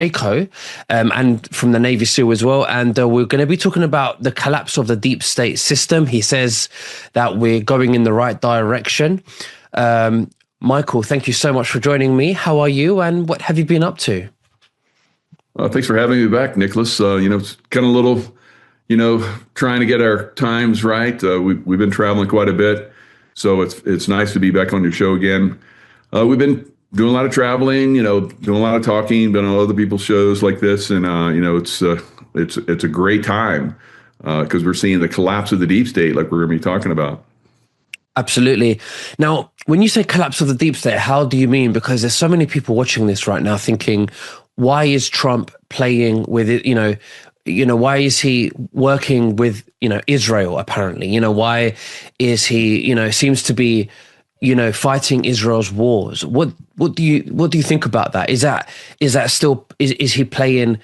Echo, and from the Navy SEAL as well. And we're going to be talking about the collapse of the deep state system. He says that we're going in the right direction. Michael, thank you so much for joining me. How are you, and what have you been up to? Thanks for having me back, Nicholas. It's kind of a little, trying to get our times right. We've been traveling quite a bit, so it's nice to be back on your show again. We've been doing a lot of traveling, doing a lot of talking, been on other people's shows like this, and it's a great time because we're seeing the collapse of the deep state, like we're going to be talking about. Absolutely. Now, when you say collapse of the deep state, how do you mean? Because there's so many people watching this right now thinking, why is Trump playing with it? Why is he working with, Israel, apparently? Why is he, seems to be, fighting Israel's wars? What do you think about that? Is that still, is he playing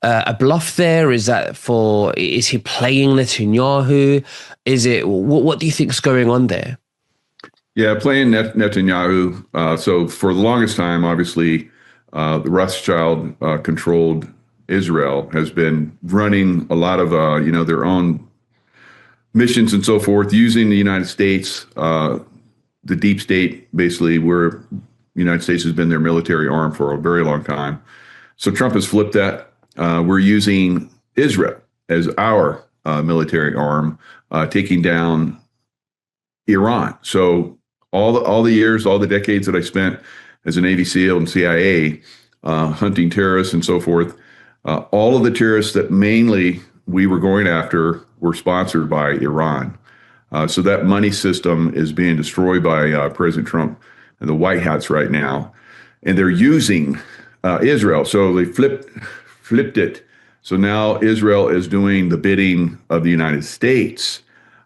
a bluff there? Is he playing Netanyahu? What do you think is going on there? Yeah, playing Netanyahu. So for the longest time, obviously, the Rothschild controlled Israel has been running a lot of, their own missions and so forth, using the United States, the deep state, basically, where the United States has been their military arm for a very long time. So Trump has flipped that. We're using Israel as our military arm, taking down Iran. So all the years, all the decades that I spent as a Navy SEAL and CIA, hunting terrorists and so forth, all of the terrorists that mainly we were going after were sponsored by Iran. So that money system is being destroyed by President Trump and the White Hats right now. And they're using Israel. So they flipped it. So now Israel is doing the bidding of the United States,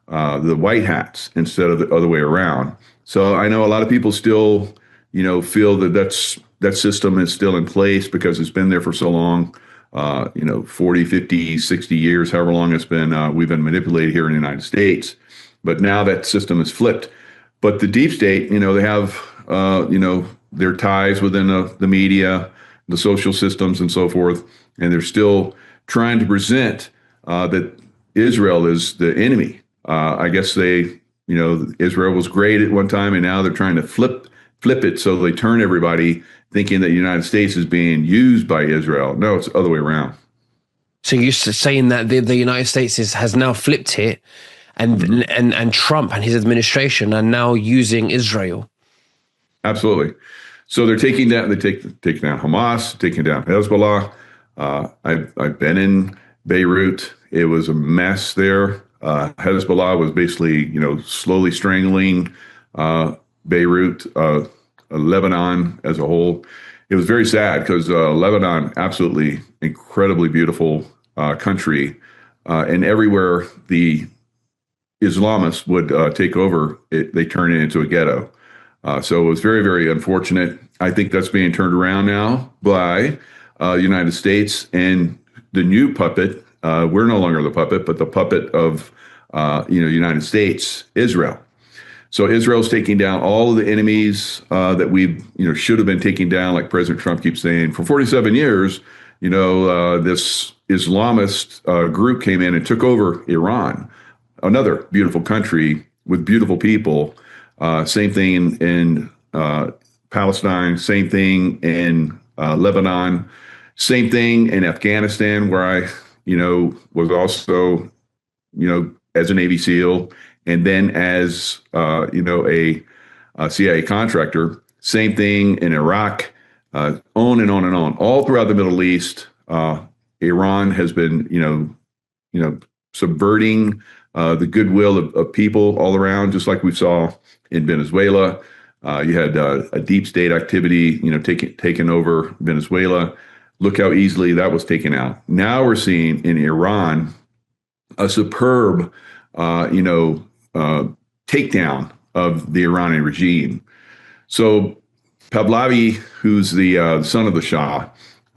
the White Hats, instead of the other way around. So I know a lot of people still, feel that system is still in place because it's been there for so long, 40, 50, 60 years, however long it's been, we've been manipulated here in the United States. But now that system is flipped. But the deep state, they have, their ties within the media, the social systems and so forth. And they're still trying to present that Israel is the enemy. I guess Israel was great at one time, and now they're trying to flip it so they turn everybody thinking that the United States is being used by Israel. No, it's the other way around. So you're saying that the United States has now flipped it, and Trump and his administration are now using Israel. Absolutely. So they're taking down Hamas, taking down Hezbollah. I've been in Beirut. It was a mess there. Hezbollah was basically, slowly strangling Beirut, Lebanon as a whole. It was very sad because Lebanon, absolutely incredibly beautiful country, and everywhere the Islamists would take over, they turn it into a ghetto. So it was very, very unfortunate. I think that's being turned around now by the United States and the new puppet. We're no longer the puppet, but the puppet of United States, Israel. So Israel's taking down all of the enemies that we should have been taking down, like President Trump keeps saying. For 47 years, this Islamist group came in and took over Iran, another beautiful country with beautiful people. Same thing in Palestine, same thing in Lebanon, same thing in Afghanistan, where I, was also, as a Navy SEAL, and then as, a CIA contractor. Same thing in Iraq, on and on and on. All throughout the Middle East, Iran has been, subverting the goodwill of people all around, just like we saw in Venezuela. You had a deep state activity, taking over Venezuela. Look how easily that was taken out. Now we're seeing in Iran a superb, takedown of the Iranian regime. So Pahlavi, who's the son of the Shah,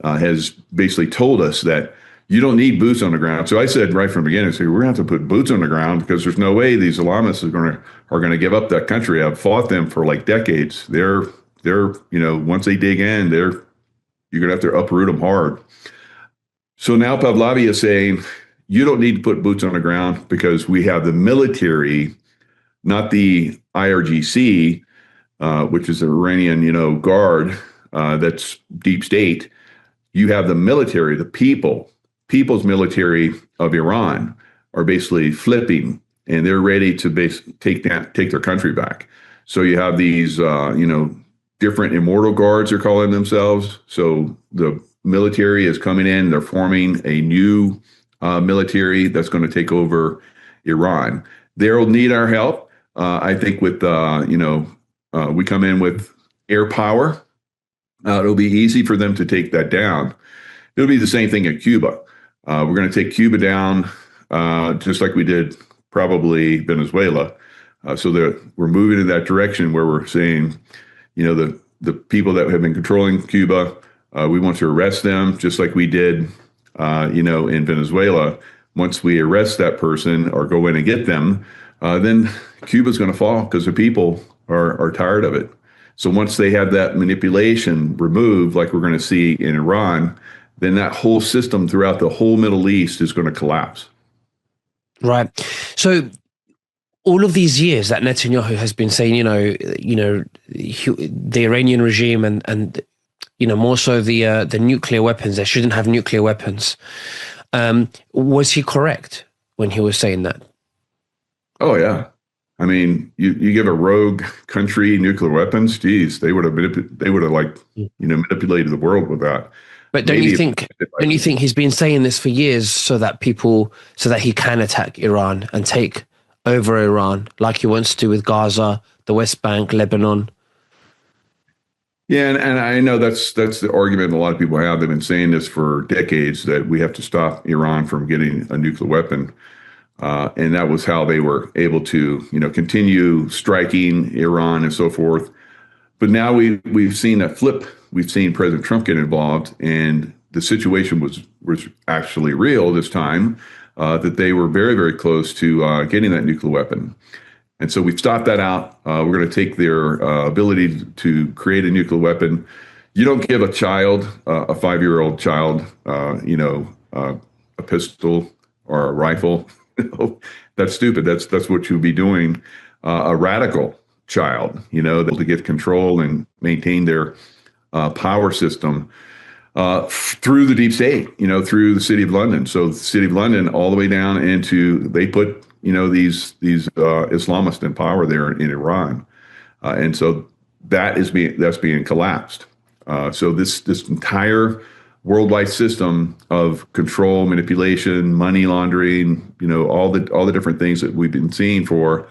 has basically told us that you don't need boots on the ground. So I said right from the beginning, we're going to have to put boots on the ground because there's no way these Islamists are going to give up that country. I've fought them for like decades. They're once they dig in, You're going to have to uproot them hard. So now Pahlavi is saying, you don't need to put boots on the ground because we have the military, not the IRGC, which is the Iranian, guard, that's deep state. You have the military, the people's military of Iran are basically flipping, and they're ready to take their country back. So you have these, different immortal guards, they're calling themselves. So the military is coming in, they're forming a new military that's going to take over Iran. They'll need our help. I think with, we come in with air power. It'll be easy for them to take that down. It'll be the same thing at Cuba. We're going to take Cuba down just like we did probably Venezuela. So that we're moving in that direction where we're saying, the people that have been controlling Cuba, we want to arrest them just like we did, in Venezuela. Once we arrest that person or go in and get them, then Cuba's going to fall because the people are tired of it. So once they have that manipulation removed, like we're going to see in Iran, then that whole system throughout the whole Middle East is going to collapse. Right. So all of these years that Netanyahu has been saying, the Iranian regime and more so the nuclear weapons, they shouldn't have nuclear weapons. Was he correct when he was saying that? Oh, yeah. I mean, you give a rogue country nuclear weapons, geez, they would have manipulated the world with that. But don't you think he's been saying this for years so that he can attack Iran and take over Iran like he wants to do with Gaza, the West Bank, Lebanon? Yeah, and I know that's the argument a lot of people have. They've been saying this for decades, that we have to stop Iran from getting a nuclear weapon. And that was how they were able to, continue striking Iran and so forth. But now we've seen that flip. We've seen President Trump get involved, and the situation was actually real this time, that they were very, very close to getting that nuclear weapon. And so we've stopped that out. We're going to take their ability to create a nuclear weapon. You don't give a child, a 5-year-old child, a pistol or a rifle. That's stupid. That's what you'll be doing. A radical child, to get control and maintain their power system through the deep state, through the City of London. So the City of London, all the way down into, they put these Islamists in power there in Iran, and so that's being collapsed. So this entire worldwide system of control, manipulation, money laundering, all the different things that we've been seeing for,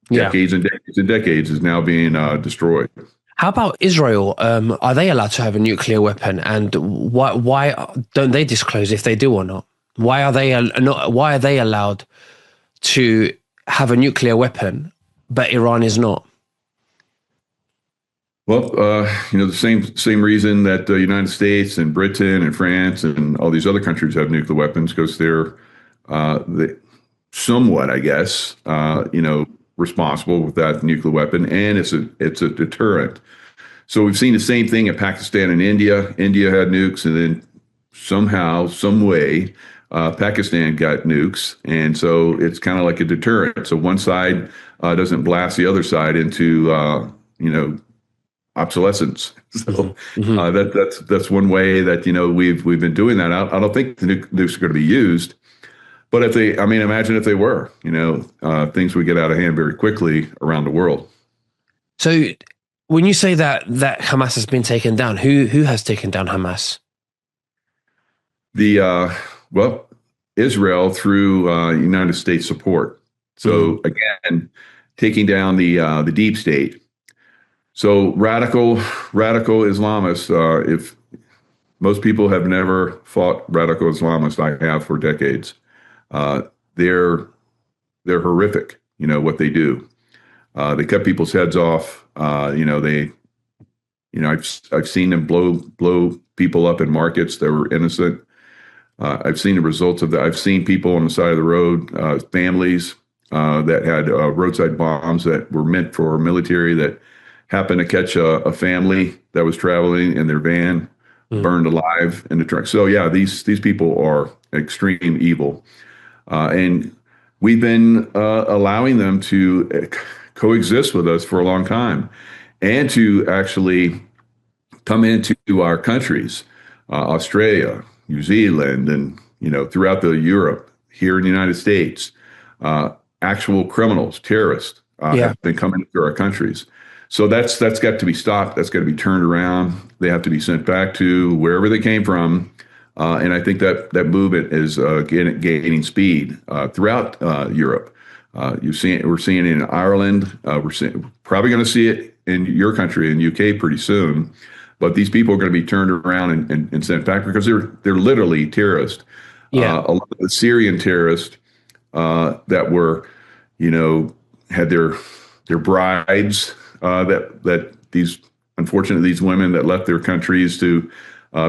decades and decades and decades is now being destroyed. How about Israel? Are they allowed to have a nuclear weapon? And why don't they disclose if they do or not? Why are they allowed to have a nuclear weapon, but Iran is not? Well, the same reason that the United States and Britain and France and all these other countries have nuclear weapons, because they're somewhat, I guess, responsible with that nuclear weapon, and it's a deterrent. So we've seen the same thing in Pakistan and India. India had nukes, and then somehow, some way, Pakistan got nukes, and so it's kind of like a deterrent. So one side doesn't blast the other side into obsolescence. So that's one way that we've been doing that. I don't think the nukes are going to be used, but imagine if they were. Things would get out of hand very quickly around the world. So when you say that Hamas has been taken down, who has taken down Hamas? Israel through United States support. So again, taking down the deep state. So radical Islamists, if most people have never fought radical Islamists, I have for decades. They're horrific, what they do. They cut people's heads off. I've seen them blow people up in markets that were innocent. I've seen the results of that. I've seen people on the side of the road, families that had roadside bombs that were meant for military that happened to catch a family that was traveling in their van, Mm. burned alive in the truck. So yeah, these people are extreme evil, and we've been allowing them to coexist with us for a long time, and to actually come into our countries, Australia, New Zealand, and throughout the Europe, here in the United States, uh, actual criminals, terrorists, Yeah. have been coming into our countries. So that's got to be stopped. That's got to be turned around. They have to be sent back to wherever they came from. And I think that movement is gaining speed throughout Europe. We're seeing it in Ireland. Probably going to see it in your country, in UK, pretty soon. But these people are going to be turned around and sent back because they're literally terrorists. Yeah. A lot of the Syrian terrorists that were, had their brides that these unfortunately these women that left their countries to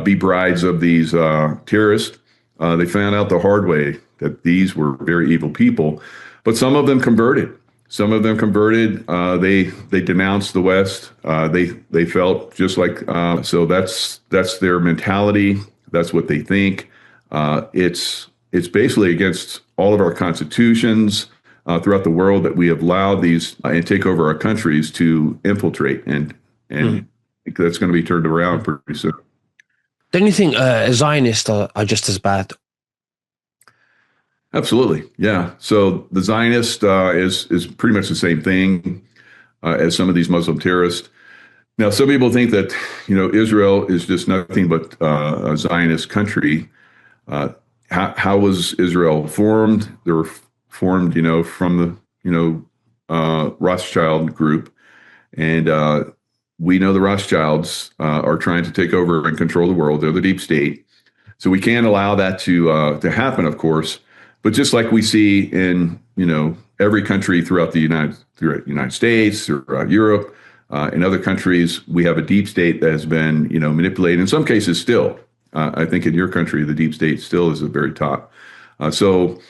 be brides of these terrorists. They found out the hard way that these were very evil people, but some of them converted. Some of them converted. They denounced the West. They felt just like so. That's their mentality. That's what they think. It's basically against all of our constitutions throughout the world that we have allowed these and take over our countries to infiltrate, and that's going to be turned around pretty soon. Don't you think Zionists are just as bad? Absolutely, yeah. So the Zionist is pretty much the same thing as some of these Muslim terrorists. Now, some people think that Israel is just nothing but a Zionist country. How was Israel formed? They were formed, from the Rothschild group, and we know the Rothschilds are trying to take over and control the world. They're the deep state, so we can't allow that to happen, of course. But just like we see in every country throughout the United States or Europe, in other countries, we have a deep state that has been manipulated. In some cases, still. I think in your country, the deep state still is at the very top. So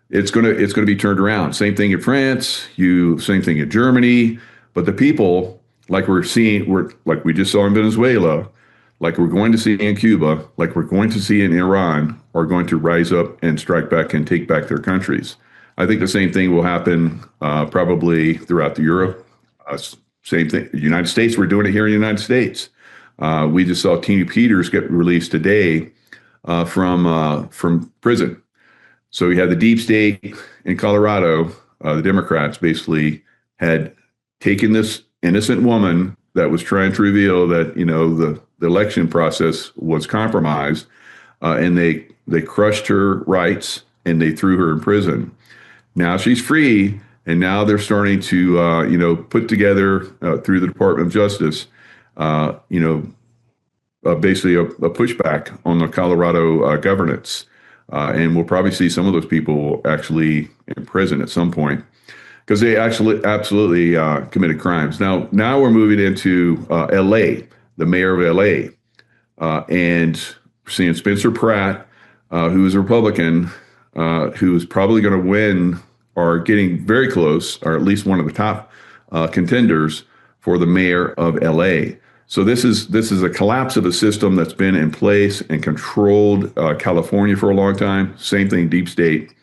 it's gonna be turned around. Same thing in France. Same thing in Germany. But the people, like like we just saw in Venezuela, like we're going to see in Cuba, like we're going to see in Iran, are going to rise up and strike back and take back their countries. I think the same thing will happen probably throughout Europe. Same thing. The United States, we're doing it here in the United States. We just saw Tina Peters get released today from prison. So we had the deep state in Colorado. The Democrats basically had taken this innocent woman that was trying to reveal that the election process was compromised, and they crushed her rights and they threw her in prison. Now she's free, and now they're starting to put together through the Department of Justice, basically a pushback on the Colorado governance. And we'll probably see some of those people actually in prison at some point because they actually absolutely committed crimes. Now we're moving into L.A., the mayor of L.A., and seeing Spencer Pratt, who is a Republican, who is probably going to win or getting very close, or at least one of the top contenders for the mayor of L.A. So this is a collapse of a system that's been in place and controlled California for a long time. Same thing, deep state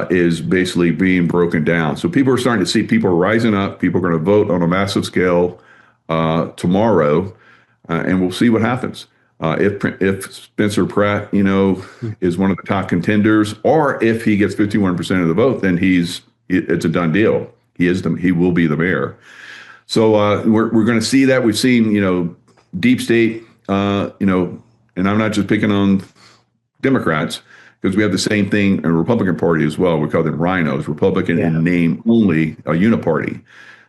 is basically being broken down. So people are starting to see people are rising up. People are going to vote on a massive scale tomorrow, and we'll see what happens. If Spencer Pratt, is one of the top contenders, or if he gets 51% of the vote, then it's a done deal. He will be the mayor. So we're going to see that. We've seen, deep state, and I'm not just picking on Democrats because we have the same thing in the Republican Party as well. We call them rhinos, Republican in name only, a uniparty.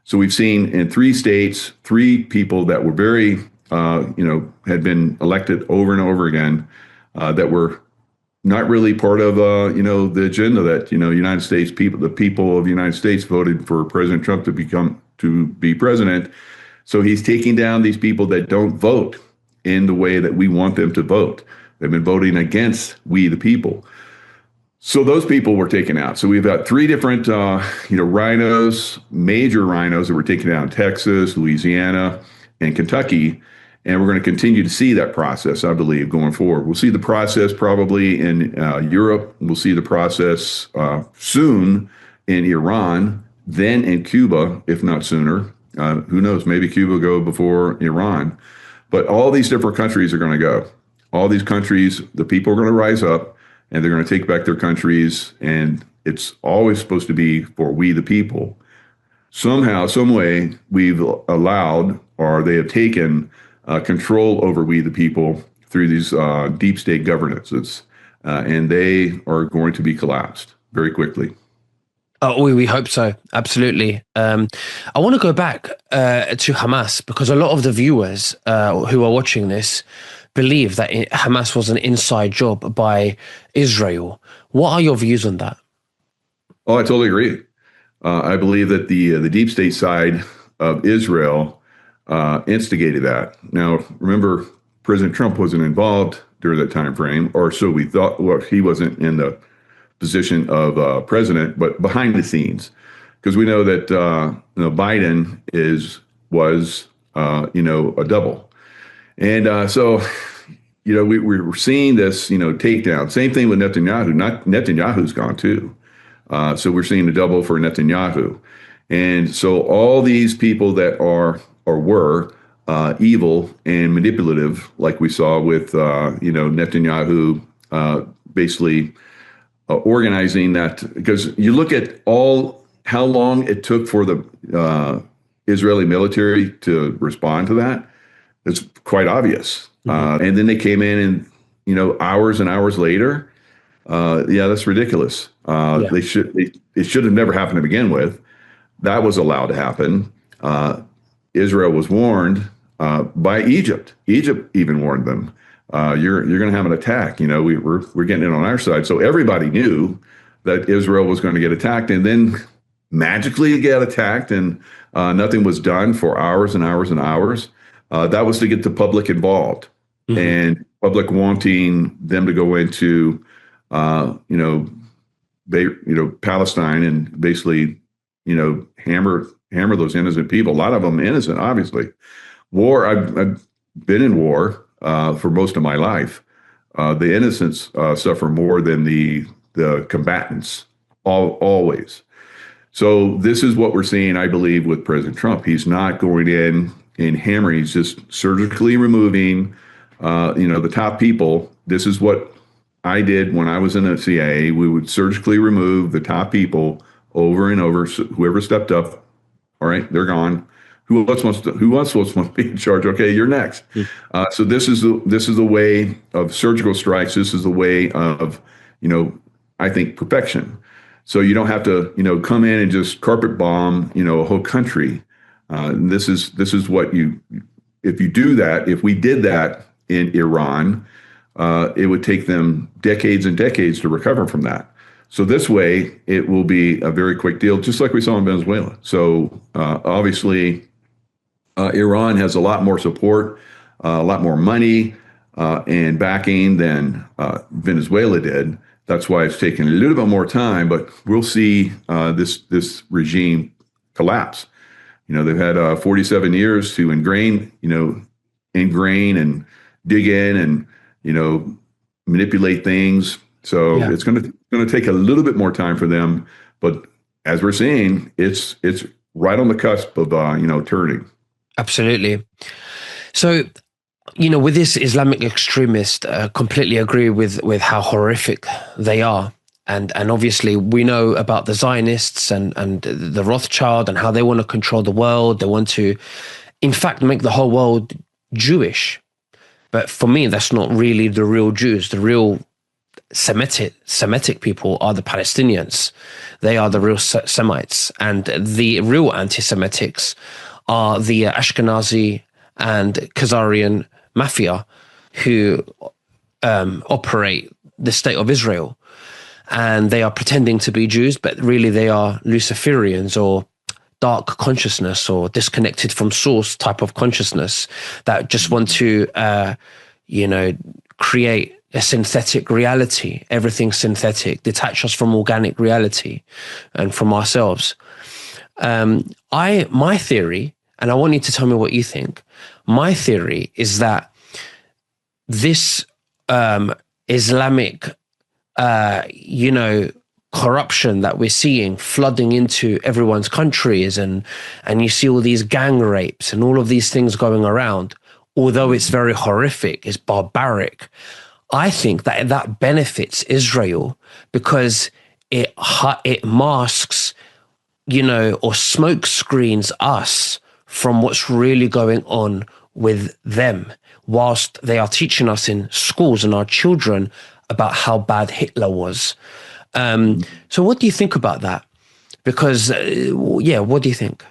So we've seen in 3 states, 3 people that were very, had been elected over and over again that were not really part of, the agenda that, United States people, the people of the United States voted for President Trump to be president. So he's taking down these people that don't vote in the way that we want them to vote. They've been voting against we, the people. So those people were taken out. So we've got three different, rhinos, major rhinos that were taken out in Texas, Louisiana, and Kentucky. And we're going to continue to see that process, I believe, going forward. We'll see the process probably in Europe. We'll see the process soon in Iran, then in Cuba, if not sooner. Who knows? Maybe Cuba will go before Iran. But all these different countries are going to go. All these countries, the people are going to rise up and they're going to take back their countries. And it's always supposed to be for we the people. Somehow, some way, we've allowed or they have taken control over we the people through these deep state governances. And they are going to be collapsed very quickly. Oh, we hope so. Absolutely. I want to go back to Hamas because a lot of the viewers who are watching this believe that Hamas was an inside job by Israel. What are your views on that? Oh, I totally agree. I believe that the deep state side of Israel instigated that. Now, remember, President Trump wasn't involved during that time frame, or so we thought. Well, he wasn't in the position of president, but behind the scenes, because we know that Biden was a double, and so we're seeing this takedown. Same thing with Netanyahu. Netanyahu's gone too, so we're seeing a double for Netanyahu, and so all these people that are or were evil and manipulative, like we saw with Netanyahu, basically. Organizing that, because you look at how long it took for the Israeli military to respond to that, it's quite obvious. Mm-hmm. And then they came in and, hours and hours later, that's ridiculous. It should have never happened to begin with. That was allowed to happen. Israel was warned by Egypt. Egypt even warned them. You're going to have an attack. We're getting it on our side. So everybody knew that Israel was going to get attacked, and then magically get attacked, and nothing was done for hours and hours and hours. That was to get the public involved, mm-hmm. and public wanting them to go into, Palestine and basically, hammer those innocent people. A lot of them innocent, obviously. War. I've been in war. For most of my life, the innocents suffer more than the combatants, always. So this is what we're seeing, I believe, with President Trump. He's not going in and hammering. He's just surgically removing, the top people. This is what I did when I was in the CIA. We would surgically remove the top people over and over. So whoever stepped up, all right, they're gone. Who else wants to be in charge? Okay, you're next. So this is the way of surgical strikes. This is the way of, I think, perfection. So you don't have to, come in and just carpet bomb, a whole country. This is what if you do that, if we did that in Iran, it would take them decades and decades to recover from that. So this way, it will be a very quick deal, just like we saw in Venezuela. So obviously, Iran has a lot more support, a lot more money and backing than Venezuela did. That's why it's taken a little bit more time, but we'll see this regime collapse. They've had 47 years to ingrain and dig in and manipulate things. So it's going to take a little bit more time for them, but as we're seeing, it's right on the cusp of turning. Absolutely. So, with this Islamic extremist, completely agree with how horrific they are. And obviously we know about the Zionists and the Rothschild and how they want to control the world. They want to, in fact, make the whole world Jewish. But for me, that's not really the real Jews. The real Semitic people are the Palestinians. They are the real Semites. And the real anti-Semitics are the Ashkenazi and Khazarian mafia who operate the state of Israel. And they are pretending to be Jews, but really they are Luciferians or dark consciousness or disconnected from source type of consciousness that just want to, create a synthetic reality. Everything's synthetic. Detach us from organic reality and from ourselves. My theory, and I want you to tell me what you think. My theory is that this Islamic, corruption that we're seeing flooding into everyone's countries, and you see all these gang rapes and all of these things going around, although it's very horrific, it's barbaric. I think that benefits Israel because it masks, or smoke screens us from what's really going on with them, whilst they are teaching us in schools and our children about how bad Hitler was. So what do you think about that? Because, what do you think?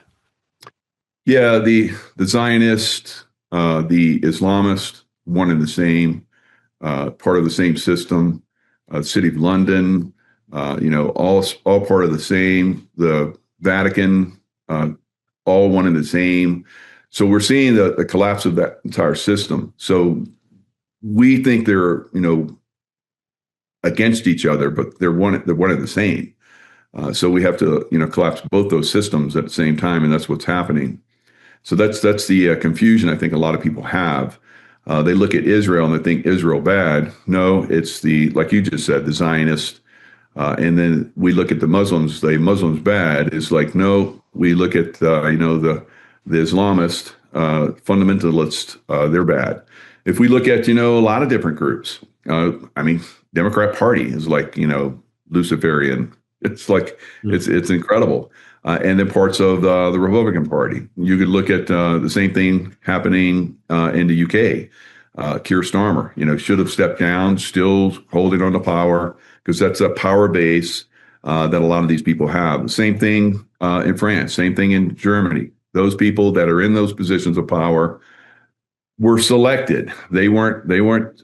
Yeah, the Zionist, the Islamist, one and the same, part of the same system. City of London, all part of the same. The Vatican, all one and the same. So we're seeing the collapse of that entire system. So we think they're, against each other, but they're one and the same. So we have to, collapse both those systems at the same time, and that's what's happening. So that's the confusion I think a lot of people have. They look at Israel and they think Israel bad. No, it's like you just said, the Zionist. And then we look at the Muslims. The Muslims bad. It's like, no, we look at the Islamist fundamentalists. They're bad. If we look at a lot of different groups, Democrat Party is like Luciferian. It's like it's incredible. And then parts of the Republican Party. You could look at the same thing happening in the UK. Keir Starmer, should have stepped down, still holding on to power because that's a power base that a lot of these people have. The same thing in France, same thing in Germany. Those people that are in those positions of power were selected. They weren't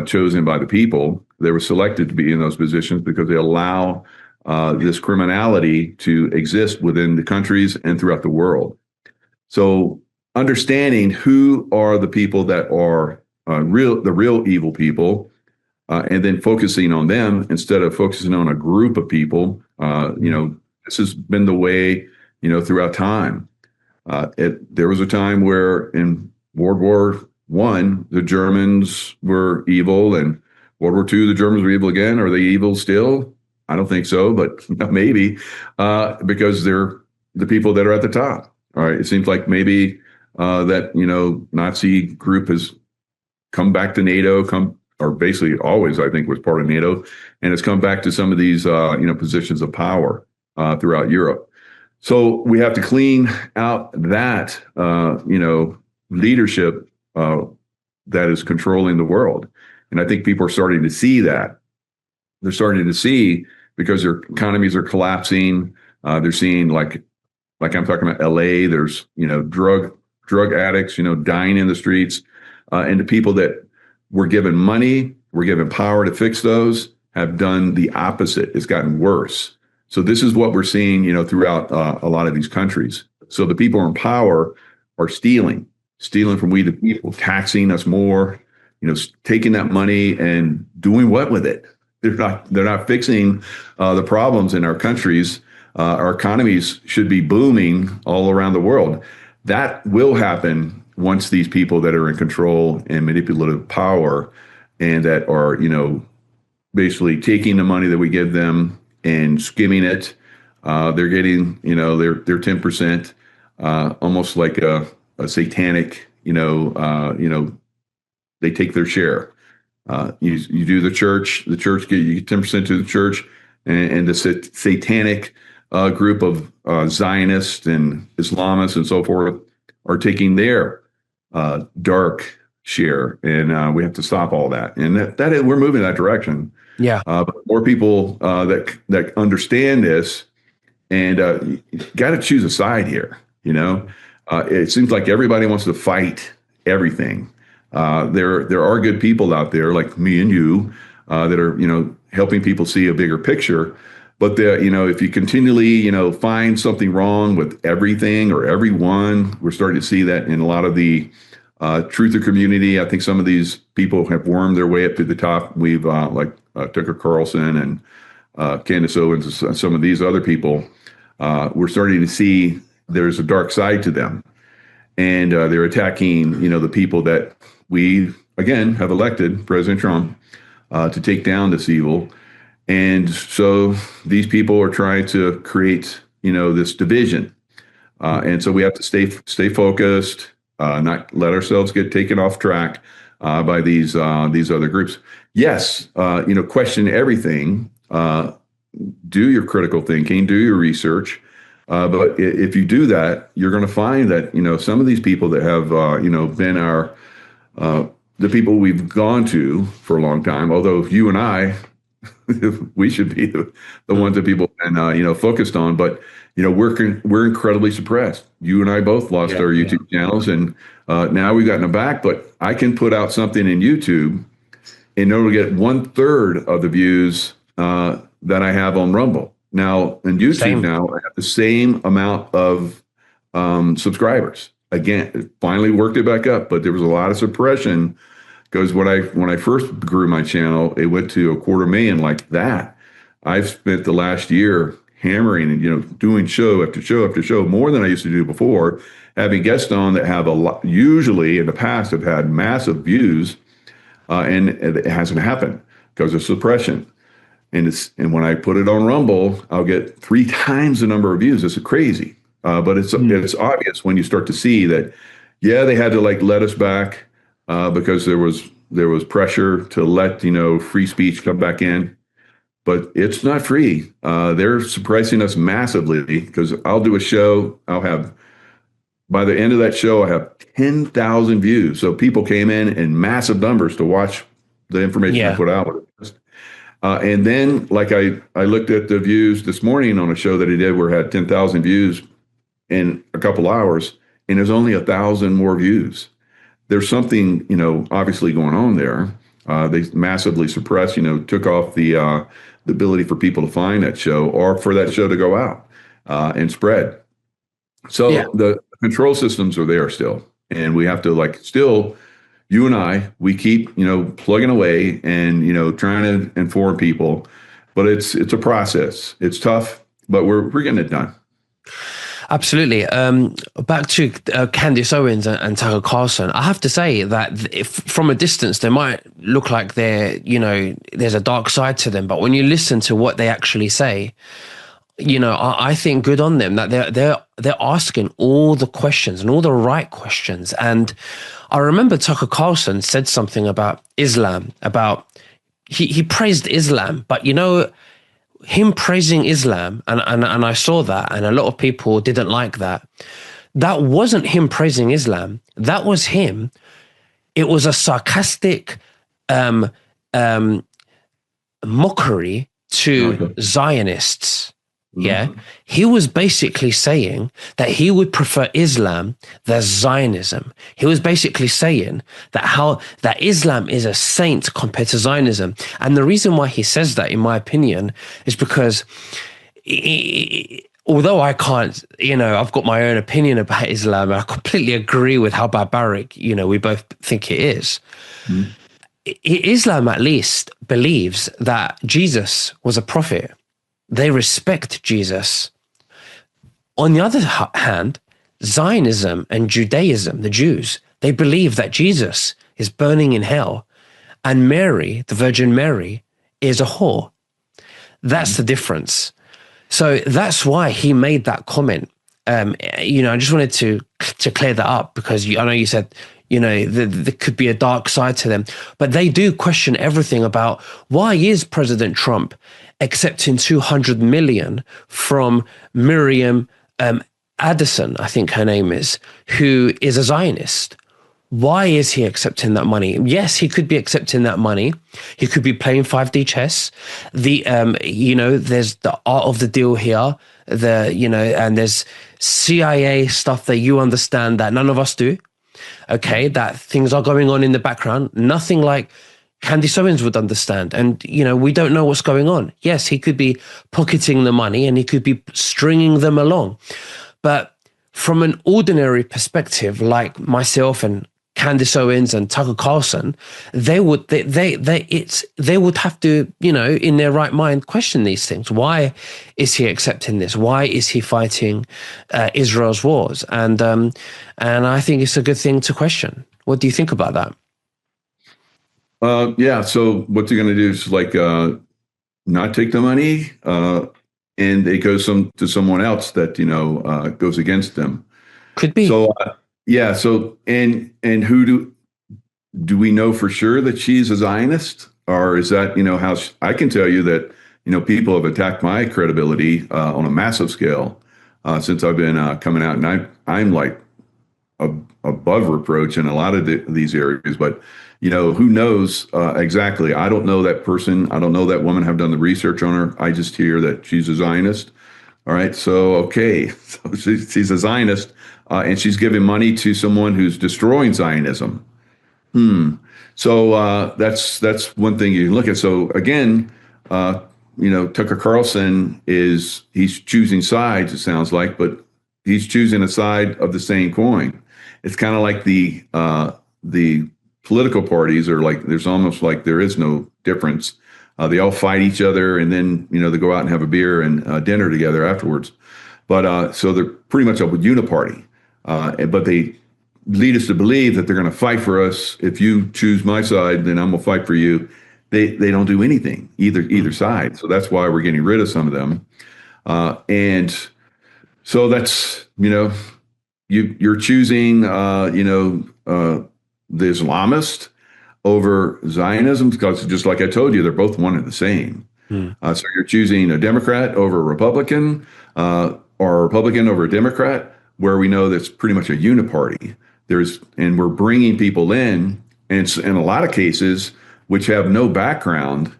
chosen by the people. They were selected to be in those positions because they allow this criminality to exist within the countries and throughout the world. So understanding who are the people that are the real evil people, and then focusing on them instead of focusing on a group of people, this has been the way, throughout time. There was a time where in World War I, the Germans were evil, and World War II, the Germans were evil again. Are they evil still? I don't think so, but maybe because they're the people that are at the top. All right. It seems like maybe that, Nazi group has come back to NATO, or basically always, I think, was part of NATO, and has come back to some of these, positions of power throughout Europe. So we have to clean out that, leadership that is controlling the world. And I think people are starting to see that. They're starting to see because their economies are collapsing. They're seeing like I'm talking about LA, there's, drug addicts, dying in the streets. And the people that were given money, were given power to fix those, have done the opposite. It's gotten worse. So this is what we're seeing, throughout a lot of these countries. So the people in power are stealing from we the people, taxing us more, taking that money and doing what with it? They're not fixing the problems in our countries. Our economies should be booming all around the world. That will happen once these people that are in control and manipulative power and that are, basically taking the money that we give them and skimming it. They're getting, their 10%, almost like a satanic, they take their share. You do the church you get 10% to the church, and the satanic group of Zionists and Islamists and so forth are taking their dark share, and we have to stop all that. And that we're moving in that direction. Yeah. But more people that understand this, and you got to choose a side here. It seems like everybody wants to fight everything. There are good people out there like me and you that are helping people see a bigger picture. But if you continually find something wrong with everything or everyone, we're starting to see that in a lot of the Truther community. I think some of these people have wormed their way up to the top. We've like Tucker Carlson and Candace Owens and some of these other people. We're starting to see there's a dark side to them, and they're attacking, the people that we again have elected, President Trump, to take down this evil. And so these people are trying to create, this division. And so we have to stay focused, not let ourselves get taken off track by these other groups. Yes, question everything. Do your critical thinking, do your research. But if you do that, you're going to find that, some of these people that have, been the people we've gone to for a long time, although you and I, we should be the ones that people been, focused on. But, we're incredibly suppressed. You and I both lost our YouTube channels, and now we've gotten them back. But I can put out something in YouTube in order to get 1/3 of the views that I have on Rumble. Now, in YouTube now, I have the same amount of subscribers. Again, it finally worked it back up, but there was a lot of suppression because when I first grew my channel, it went to 250,000 like that. I've spent the last year hammering and, doing show after show after show, more than I used to do before, having guests on that have a lot, usually in the past have had massive views, and it hasn't happened because of suppression. And when I put it on Rumble, I'll get 3 times the number of views. It's crazy. But it's obvious when you start to see that, they had to let us back because there was pressure to let, free speech come back in. But it's not free. They're suppressing us massively because I'll do a show. By the end of that show, I have 10,000 views. So people came in massive numbers to watch the information I put out. And then, I looked at the views this morning on a show that he did where it had 10,000 views in a couple hours, and there's only 1,000 more views. There's something, obviously going on there. They massively suppressed, took off the ability for people to find that show or for that show to go out and spread. So the control systems are there still, and we have to still. You and I, we keep, plugging away and, trying to inform people, but it's a process. It's tough, but we're getting it done. Absolutely. Back to Candace Owens and Tucker Carlson. I have to say that if, from a distance, they might look like there's a dark side to them, but when you listen to what they actually say, I think good on them that they're asking all the questions and all the right questions. And I remember Tucker Carlson said something about Islam, about he praised Islam, but him praising Islam, and I saw that, and a lot of people didn't like that. That wasn't him praising Islam. That was him. It was a sarcastic mockery to Zionists. Yeah, he was basically saying that he would prefer Islam than Zionism. He was basically saying that Islam is a saint compared to Zionism. And the reason why he says that, in my opinion, is because although I can't, I've got my own opinion about Islam, and I completely agree with how barbaric, we both think it is. Islam at least believes that Jesus was a prophet. They respect Jesus. On the other hand, Zionism and Judaism, the Jews, they believe that Jesus is burning in hell and Mary, the Virgin Mary, is a whore. That's the difference. So that's why he made that comment. I just wanted to clear that up because I know you said, there could be a dark side to them, but they do question everything about why is President Trump accepting 200 million from Miriam Addison, I think her name is, who is a Zionist. Why is he accepting that money? Yes, he could be accepting that money. He could be playing 5D chess. There's the art of the deal here. And there's CIA stuff that you understand that none of us do. Okay, that things are going on in the background. Nothing like Candace Owens would understand. And, we don't know what's going on. Yes, he could be pocketing the money and he could be stringing them along. But from an ordinary perspective, like myself and Candace Owens and Tucker Carlson, they would have to, in their right mind, question these things. Why is he accepting this? Why is he fighting Israel's wars? And I think it's a good thing to question. What do you think about that? Yeah. So what they're going to do is not take the money, and it goes to someone else that goes against them. Could be. So yeah. So and who do we know for sure that she's a Zionist, or is that how I can tell you that people have attacked my credibility on a massive scale since I've been coming out, and I'm like above reproach in a lot of these areas, but who knows exactly? I don't know that person. I don't know that woman. Have done the research on her. I just hear that she's a Zionist. All right. So, okay. So she's a Zionist, and she's giving money to someone who's destroying Zionism. So that's one thing you can look at. So again, Tucker Carlson he's choosing sides, it sounds like, but he's choosing a side of the same coin. It's kind of like the political parties are like, there's almost like there is no difference. They all fight each other, and then they go out and have a beer and dinner together afterwards. But so they're pretty much a uniparty. But they lead us to believe that they're going to fight for us. If you choose my side, then I'm going to fight for you. They don't do anything either side. So that's why we're getting rid of some of them. And so that's you're choosing the Islamist over Zionism, because just like I told you, they're both one and the same. So you're choosing a Democrat over a Republican, or a Republican over a Democrat, where we know that's pretty much a uniparty. And we're bringing people in, and in a lot of cases, which have no background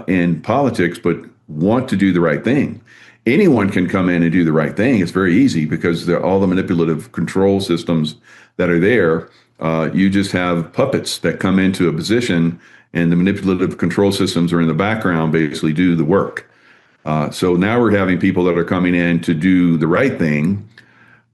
in politics, but want to do the right thing. Anyone can come in and do the right thing. It's very easy because all the manipulative control systems that are there. You just have puppets that come into a position, and the manipulative control systems are in the background, basically do the work. So now we're having people that are coming in to do the right thing,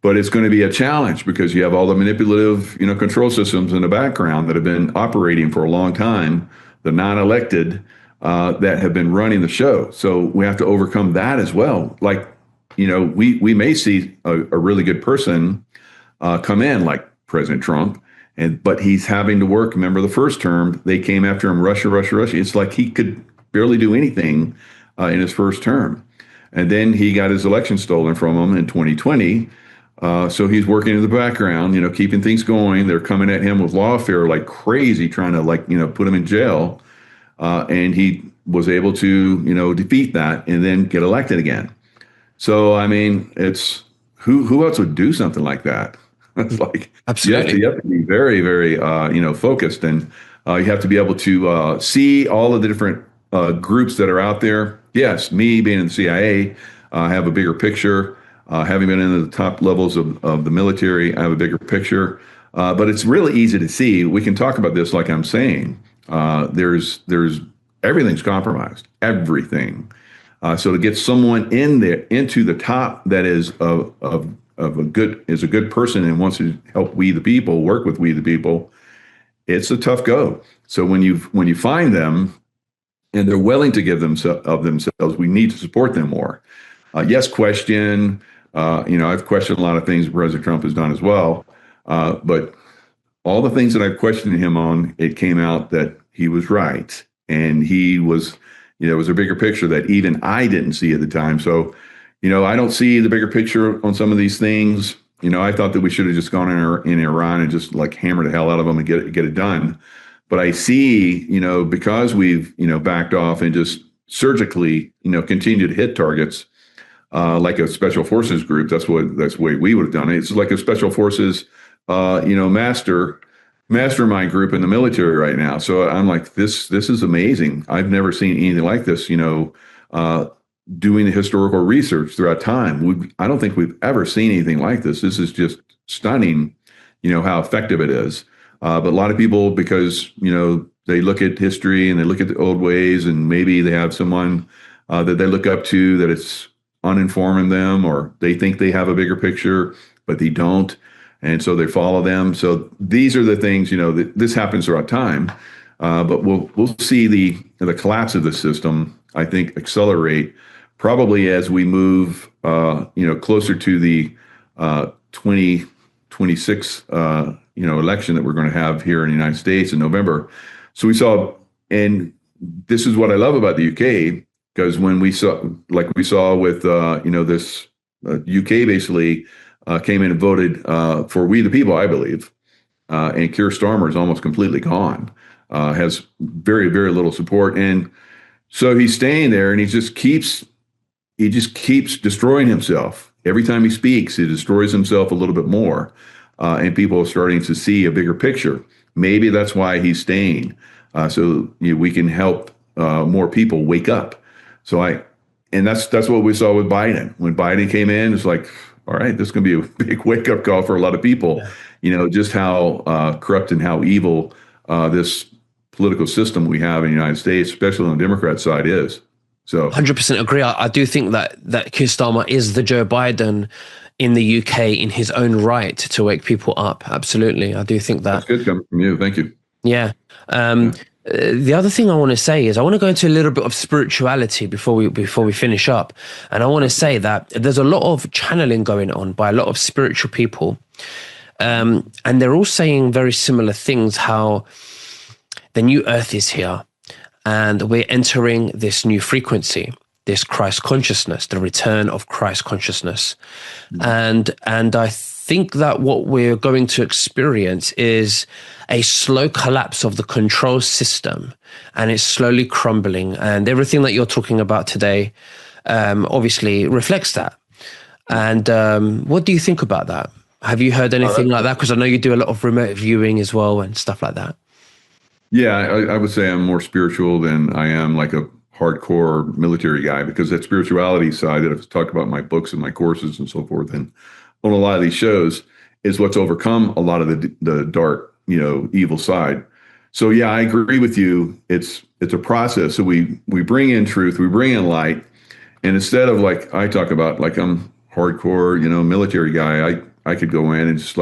but it's going to be a challenge because you have all the manipulative, control systems in the background that have been operating for a long time, the non-elected that have been running the show. So we have to overcome that as well. Like, we may see a really good person come in, like President Trump, but he's having to work. Remember the first term, they came after him, Russia. It's like he could barely do anything in his first term. And then he got his election stolen from him in 2020. So he's working in the background, keeping things going. They're coming at him with lawfare like crazy, trying to put him in jail. And he was able to, defeat that and then get elected again. So, I mean, it's who else would do something like that? It's like, absolutely. You have to be very, very, focused, and you have to be able to see all of the different groups that are out there. Yes, me being in the CIA, I have a bigger picture. Having been in the top levels of the military, I have a bigger picture. But it's really easy to see. We can talk about this, like I'm saying. There's everything's compromised, everything. So to get someone in there into the top that is a good person and wants to help we the people, work with we the people, it's a tough go. So when you find them and they're willing to give of themselves, we need to support them more. Yes, question. I've questioned a lot of things President Trump has done as well, but all the things that I've questioned him on, it came out that he was right, and he was, it was a bigger picture that even I didn't see at the time. So, I don't see the bigger picture on some of these things. I thought that we should have just gone in Iran and just like hammer the hell out of them and get it done. But I see, because we've, backed off and just surgically, continue to hit targets, like a special forces group. That's the way we would have done it. It's like a special forces, mastermind group in the military right now. So I'm like, this is amazing. I've never seen anything like this, doing the historical research throughout time. I don't think we've ever seen anything like this. This is just stunning, how effective it is. But a lot of people, because, they look at history and they look at the old ways, and maybe they have someone that they look up to that it's uninforming them, or they think they have a bigger picture, but they don't. and so they follow them. So these are the things, this happens throughout time, but we'll see the collapse of the system, I think, accelerate probably as we move, closer to the 2026, election that we're going to have here in the United States in November. So we saw, and this is what I love about the UK, because when we saw, like we saw with, this UK basically came in and voted for We the People, I believe, and Keir Starmer is almost completely gone, has very, very little support, and so he's staying there, and he just keeps destroying himself. Every time he speaks, he destroys himself a little bit more, and people are starting to see a bigger picture. Maybe that's why he's staying, so we can help more people wake up. And that's what we saw with Biden. When Biden came in, it's like, all right, this is going to be a big wake up call for a lot of people. Yeah. Just how corrupt and how evil this political system we have in the United States, especially on the Democrat side, is. So 100% agree. I do think that Keir Starmer is the Joe Biden in the UK in his own right to wake people up. Absolutely. I do think that. That's good coming from you. Thank you. Yeah. The other thing I want to say is I want to go into a little bit of spirituality before we finish up. And I want to say that there's a lot of channeling going on by a lot of spiritual people. And they're all saying very similar things, how the new earth is here and we're entering this new frequency, this Christ consciousness, the return of Christ consciousness. And I think that what we're going to experience is a slow collapse of the control system, and it's slowly crumbling. And everything that you're talking about today obviously reflects that. And what do you think about that? Have you heard anything like that? Because I know you do a lot of remote viewing as well and stuff like that. Yeah, I would say I'm more spiritual than I am like a hardcore military guy, because that spirituality side that I've talked about in my books and my courses and so forth, and on a lot of these shows, is what's overcome a lot of the dark, evil side. So yeah, I agree with you. It's a process. So we bring in truth, we bring in light, and instead of, like I talk about, like I'm hardcore, military guy, I could go in and just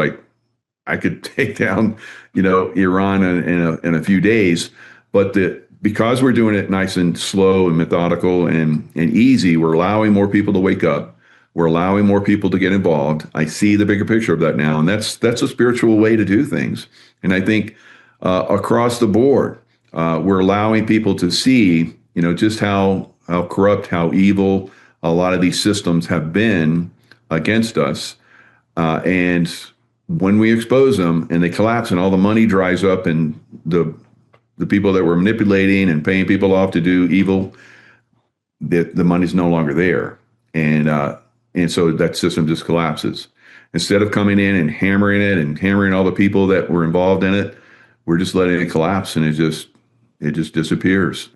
I could take down, Iran in a few days, but because we're doing it nice and slow and methodical and easy, we're allowing more people to wake up. We're allowing more people to get involved. I see the bigger picture of that now, and that's a spiritual way to do things. And I think across the board, we're allowing people to see, just how corrupt, how evil a lot of these systems have been against us, and when we expose them and they collapse and all the money dries up and the people that were manipulating and paying people off to do evil, the money's no longer there. And so that system just collapses. Instead of coming in and hammering all the people that were involved in it, we're just letting it collapse, and it just disappears.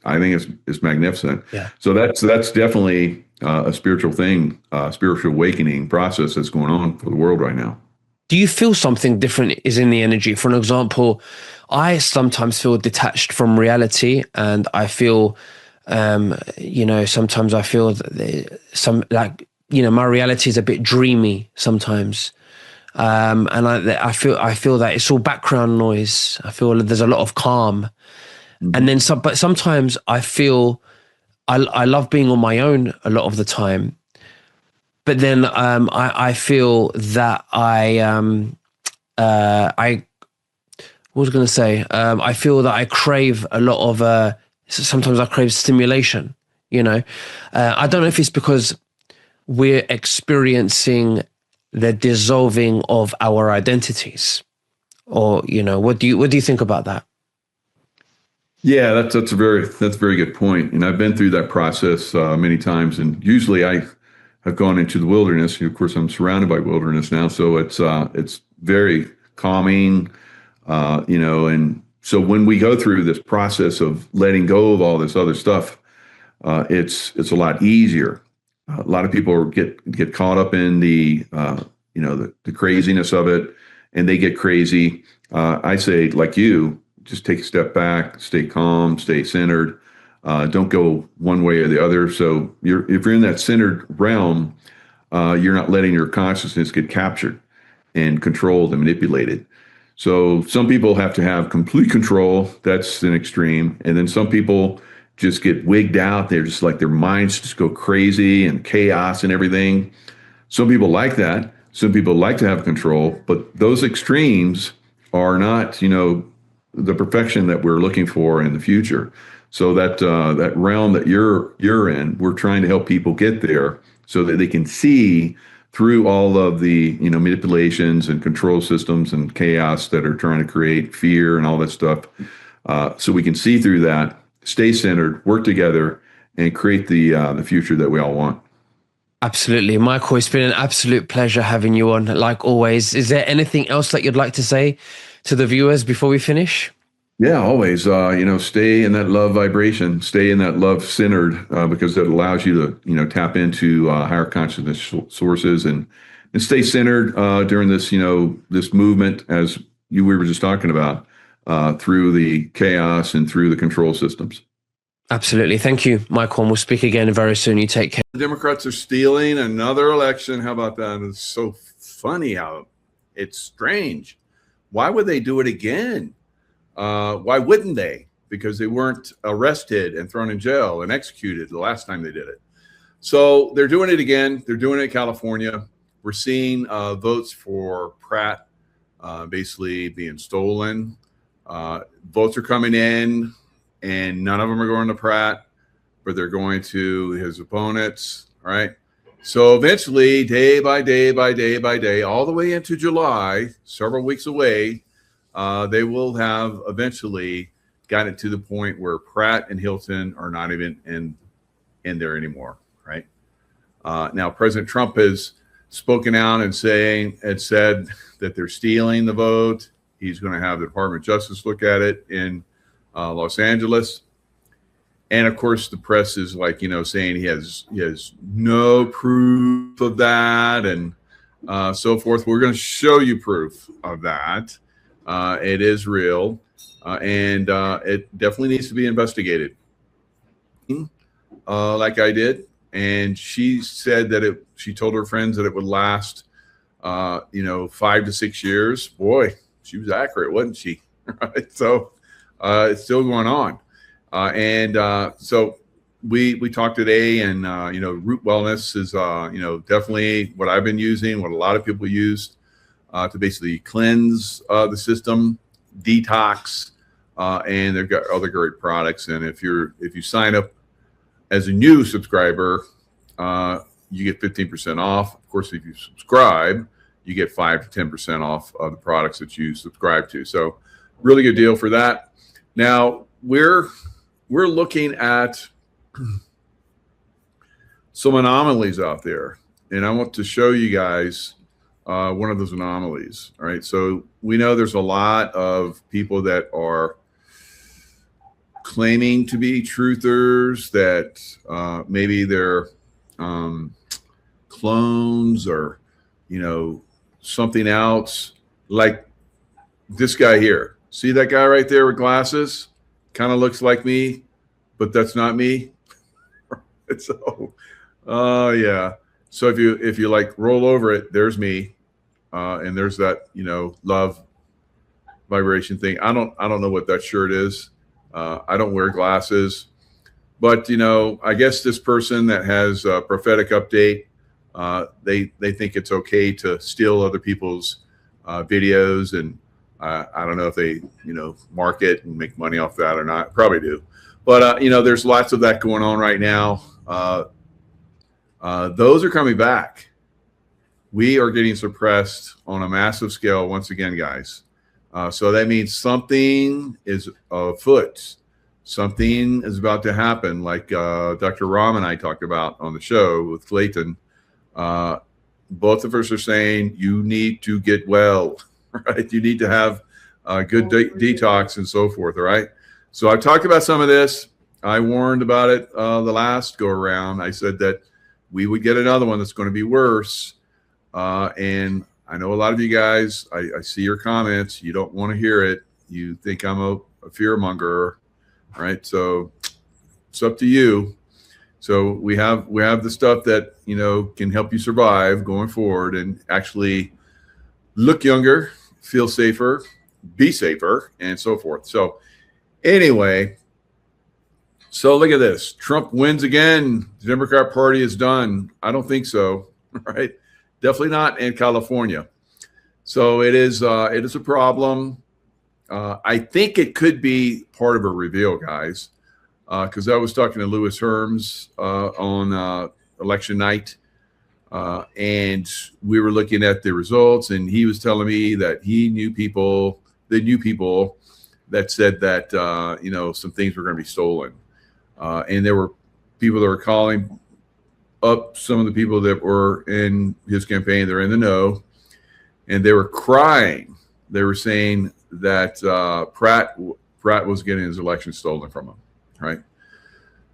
I think it's magnificent. Yeah. So that's definitely a spiritual thing, spiritual awakening process that's going on for the world right now. Do you feel something different is in the energy? For an example, I sometimes feel detached from reality, and I feel, sometimes I feel that my reality is a bit dreamy sometimes. And I feel that it's all background noise. I feel there's a lot of calm. Mm-hmm. And then but sometimes I feel I love being on my own a lot of the time. But then I feel that I was going to say, I feel that I crave a lot of, sometimes I crave stimulation, I don't know if it's because we're experiencing the dissolving of our identities, or, what do you think about that? Yeah, that's a very good point. And I've been through that process many times, and usually I've gone into the wilderness. Of course, I'm surrounded by wilderness now, so it's very calming, and so when we go through this process of letting go of all this other stuff, it's a lot easier. A lot of people get caught up in the craziness of it, and they get crazy. I say, like you, just take a step back, stay calm, stay centered. Don't go one way or the other. So if you're in that centered realm, you're not letting your consciousness get captured. and controlled and manipulated. So some people have to have complete control. That's an extreme. And then some people just get wigged out. They're just like their minds just go crazy and chaos and everything. Some people like that. Some people like to have control, but those extremes are not, the perfection that we're looking for in the future. So that realm that you're in, we're trying to help people get there so that they can see through all of the manipulations and control systems and chaos that are trying to create fear and all that stuff. So we can see through that, stay centered, work together, and create the future that we all want. Absolutely. Michael, it's been an absolute pleasure having you on, like always. Is there anything else that you'd like to say to the viewers before we finish? Yeah, always, stay in that love vibration, stay in that love centered, because it allows you to, tap into higher consciousness sources and stay centered during this, this movement, as we were just talking about, through the chaos and through the control systems. Absolutely. Thank you, Michael. And we'll speak again very soon. You take care. The Democrats are stealing another election. How about that? It's so funny how it's strange. Why would they do it again? Why wouldn't they? Because they weren't arrested and thrown in jail and executed the last time they did it. So they're doing it again. They're doing it in California. We're seeing votes for Pratt basically being stolen. Votes are coming in, and none of them are going to Pratt, but they're going to his opponents. All right. So eventually, day by day by day by day, all the way into July, several weeks away, they will have eventually gotten to the point where Pratt and Hilton are not even in there anymore, right? Now, President Trump has spoken out and said that they're stealing the vote. He's going to have the Department of Justice look at it in Los Angeles. And of course, the press is saying he has no proof of that and so forth. We're going to show you proof of that. It is real, and it definitely needs to be investigated, like I did. And she said that she told her friends that it would last, 5 to 6 years. Boy, she was accurate, wasn't she? Right? So it's still going on. So we talked today, and Root Wellness is definitely what I've been using, what a lot of people use to basically cleanse the system, detox, and they've got other great products. And if you sign up as a new subscriber, you get 15% off. Of course, if you subscribe, you get 5 to 10% off of the products that you subscribe to. So really good deal for that. Now we're looking at some anomalies out there, and I want to show you guys one of those anomalies. All right. So we know there's a lot of people that are claiming to be truthers, that maybe they're clones or, something else, like this guy here. See that guy right there with glasses? Kind of looks like me, but that's not me. So, yeah. So if you like roll over it, there's me. And there's that, love vibration thing. I don't know what that shirt is. I don't wear glasses, but I guess this person that has a prophetic update, they think it's okay to steal other people's videos, and I don't know if they market and make money off that or not. Probably do, but there's lots of that going on right now. Those are coming back. We are getting suppressed on a massive scale once again, guys. So that means something is afoot. Something is about to happen, like Dr. Ram and I talked about on the show with Clayton. Both of us are saying you need to get well, right? You need to have a good detox and so forth, all right? So I talked about some of this. I warned about it the last go around. I said that we would get another one that's going to be worse. And I know a lot of you guys, I see your comments. You don't want to hear it. You think I'm a fear monger, right? So it's up to you. So we have the stuff that, can help you survive going forward and actually look younger, feel safer, be safer, and so forth. So anyway, so look at this. Trump wins again. The Democrat Party is done. I don't think so, right? Definitely not in California. So it is a problem. I think it could be part of a reveal, guys, because I was talking to Louis Herms on election night, and we were looking at the results, and he was telling me that he knew people that said that some things were going to be stolen, and there were people that were calling up some of the people that were in his campaign. They're in the know, and they were crying. They were saying that Pratt was getting his election stolen from him, right?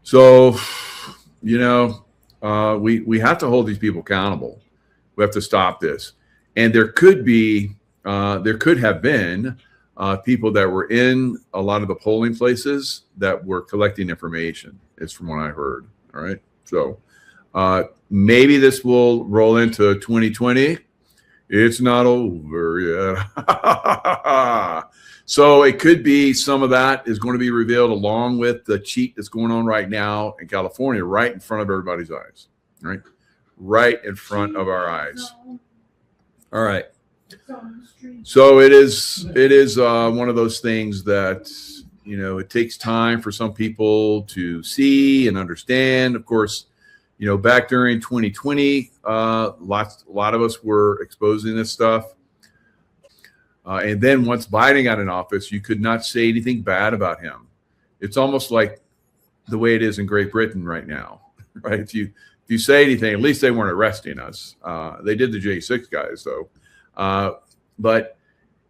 So, we have to hold these people accountable. We have to stop this. And there could have been people that were in a lot of the polling places that were collecting information, is from what I heard. All right. So maybe this will roll into 2020. It's not over yet. So it could be some of that is going to be revealed along with the cheat that's going on right now in California, right in front of everybody's eyes, right? Right in front of our eyes. All right. So it is one of those things that, it takes time for some people to see and understand. Of course, back during 2020, a lot of us were exposing this stuff. And then once Biden got in office, you could not say anything bad about him. It's almost like the way it is in Great Britain right now, right? If you say anything, at least they weren't arresting us. They did the J6 guys, though. But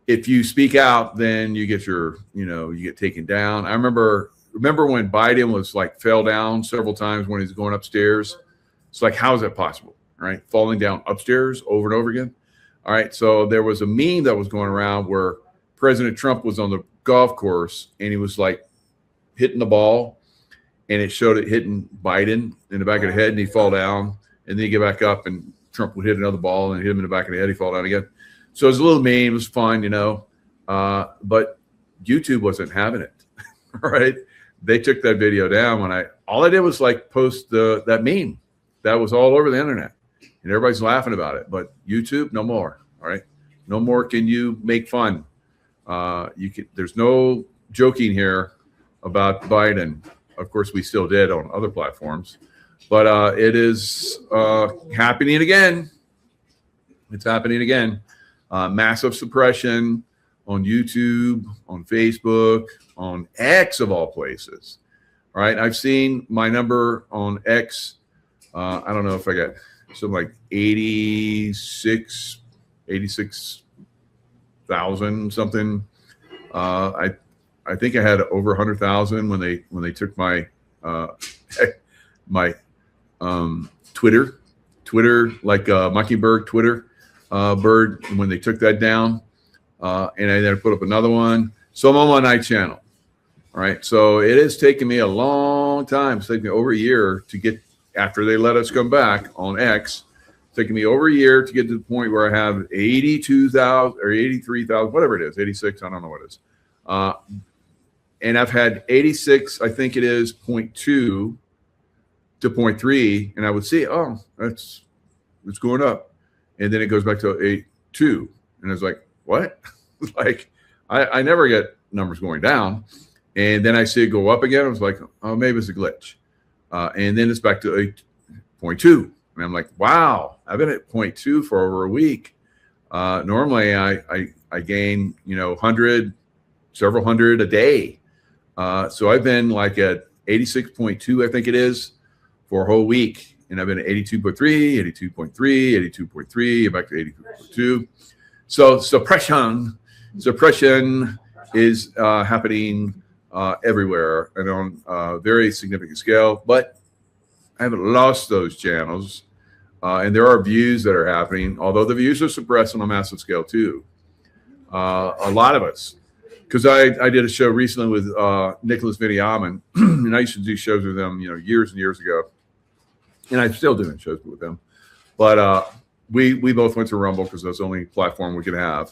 if you speak out, then you get you get taken down. I remember when Biden was fell down several times when he's going upstairs. It's like, how is that possible, right? Falling down upstairs over and over again. All right. So there was a meme that was going around where President Trump was on the golf course and he was hitting the ball, and it showed it hitting Biden in the back of the head, and he'd fall down, and then he'd get back up and Trump would hit another ball and hit him in the back of the head. He'd fall down again. So it was a little meme. It was fun, but YouTube wasn't having it. Right. They took that video down all I did was post that meme that was all over the internet, and everybody's laughing about it. But YouTube, no more. All right. No more can you make fun. There's no joking here about Biden. Of course, we still did on other platforms, but it is happening again. It's happening again. Massive suppression on YouTube, on Facebook, on X of all places. All right. I've seen my number on X. I don't know if I got something 86,000 something. I think I had over 100,000 when they took my my Twitter like Mockingbird Twitter bird, when they took that down, and I then put up another one. So I'm on my night channel. All right. So it has taken me a long time. It's taken me over a year to get, after they let us come back on X, it's taken me over a year to get to the point where I have 82,000 or 83,000, whatever it is, 86, I don't know what it is. And I've had 86, I think it is 0.2 to 0.3. And I would see, it's going up. And then it goes back to 8.2. And I was like, what? I never get numbers going down. And then I see it go up again. I was like, oh, maybe it's a glitch. And then it's back to 8.2. And I'm like, wow, I've been at 0.2 for over a week. Normally I gain, 100, several hundred a day. So I've been at 86.2, I think it is, for a whole week. And I've been at 82.3, 82.3, 82.3, back to 82.2. So suppression is happening everywhere and on a very significant scale. But I haven't lost those channels. And there are views that are happening, although the views are suppressed on a massive scale too. A lot of us. Because I did a show recently with Nicholas Viniaman, and I used to do shows with them, years and years ago. And I'm still doing shows with them. But we both went to Rumble because that's the only platform we could have.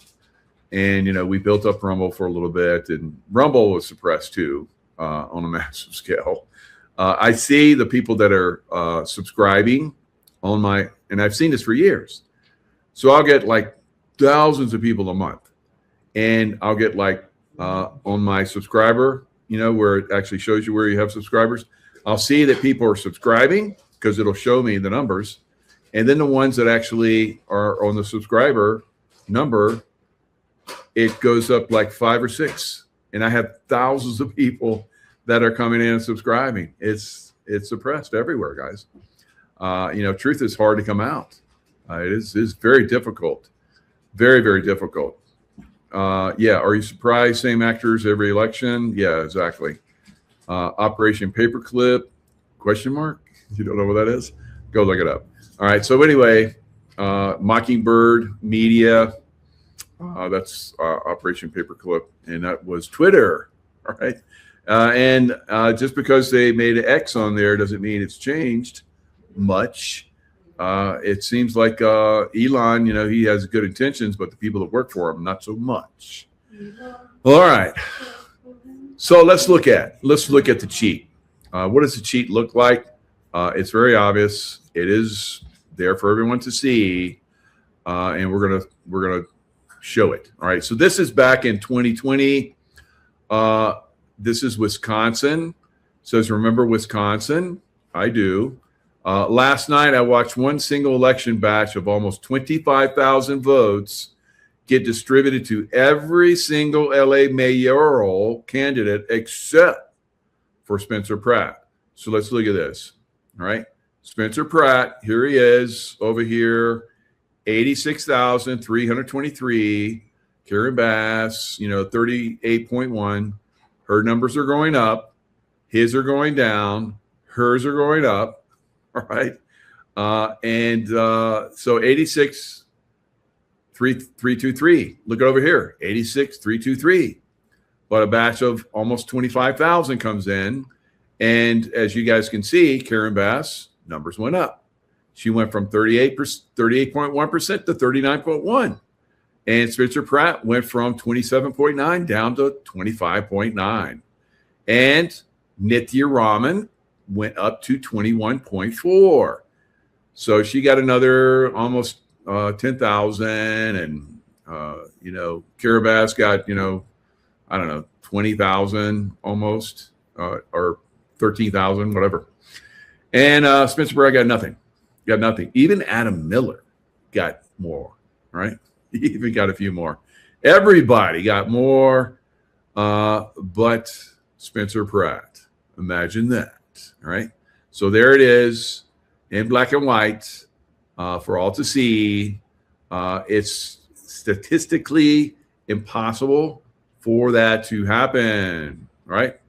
And, we built up Rumble for a little bit, and Rumble was suppressed too on a massive scale. I see the people that are subscribing on and I've seen this for years. So I'll get like thousands of people a month, and I'll get like on my subscriber, where it actually shows you where you have subscribers. I'll see that people are subscribing because it'll show me the numbers. And then the ones that actually are on the subscriber number, it goes up like 5 or 6. And I have thousands of people that are coming in and subscribing. It's suppressed everywhere, guys. Truth is hard to come out. It is very difficult. Very, very difficult. Yeah. Are you surprised? Same actors every election? Yeah, exactly. Operation Paperclip? ? You don't know what that is? Go look it up. All right. So anyway, Mockingbird Media. That's Operation Paperclip, and that was Twitter. All right. And just because they made an X on there doesn't mean it's changed much. It seems like Elon, he has good intentions, but the people that work for him, not so much. All right. So let's look at the cheat. What does the cheat look like? It's very obvious. It is there for everyone to see, and we're gonna show it. All right. So this is back in 2020. This is Wisconsin. It says, remember Wisconsin? I do. Last night, I watched one single election batch of almost 25,000 votes get distributed to every single LA mayoral candidate except for Spencer Pratt. So let's look at this. All right. Spencer Pratt, here he is over here, 86,323. Karen Bass, 38.1. Her numbers are going up. His are going down. Hers are going up. All right. So 86,323. Look over here, 86,323. But a batch of almost 25,000 comes in. And as you guys can see, Karen Bass numbers went up. She went from 38.1% to 39.1%. And Spencer Pratt went from 27.9 down to 25.9. And Nithya Raman went up to 21.4. So she got another almost 10,000. And, Kara Bass got, 20,000 almost, or 13,000, whatever. And Spencer Pratt got nothing. Even Adam Miller got more, right? He even got a few more. Everybody got more, but Spencer Pratt. Imagine that, all right? So there it is in black and white for all to see. It's statistically impossible for that to happen, right?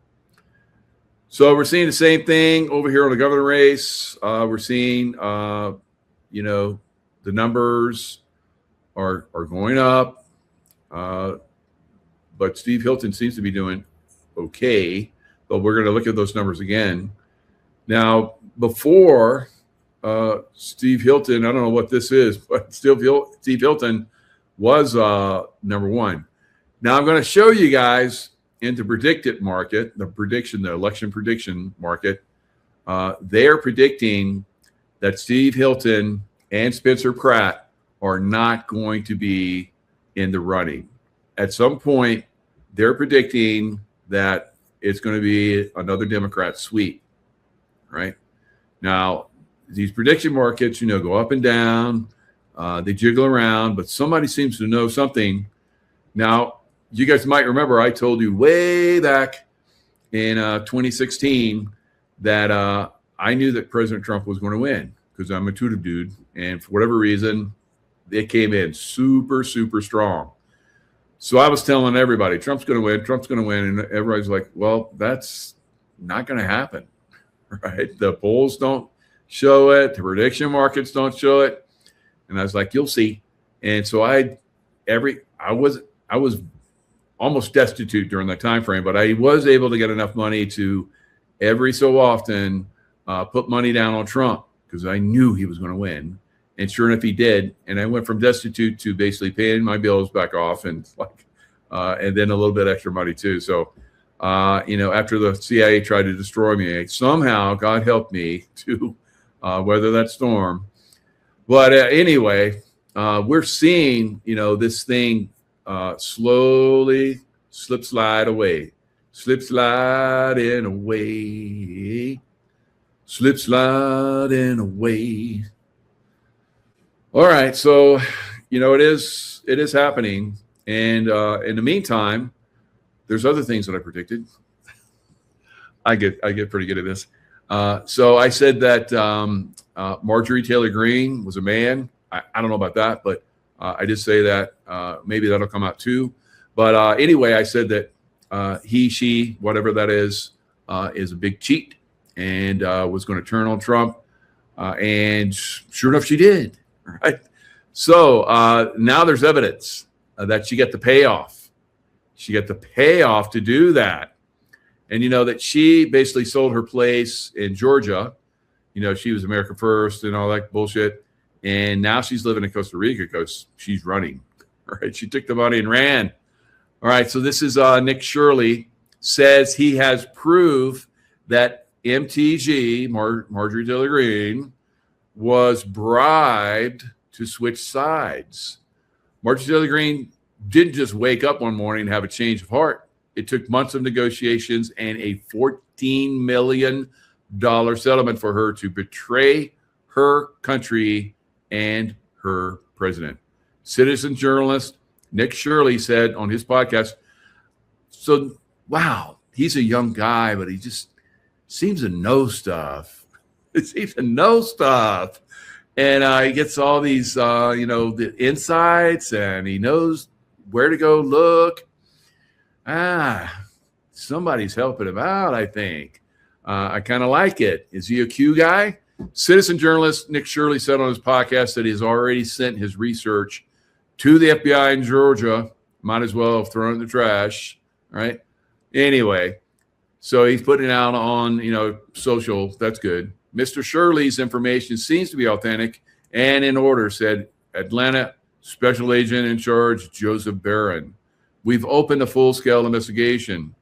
So we're seeing the same thing over here on the governor race. We're seeing, the numbers are going up, but Steve Hilton seems to be doing okay. But we're going to look at those numbers again. Now, before Steve Hilton, I don't know what this is, but Steve Hilton was number one. Now I'm going to show you guys in the predicted market, the election prediction market. They're predicting that Steve Hilton and Spencer Pratt are not going to be in the running. At some point, they're predicting that it's going to be another Democrat sweep, right? Now, these prediction markets, go up and down. They jiggle around, but somebody seems to know something. Now, you guys might remember I told you way back in 2016 that I knew that President Trump was going to win because I'm a intuitive dude. And for whatever reason, it came in super, super strong. So I was telling everybody, Trump's going to win. And everybody's like, well, that's not going to happen, right? The polls don't show it. The prediction markets don't show it. And I was like, you'll see. And so I was almost destitute during that time frame, but I was able to get enough money to every so often put money down on Trump because I knew he was going to win. And sure enough, he did. And I went from destitute to basically paying my bills back off, and and then a little bit extra money too. So, after the CIA tried to destroy me, somehow God helped me to weather that storm. But anyway, we're seeing, this thing slowly slide away, sliding away, sliding away. All right, so it is happening, and in the meantime, there's other things that I predicted. I get pretty good at this. So I said that Marjorie Taylor Greene was a man. I don't know about that, but I did say that. Maybe that'll come out too. But anyway, I said that he, she, whatever that is a big cheat, and was going to turn on Trump. And sure enough, she did. Right. So now there's evidence that she got the payoff. She got the payoff to do that. And that she basically sold her place in Georgia. She was America First and all that bullshit. And now she's living in Costa Rica because she's running. All right. She took the money and ran. All right. So this is Nick Shirley says he has proof that MTG, Marjorie Taylor Greene, was bribed to switch sides. Marjorie Taylor Greene didn't just wake up one morning and have a change of heart. It took months of negotiations and a $14 million settlement for her to betray her country and her president. Citizen journalist Nick Shirley said on his podcast, so, wow, he's a young guy, but he just seems to know stuff. It seems to know stuff. And he gets all these, the insights, and he knows where to go look. Somebody's helping him out, I think. I kind of like it. Is he a Q guy? Citizen journalist Nick Shirley said on his podcast that he's already sent his research to the FBI in Georgia. Might as well have thrown it in the trash, right? Anyway, so he's putting it out on, social. That's good. Mr. Shirley's information seems to be authentic and in order, said Atlanta Special Agent in Charge Joseph Barron. We've opened a full-scale investigation.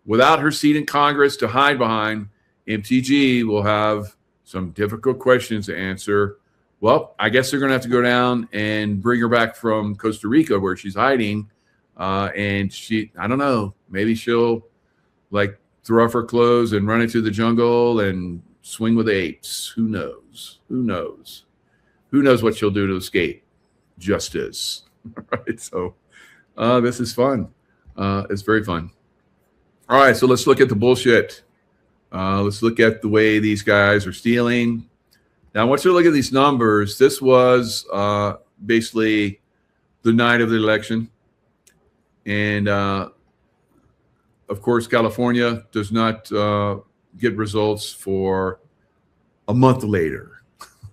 Without her seat in Congress to hide behind, MTG will have some difficult questions to answer. Well, I guess they're going to have to go down and bring her back from Costa Rica where she's hiding. And I don't know, maybe she'll throw off her clothes and run into the jungle and swing with the apes. Who knows? Who knows? Who knows what she'll do to escape justice? Right. So this is fun. It's very fun. All right. So let's look at the bullshit. Let's look at the way these guys are stealing. Now, I want you to look at these numbers. This was basically the night of the election. And, of course, California does not get results for a month later.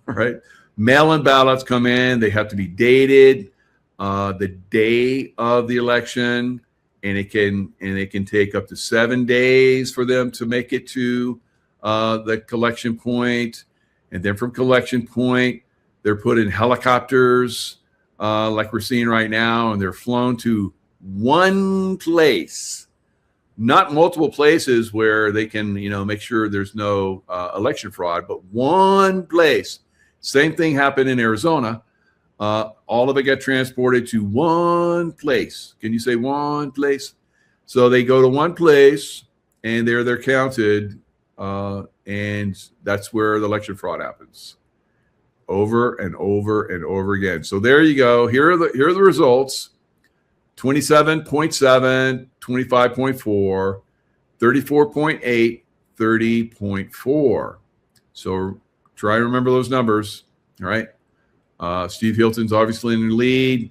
All right. Mail-in ballots come in. They have to be dated the day of the election. And it can take up to 7 days for them to make it to the collection point. And then from collection point, they're put in helicopters like we're seeing right now, and they're flown to one place, not multiple places where they can, make sure there's no election fraud, but one place. Same thing happened in Arizona. All of it got transported to one place. Can you say one place? So they go to one place, and they're counted, and that's where the election fraud happens, over and over and over again. So there you go. Here are the results: 27.7, 25.4, 34.8, 30.4. So try to remember those numbers. All right. Steve Hilton's obviously in the lead.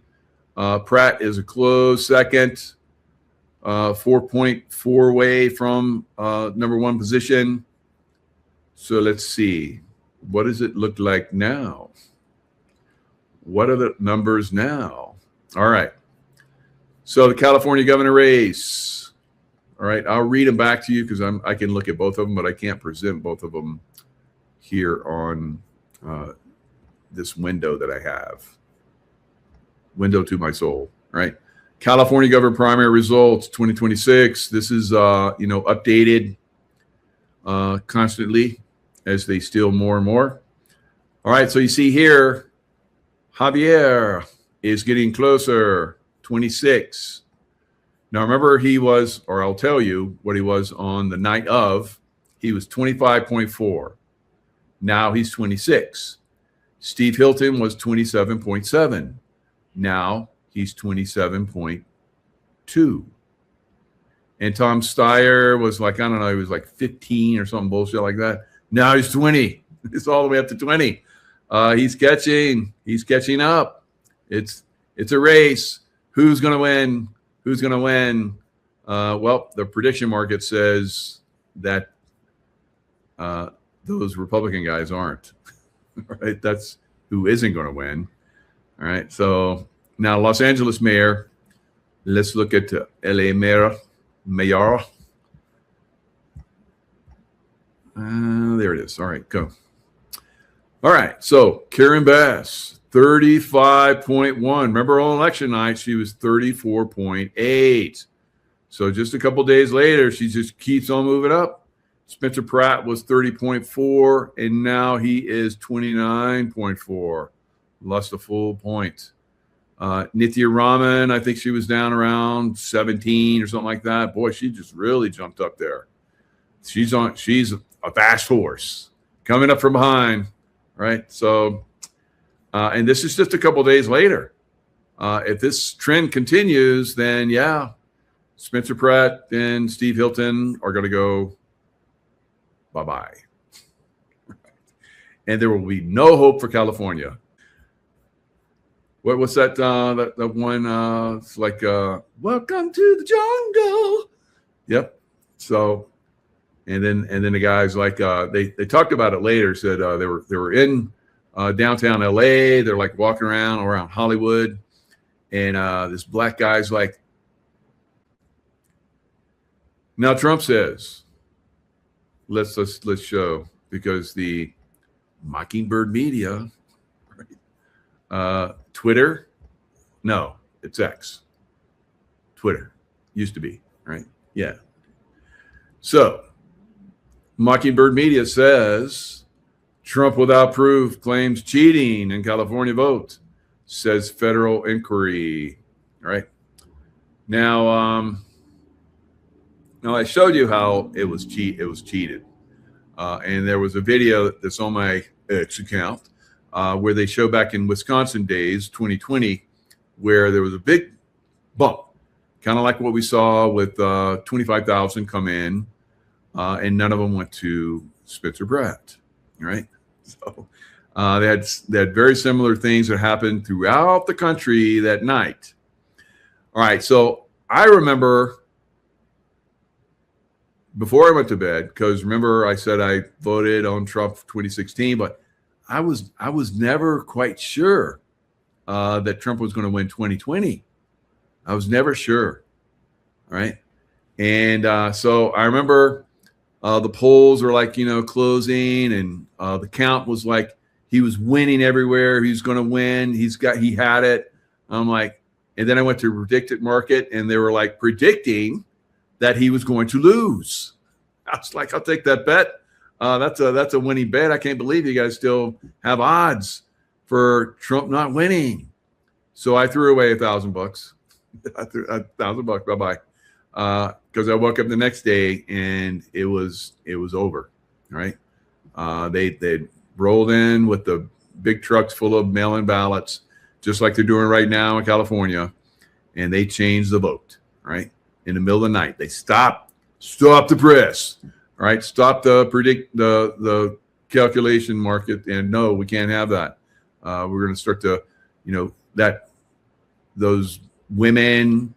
Pratt is a close second, 4.4 away from number one position. So let's see. What does it look like now? What are the numbers now? All right. So the California governor race. All right. I'll read them back to you because I can look at both of them, but I can't present both of them here on this window that I have. Window to my soul, right? California governor primary results 2026. This is updated constantly as they steal more and more. All right, so you see here, Javier is getting closer, 26. Now remember, he was, or I'll tell you what he was on the night of. He was 25.4. Now he's 26. Steve Hilton was 27.7. Now he's 27.2. And Tom Steyer was like, I don't know, he was like 15 or something bullshit like that. Now he's 20. It's all the way up to 20. He's catching up. It's a race. Who's going to win? Who's going to win? Well, the prediction market says that those Republican guys aren't. Right? That's who isn't going to win. All right. So now Los Angeles mayor. Let's look at LA mayor. There it is. All right, go. All right. So Karen Bass, 35.1. Remember on election night, she was 34.8. So just a couple days later, she just keeps on moving up. Spencer Pratt was 30.4, and now he is 29.4. Lost a full point. Nithya Raman, I think she was down around 17 or something like that. Boy, she just really jumped up there. She's a fast horse coming up from behind, right? So, and this is just a couple days later. If this trend continues, then yeah, Spencer Pratt and Steve Hilton are going to go bye-bye. And there will be no hope for California. What's that? That one? It's like "Welcome to the Jungle." Yep. So, and then the guys like they talked about it later. Said they were in downtown LA. They're like walking around Hollywood, and this black guy's like, now Trump says, let's show, because the Mockingbird media. Twitter, no, it's X. Twitter used to be, right? Yeah. So Mockingbird Media says Trump without proof claims cheating in California vote, says federal inquiry. All right. Now I showed you how it was cheated. And there was a video that's on my X account. Where they show back in Wisconsin days, 2020, where there was a big bump, kind of like what we saw with 25,000 come in, and none of them went to Spencer Pratt, right? So they had very similar things that happened throughout the country that night. All right, so I remember before I went to bed, because remember I said I voted on Trump 2016, but I was never quite sure that Trump was going to win 2020. I was never sure, right? And so I remember the polls were like, closing, and the count was like he was winning everywhere. He was going to win. He had it. I'm like, and then I went to Predicted Market, and they were like predicting that he was going to lose. I was like, I'll take that bet. That's a winning bet. I can't believe you guys still have odds for Trump not winning. So I threw away $1,000. I threw $1,000. Bye-bye. Because I woke up the next day and it was over. Right. They rolled in with the big trucks full of mail-in ballots, just like they're doing right now in California. And they changed the vote, right? In the middle of the night. They stop the press. All right, stop the calculation market, and no, we can't have that. We're going to start to, those women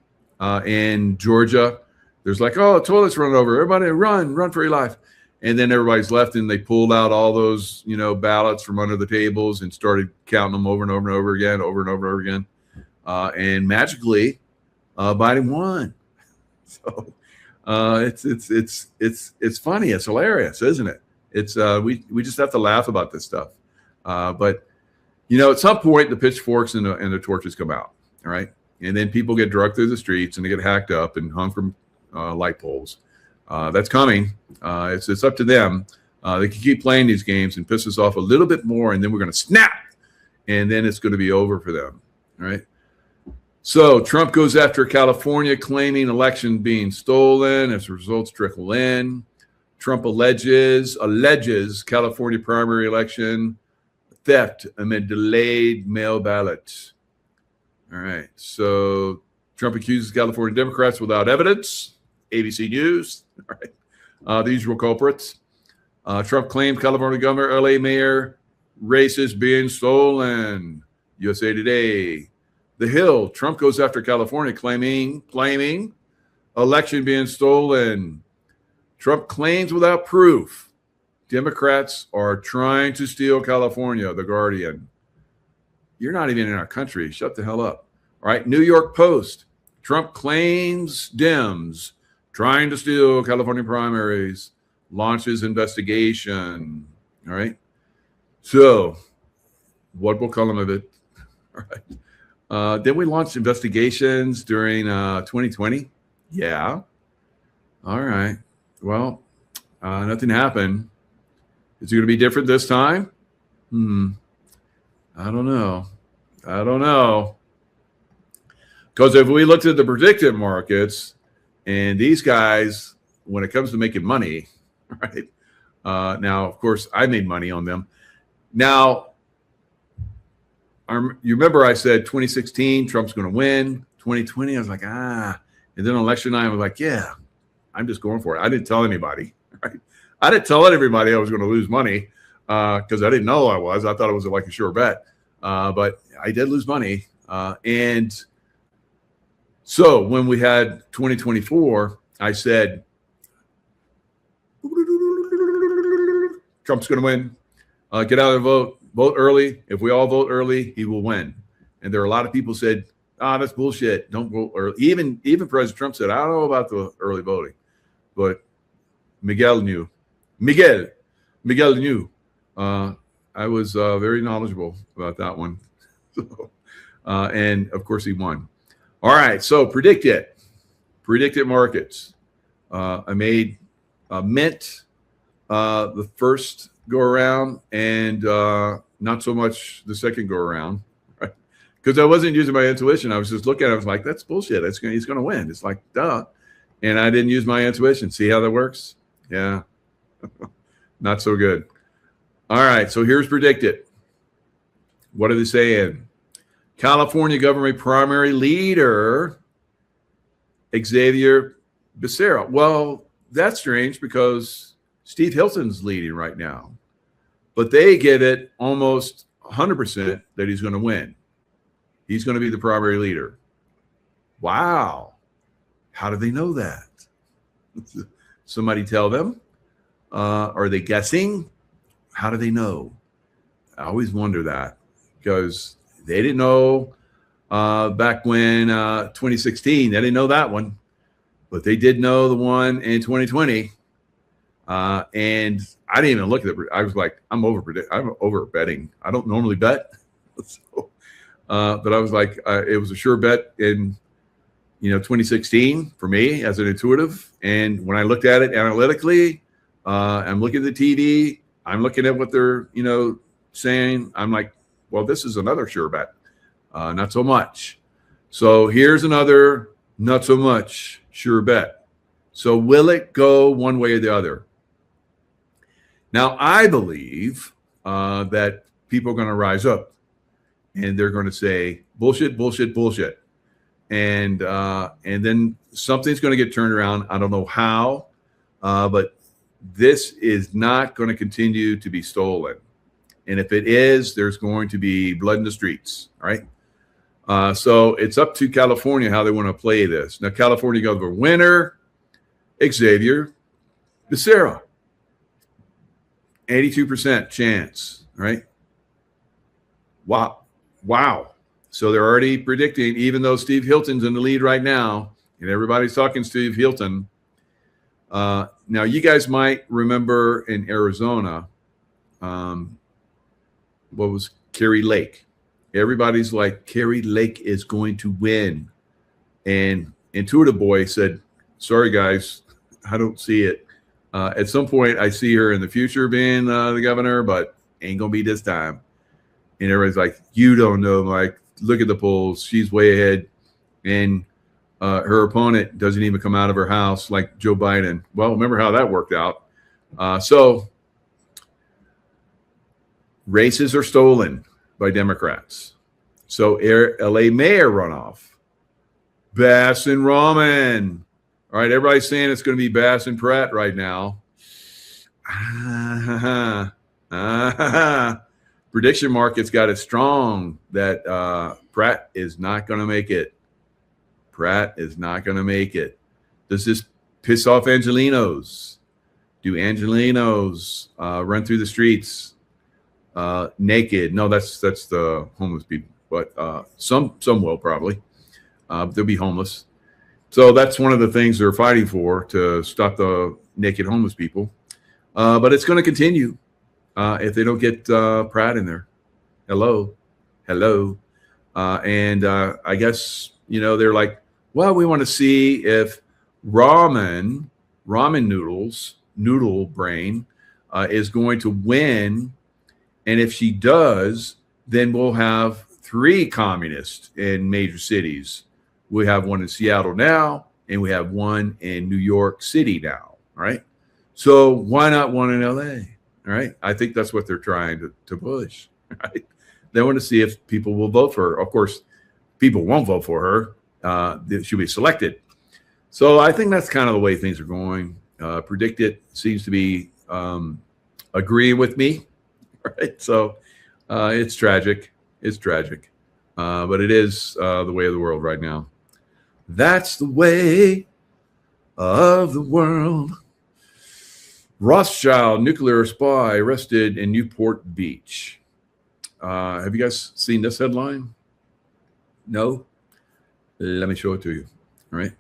in Georgia, there's like, oh, the toilet's running over. Everybody run for your life. And then everybody's left, and they pulled out all those, ballots from under the tables and started counting them over and over and over again. And magically, Biden won. So. It's funny. It's hilarious, isn't it? It's we just have to laugh about this stuff. But at some point the pitchforks and the torches come out. All right. And then people get drugged through the streets and they get hacked up and hung from light poles. That's coming. It's up to them. They can keep playing these games and piss us off a little bit more, and then we're going to snap, and then it's going to be over for them. All right. So Trump goes after California, claiming election being stolen as results trickle in. Trump alleges California primary election theft amid delayed mail ballots. All right. So Trump accuses California Democrats without evidence. ABC News. All right. The usual culprits. Trump claimed California governor, LA mayor races being stolen. USA Today. The Hill. Trump goes after California, claiming election being stolen. Trump claims without proof Democrats are trying to steal California. The Guardian. You're not even in our country. Shut the hell up. All right. New York Post. Trump claims Dems trying to steal California primaries. Launches investigation. All right. So, what will come of it? All right. Then we launched investigations during 2020. Yeah. All right. Well, nothing happened. Is it going to be different this time? I don't know. Because if we looked at the predictive markets, and these guys, when it comes to making money, right? Now, of course, I made money on them. Now, you remember I said 2016, Trump's going to win. 2020, I was like, And then election night, I was like, yeah, I'm just going for it. I didn't tell anybody, right? I didn't tell everybody I was going to lose money because I didn't know I was. I thought it was like a sure bet. But I did lose money. And so when we had 2024, I said, Trump's going to win. Get out and vote. Vote early. If we all vote early, he will win. And there are a lot of people said, that's bullshit. Don't vote early. Even President Trump said, I don't know about the early voting. But Miguel knew. I was very knowledgeable about that one. And, of course, he won. All right. So predict it. Predict it markets. I made Mint the first go around and not so much the second go around, right? Because I wasn't using my intuition. I was just looking at it. I was like, that's bullshit. He's going to win. It's like, duh. And I didn't use my intuition. See how that works? Yeah. Not so good. All right. So here's predicted. What are they saying? California government primary leader, Xavier Becerra. Well, that's strange because Steve Hilton's leading right now, but they get it almost 100% that he's going to win. He's going to be the primary leader. Wow. How do they know that? Somebody tell them? Are they guessing? How do they know? I always wonder that because they didn't know back when 2016. They didn't know that one, but they did know the one in 2020. And I didn't even look at it. I was like, I'm over betting. I don't normally bet. So, but I was like, it was a sure bet in 2016 for me as an intuitive. And when I looked at it analytically, I'm looking at the TV. I'm looking at what they're, saying. I'm like, well, this is another sure bet. Not so much. So here's another not so much sure bet. So will it go one way or the other? Now, I believe that people are going to rise up and they're going to say bullshit, bullshit, bullshit. And then something's going to get turned around. I don't know how, but this is not going to continue to be stolen. And if it is, there's going to be blood in the streets. All right. So it's up to California how they want to play this. Now, California governor winner, Xavier Becerra. 82% chance, right? Wow. So they're already predicting, even though Steve Hilton's in the lead right now, and everybody's talking Steve Hilton. Now, you guys might remember in Arizona, what was Kerry Lake. Everybody's like, Kerry Lake is going to win. And Intuitive Boy said, sorry, guys, I don't see it. At some point, I see her in the future being the governor, but ain't going to be this time. And everybody's like, you don't know, Mike. Look at the polls. She's way ahead. And her opponent doesn't even come out of her house like Joe Biden. Well, remember how that worked out. So races are stolen by Democrats. So LA mayor runoff, Bass and Rahman. All right, everybody's saying it's going to be Bass and Pratt right now. Prediction market's got it strong that Pratt is not going to make it. Pratt is not going to make it. Does this piss off Angelenos? Do Angelenos run through the streets naked? No, that's the homeless people. But some will probably. They'll be homeless. So that's one of the things they're fighting for, to stop the naked homeless people. But it's going to continue if they don't get Pratt in there. Hello. And I guess, they're like, well, we want to see if ramen noodles, noodle brain, is going to win. And if she does, then we'll have 3 communists in major cities. We have one in Seattle now, and we have one in New York City now, right? So why not one in LA, all right? I think that's what they're trying to push, right? They want to see if people will vote for her. Of course, people won't vote for her. She'll be selected. So I think that's kind of the way things are going. Predict It seems to be agreeing with me, right? So it's tragic. It's tragic. But it is the way of the world right now. That's the way of the world. Rothschild nuclear spy arrested in Newport Beach. Have you guys seen this headline? No? Let me show it to you. All right.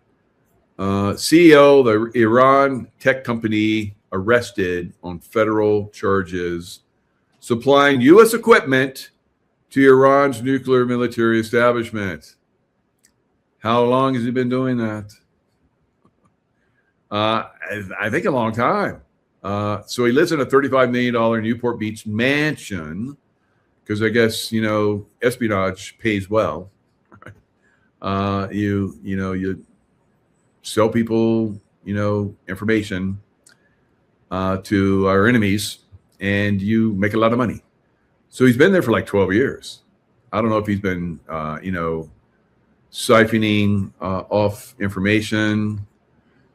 CEO of the Iran tech company arrested on federal charges supplying U.S. equipment to Iran's nuclear military establishment. How long has he been doing that? I think a long time. So he lives in a $35 million Newport Beach mansion because I guess, espionage pays well. You sell people, information to our enemies, and you make a lot of money. So he's been there for like 12 years. I don't know if he's been, siphoning off information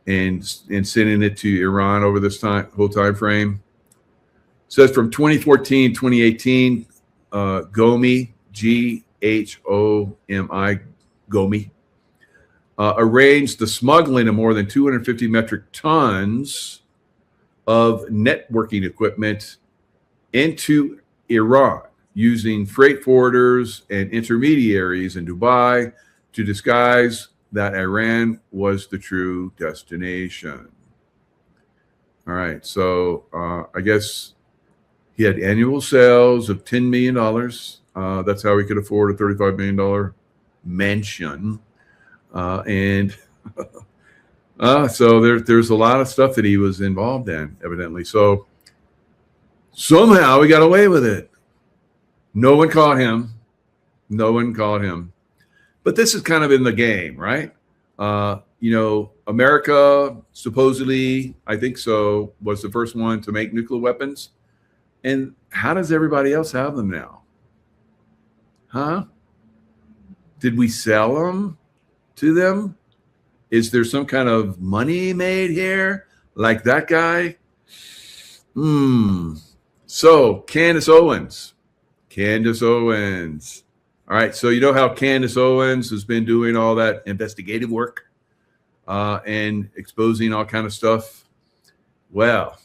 and sending it to Iran over this whole time frame. It says from 2014, 2018, Gomi, Ghomi, Gomi, arranged the smuggling of more than 250 metric tons of networking equipment into Iran using freight forwarders and intermediaries in Dubai to disguise that Iran was the true destination. All right, so I guess he had annual sales of $10 million. That's how he could afford a $35 million mansion. And so there's a lot of stuff that he was involved in, evidently. So somehow he got away with it. No one caught him. But this is kind of in the game, right? America supposedly, I think so, was the first one to make nuclear weapons. And how does everybody else have them now? Huh? Did we sell them to them? Is there some kind of money made here? Like that guy? So Candace Owens. All right, so you know how Candace Owens has been doing all that investigative work and exposing all kind of stuff? Well,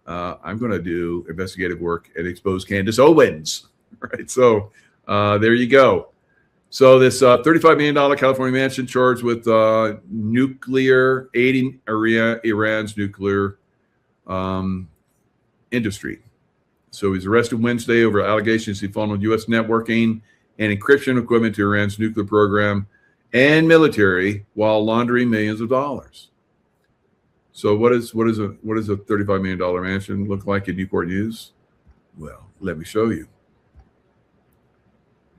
I'm going to do investigative work and expose Candace Owens. All right, so there you go. So this $35 million California mansion charged with nuclear, aiding Iran's nuclear industry. So he's arrested Wednesday over allegations he funneled U.S. networking and encryption equipment to Iran's nuclear program and military while laundering millions of dollars. So what does a $35 million mansion look like in Newport News? Well, let me show you.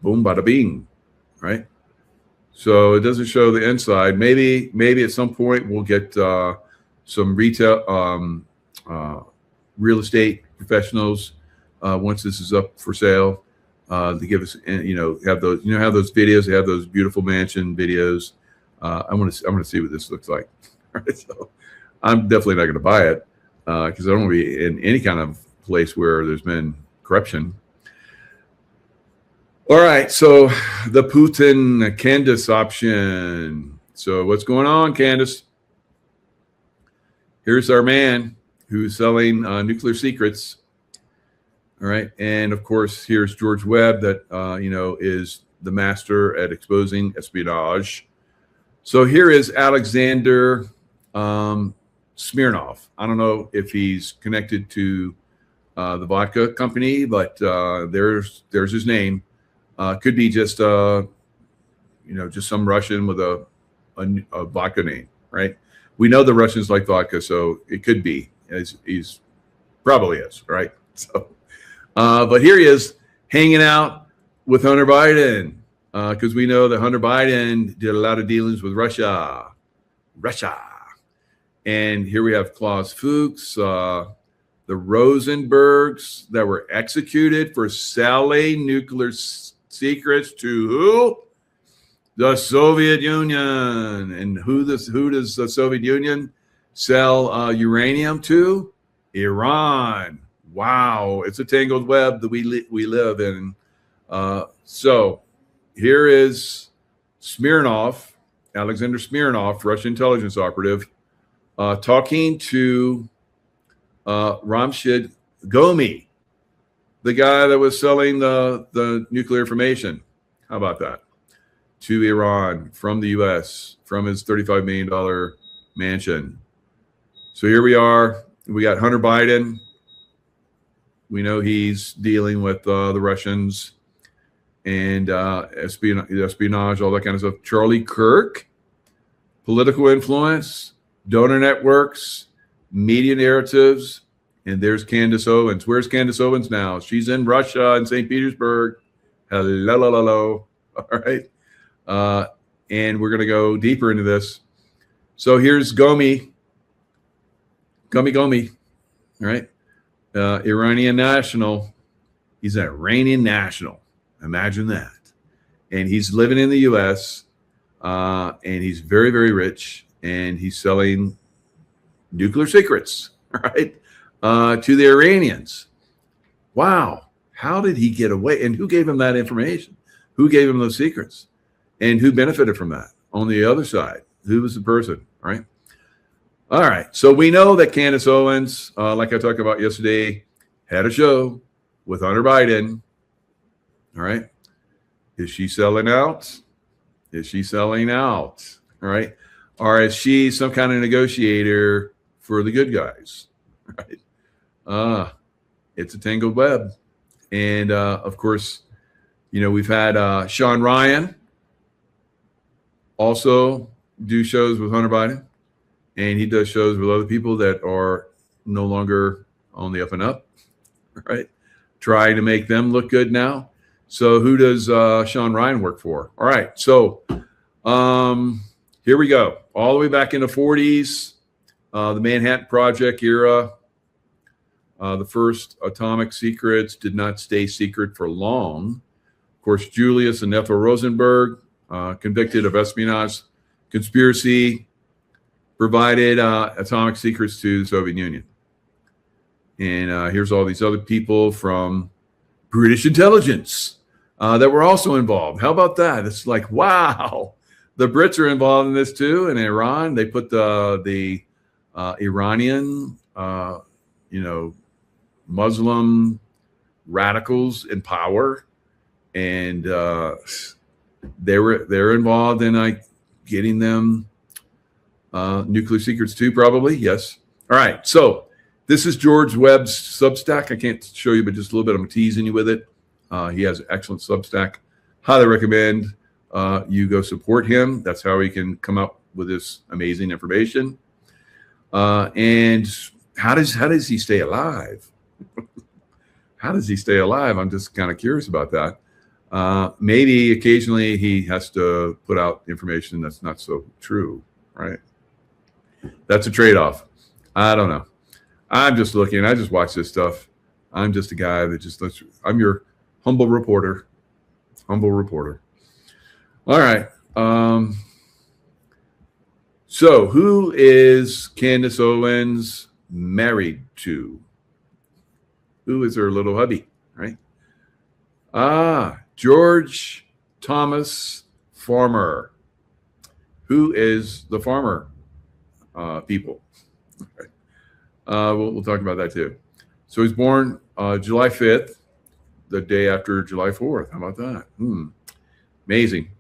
Boom, bada bing, right? So it doesn't show the inside. Maybe at some point we'll get some retail, real estate professionals once this is up for sale to give us, have those, have those videos. They have those beautiful mansion videos. I want to see what this looks like. All right, so I'm definitely not going to buy it because I don't want to be in any kind of place where there's been corruption. All right, so the Putin Candace option. So what's going on, Candace? Here's our man who's selling nuclear secrets. All right, and of course, here's George Webb that is the master at exposing espionage. So here is Alexander Smirnov. I don't know if he's connected to the vodka company, but there's his name. Could be just just some Russian with a vodka name, right? We know the Russians like vodka, so it could be. He's probably is, right? So, but here he is hanging out with Hunter Biden because we know that Hunter Biden did a lot of dealings with Russia. And here we have Klaus Fuchs, the Rosenbergs that were executed for selling nuclear secrets to who? The Soviet Union. And who does the Soviet Union sell uranium to? Iran. Wow, it's a tangled web that we live in. So here is Smirnov, Alexander Smirnov, Russian intelligence operative, talking to Ramshid Gomi, the guy that was selling the nuclear information. How about that? To Iran from the U.S., from his $35 million mansion. So here we are. We got Hunter Biden. We know he's dealing with the Russians and espionage, all that kind of stuff. Charlie Kirk, political influence, donor networks, media narratives. And there's Candace Owens. Where's Candace Owens now? She's in Russia, in St. Petersburg. Hello. All right. And we're going to go deeper into this. So here's Gomi. All right. Iranian national. He's an Iranian national. Imagine that. And he's living in the U.S. And he's very, very rich. And he's selling nuclear secrets, right, to the Iranians. Wow. How did he get away? And who gave him that information? Who gave him those secrets? And who benefited from that on the other side? Who was the person, right? All right. So we know that Candace Owens, like I talked about yesterday, had a show with Hunter Biden. All right. Is she selling out? All right. Or is she some kind of negotiator for the good guys? Right. It's a tangled web. And of course, we've had Sean Ryan also do shows with Hunter Biden. And he does shows with other people that are no longer on the up and up, right? Trying to make them look good now. So who does Sean Ryan work for? All right. So here we go. All the way back in the 40s, the Manhattan Project era. The first atomic secrets did not stay secret for long. Of course, Julius and Ethel Rosenberg, convicted of espionage conspiracy, provided atomic secrets to the Soviet Union. And here's all these other people from British intelligence that were also involved. How about that? It's like, wow, the Brits are involved in this too. In Iran, they put the Iranian, Muslim radicals in power, and they're involved in getting them nuclear secrets too, probably. Yes. All right. So This is George Webb's Substack. I can't show you, but just a little bit. I'm teasing you with it. He has an excellent Substack. Highly recommend you go support him. That's how he can come up with this amazing information. And how does he stay alive? How does he stay alive? I'm just kind of curious about that. Maybe occasionally he has to put out information that's not so true, right? That's a trade-off. I don't know. I'm just looking. I just watch this stuff. I'm just a guy that just lets. I'm your humble reporter. Humble reporter. All right. So who is Candace Owens married to? Who is her little hubby, right? George Thomas Farmer. Who is the Farmer people? We'll talk about that too. So he's born July 5th, the day after July 4th. How about that? Amazing.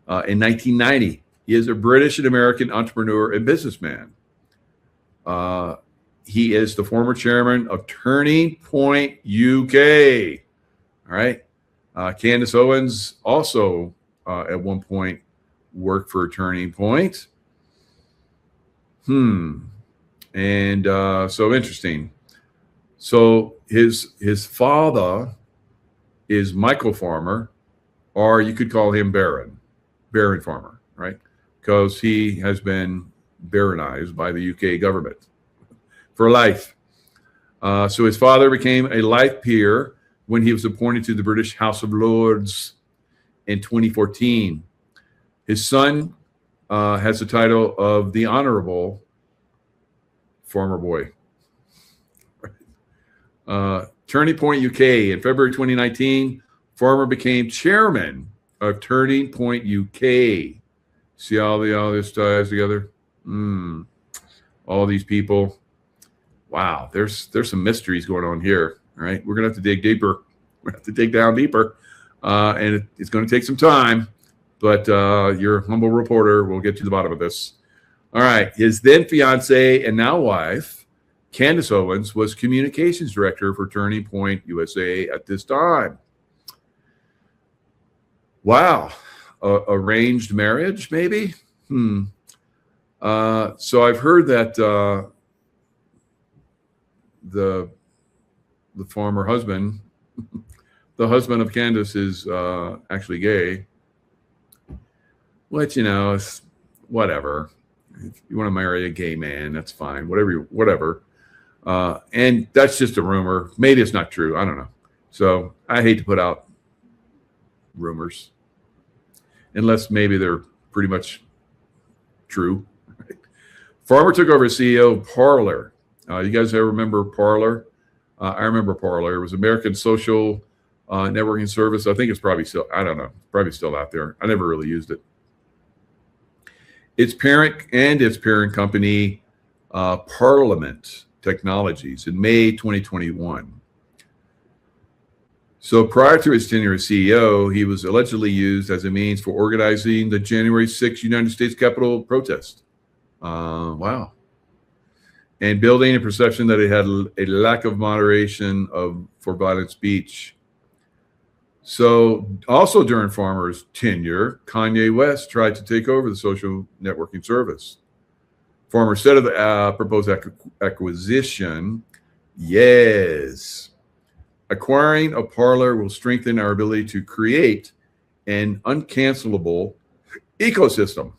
In 1990, he is a British and American entrepreneur and businessman. He is the former chairman of Turning Point UK. All right. Candace Owens also at one point worked for Turning Point. And so interesting. So his father is Michael Farmer, or you could call him Baron Farmer, right? Because he has been baronized by the UK government for life. So his father became a life peer when he was appointed to the British House of Lords in 2014. His son has the title of the Honorable Farmer Boy. Turning Point UK. In February 2019, Farmer became chairman of Turning Point UK. See all this ties together? All these people. Wow, there's some mysteries going on here. All right, we're gonna have to dig deeper. We're gonna have to dig down deeper, and it's going to take some time. But your humble reporter will get to the bottom of this. All right, his then fiance and now wife, Candace Owens, was communications director for Turning Point USA at this time. Wow, arranged marriage, maybe? So I've heard that the former husband, the husband of Candace, is actually gay. Which, it's whatever. If you want to marry a gay man, that's fine. Whatever. And that's just a rumor. Maybe it's not true. I don't know. So I hate to put out rumors, unless maybe they're pretty much true. Farmer took over as CEO of Parler. You guys ever remember Parler? I remember Parler. It was American social networking service. I think it's probably still, I don't know, probably still out there. I never really used it. Its parent company, Parliament Technologies, in May 2021. So prior to his tenure as CEO, he was allegedly used as a means for organizing the January 6th United States Capitol protest. Wow. And building a perception that it had a lack of moderation for violent speech. So also during Farmer's tenure, Kanye West tried to take over the social networking service. Farmer said of the proposed acquisition, yes, acquiring a Parler will strengthen our ability to create an uncancelable ecosystem.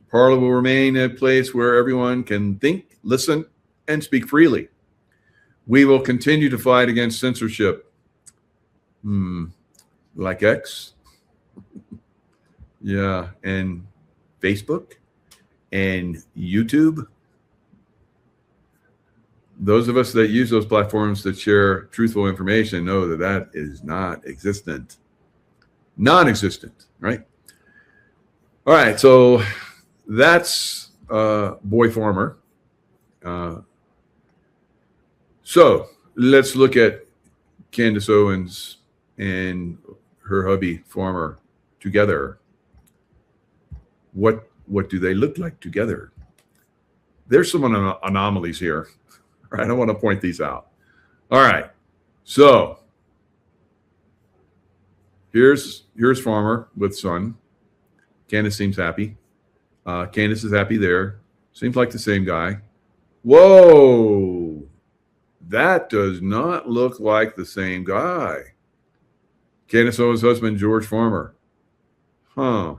Parler will remain a place where everyone can think, listen, and speak freely. We will continue to fight against censorship. Like X, yeah, and Facebook and YouTube. Those of us that use those platforms that share truthful information know that is not existent. Non-existent, right? All right, so that's Boy Farmer. So let's look at Candace Owens and her hubby Farmer together. What do they look like together? There's some anomalies here. Right? I want to point these out. All right. So here's Farmer with son. Candace seems happy. Candace is happy there. Seems like the same guy. Whoa. That does not look like the same guy. Candace Owens' husband, George Farmer. Huh.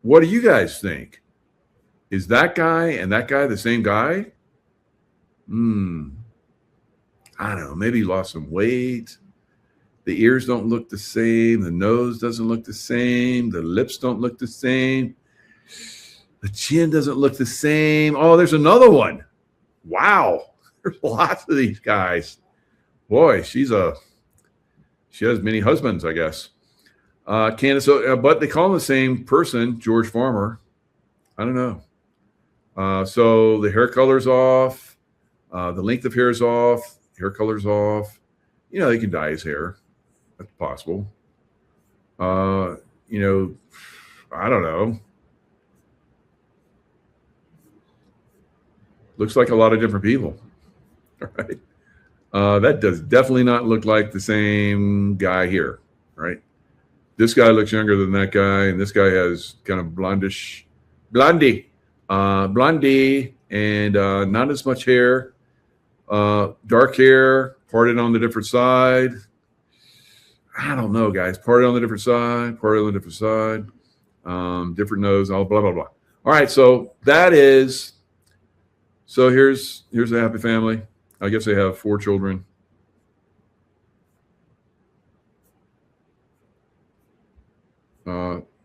What do you guys think? Is that guy and that guy the same guy? I don't know. Maybe he lost some weight. The ears don't look the same. The nose doesn't look the same. The lips don't look the same. The chin doesn't look the same. Oh, there's another one. Wow. There's lots of these guys. Boy, she has many husbands, I guess. Candace, but they call him the same person, George Farmer. I don't know. So the hair color's off. The length of hair is off. Hair color's off. You know, they can dye his hair. That's possible. You know, I don't know. Looks like a lot of different people. All right. That does definitely not look like the same guy here, right? This guy looks younger than that guy, and this guy has kind of blondie, and not as much hair, dark hair, parted on the different side. I don't know, guys. Parted on the different side, parted on the different side, different nose, all blah, blah, blah. All right, so here's a happy family. I guess they have 4 children.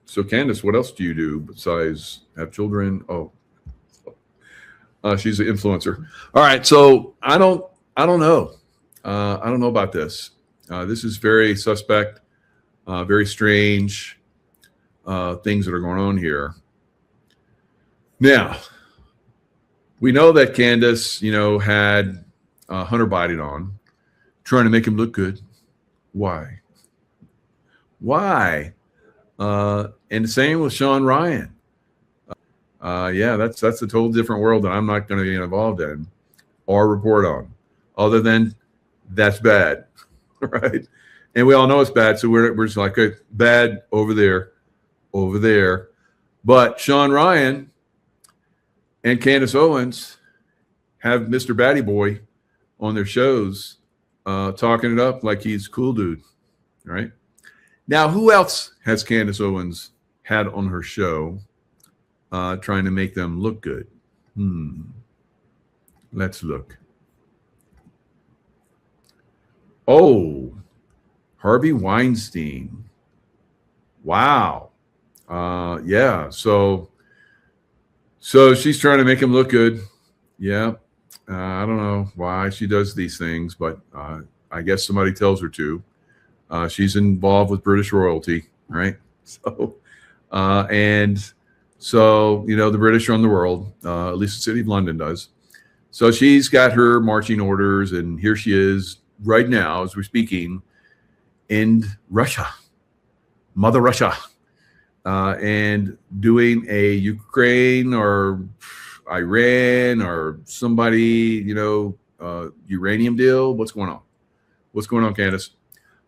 So Candace, what else do you do besides have children? Oh, she's an influencer. All right, so I don't know. I don't know about this. This is very suspect, very strange things that are going on here. Now, we know that Candace, had Hunter Biden on, trying to make him look good. Why? And the same with Sean Ryan. Yeah, that's a total different world that I'm not going to be involved in or report on, other than that's bad, right? And we all know it's bad, so we're just like, okay, bad over there. But Sean Ryan and Candace Owens have Mr. Batty Boy on their shows, talking it up like he's a cool dude, right? Now, who else has Candace Owens had on her show, trying to make them look good? Let's look. Oh, Harvey Weinstein. Wow. Yeah. So she's trying to make him look good. Yeah. I don't know why she does these things, but I guess somebody tells her to. She's involved with British royalty, right? So, the British run the world, at least the city of London does. So she's got her marching orders, and here she is right now, as we're speaking, in Russia, Mother Russia, and doing a Ukraine or Iran or somebody, uranium deal. What's going on? What's going on, Candace?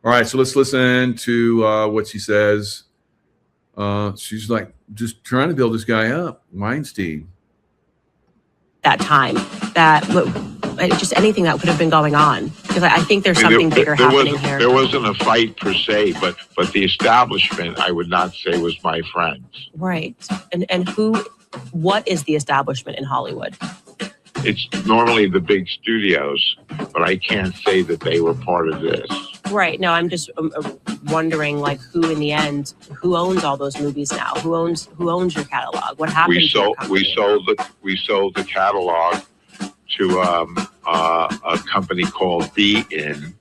All right, so let's listen to what she says. She's like just trying to build this guy up, Weinstein. That time, just anything that could have been going on, because I think there's something bigger happening here. There wasn't a fight per se, but the establishment, I would not say, was my friends. Right, and what is the establishment in Hollywood? It's normally the big studios, but I can't say that they were part of this. Right. No, I'm just wondering, like, who in the end, who owns all those movies now? Who owns your catalog? What happened? We sold the catalog to a company called Be-In,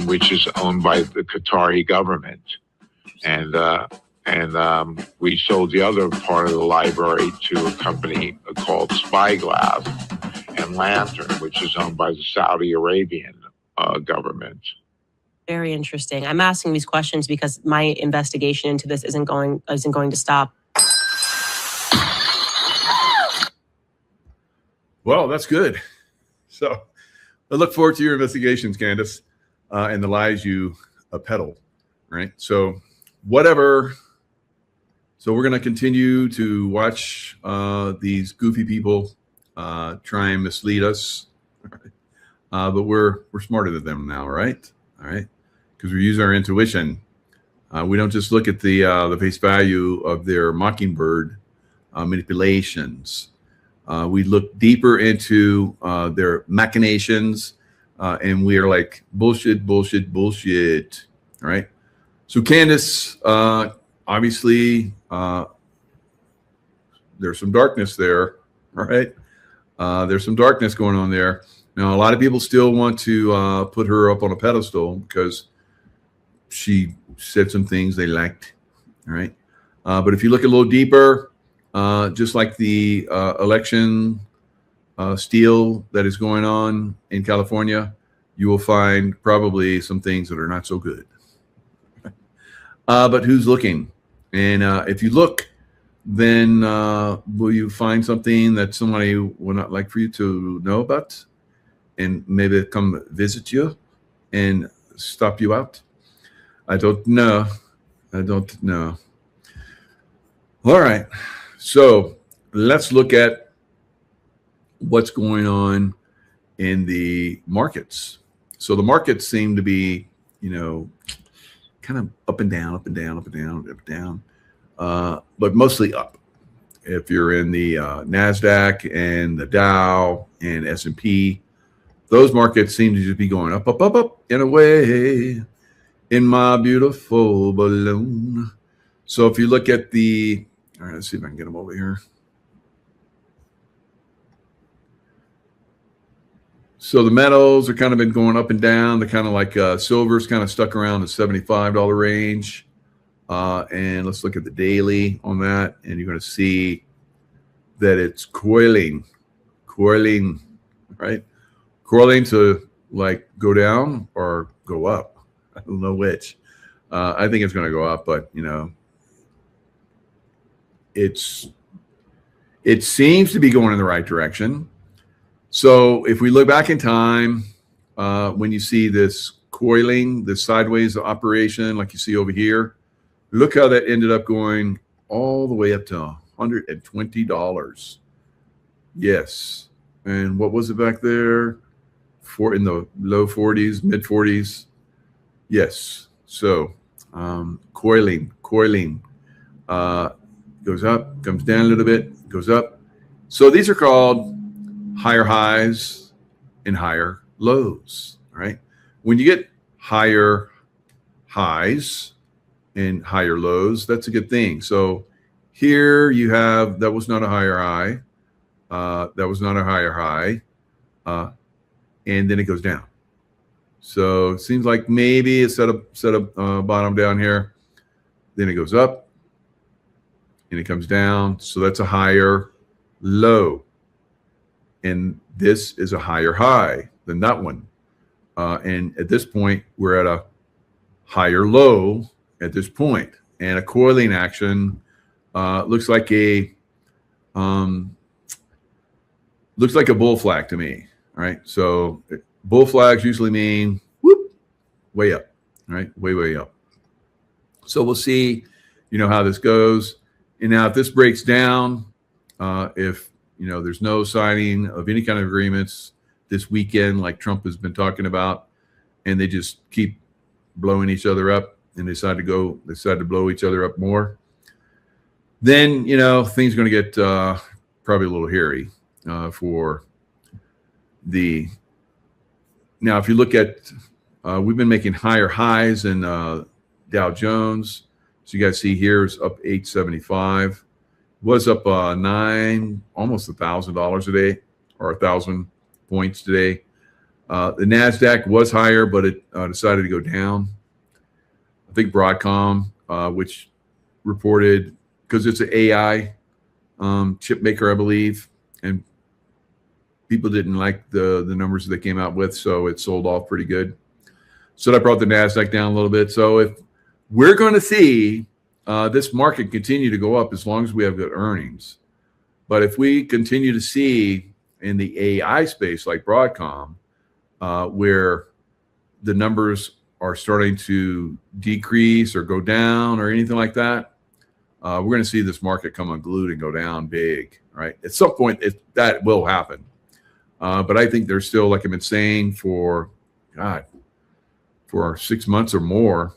which is owned by the Qatari government, and we sold the other part of the library to a company called Spyglass and Lantern, which is owned by the Saudi Arabian government. Very interesting. I'm asking these questions because my investigation into this isn't going to stop. Well, that's good. So I look forward to your investigations, Candace, and the lies you peddle. Right. So whatever. So we're going to continue to watch these goofy people try and mislead us. But we're smarter than them now, right? All right. Because we use our intuition. We don't just look at the face value of their mockingbird manipulations. We look deeper into their machinations, and we are like, bullshit, bullshit, bullshit. All right. So Candace, obviously, there's some darkness there. All right. There's some darkness going on there. Now, a lot of people still want to put her up on a pedestal because she said some things they liked. All right. But if you look a little deeper, just like the election steal that is going on in California, you will find probably some things that are not so good. But who's looking? And if you look, then will you find something that somebody would not like for you to know about? And maybe come visit you and stop you out? I don't know. I don't know. All right. So let's look at what's going on in the markets. So the markets seem to be, kind of up and down, up and down, up and down, up and down, but mostly up. If you're in the NASDAQ and the Dow and S&P, those markets seem to just be going up, up, up, up in a way in my beautiful balloon. So if you look at all right, let's see if I can get them over here. So the metals are kind of been going up and down. They're kind of like silver's kind of stuck around the $75 range. And let's look at the daily on that. And you're going to see that it's coiling, right? Coiling to like go down or go up. I don't know which. I think it's going to go up, but it seems to be going in the right direction. So if we look back in time, when you see this coiling, this sideways operation, like you see over here, look how that ended up going all the way up to $120. Yes. And what was it back there? In the low 40s, mid 40s. Yes. So coiling, goes up, comes down a little bit, goes up. So these are called higher highs and higher lows, right? When you get higher highs and higher lows, that's a good thing. So here you have, that was not a higher high. That was not a higher high. And then it goes down. So it seems like maybe it set up bottom down here. Then it goes up and it comes down. So that's a higher low. And this is a higher high than that one. And at this point, we're at a higher low at this point. And a coiling action looks like a bull flag to me. All right. So bull flags usually mean whoop, way up. All right. Way up. So we'll see, how this goes. And now if this breaks down, if there's no signing of any kind of agreements this weekend, like Trump has been talking about, and they just keep blowing each other up and decide to blow each other up more, then, things are going to get probably a little hairy for now, if you look at, we've been making higher highs in Dow Jones. So you guys see here is up 875. Was up almost $1,000 a day, or 1,000 points today. The NASDAQ was higher, but it decided to go down. I think Broadcom, which reported, because it's an AI chip maker, I believe, and people didn't like the numbers that they came out with, so it sold off pretty good. So that brought the NASDAQ down a little bit. So if we're going to see this market continue to go up as long as we have good earnings, but if we continue to see in the AI space like Broadcom, where the numbers are starting to decrease or go down or anything like that, we're going to see this market come unglued and go down big, right? At some point, that will happen. But I think there's still, like I've been saying for 6 months or more,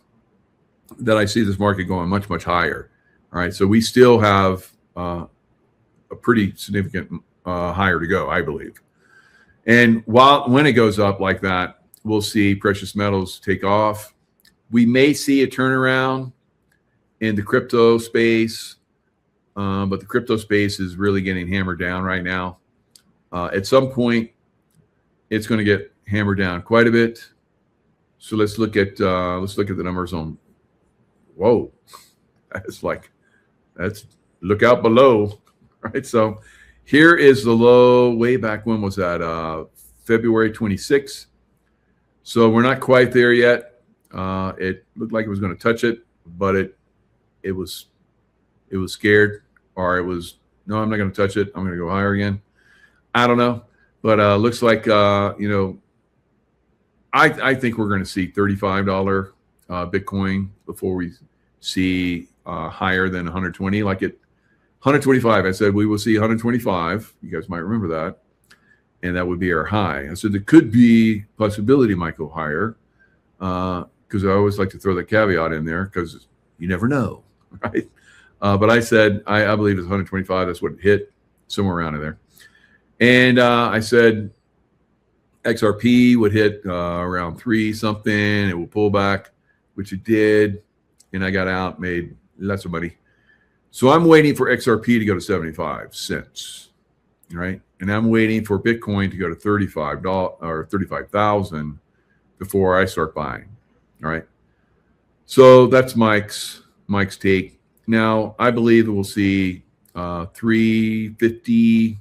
that I see this market going much, much higher. All right. So we still have a pretty significant higher to go, I believe. And when it goes up like that, we'll see precious metals take off. We may see a turnaround in the crypto space, but the crypto space is really getting hammered down right now. At some point, it's going to get hammered down quite a bit. So let's look at the numbers on. Whoa, that's look out below, right? So here is the low way back. When was that? February 26th. So we're not quite there yet. It looked like it was going to touch it, but it was scared, or it was, no, I'm not going to touch it. I'm going to go higher again. I don't know, but looks like I think we're going to see $35 Bitcoin before we see higher than 120. Like at 125, I said we will see 125. You guys might remember that, and that would be our high. I said there could be possibility might go higher, because I always like to throw the caveat in there because you never know, right? But I said I believe it's 125. That's what it hit, somewhere around in there. And I said XRP would hit around 3 something. It will pull back, which it did, and I got out, made lots of money. So I'm waiting for XRP to go to 75 cents, right? And I'm waiting for Bitcoin to go to $35 or 35,000 before I start buying. All right. So that's Mike's take. Now I believe that we'll see $350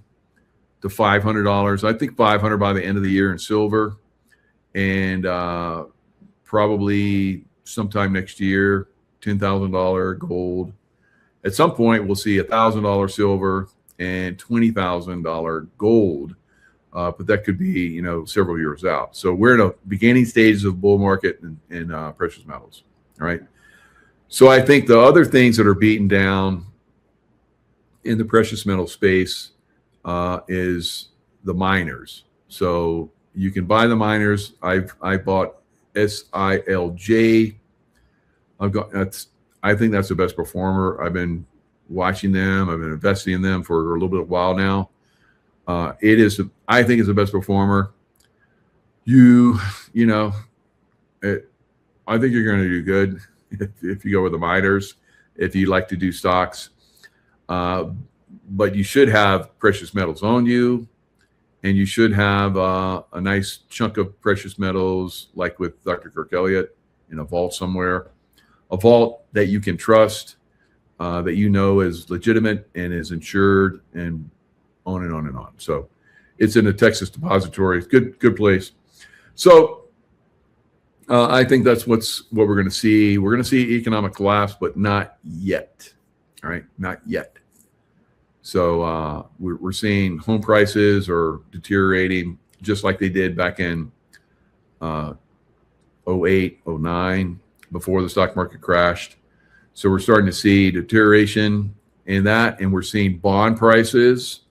to $500. I think $500 by the end of the year in silver, and probably sometime next year, $10,000 gold. At some point, we'll see $1,000 silver and $20,000 gold, but that could be several years out. So we're in the beginning stages of bull market in precious metals. All right. So I think the other things that are beaten down in the precious metal space is the miners. So you can buy the miners. I bought SILJ. I think that's the best performer. I've been watching them. I've been investing in them for a little bit of a while now. I think it's the best performer. I think you're going to do good if you go with the miners, if you like to do stocks. But you should have precious metals on you, and you should have a nice chunk of precious metals, like with Dr. Kirk Elliott, in a vault somewhere, a vault that you can trust, that is legitimate and is insured, and on and on and on. So it's in the Texas Depository. It's good place. So I think that's what we're going to see. We're going to see economic collapse, but not yet. All right, not yet. So we're seeing home prices are deteriorating just like they did back in 08, 09, before the stock market crashed. So we're starting to see deterioration in that, and we're seeing bond prices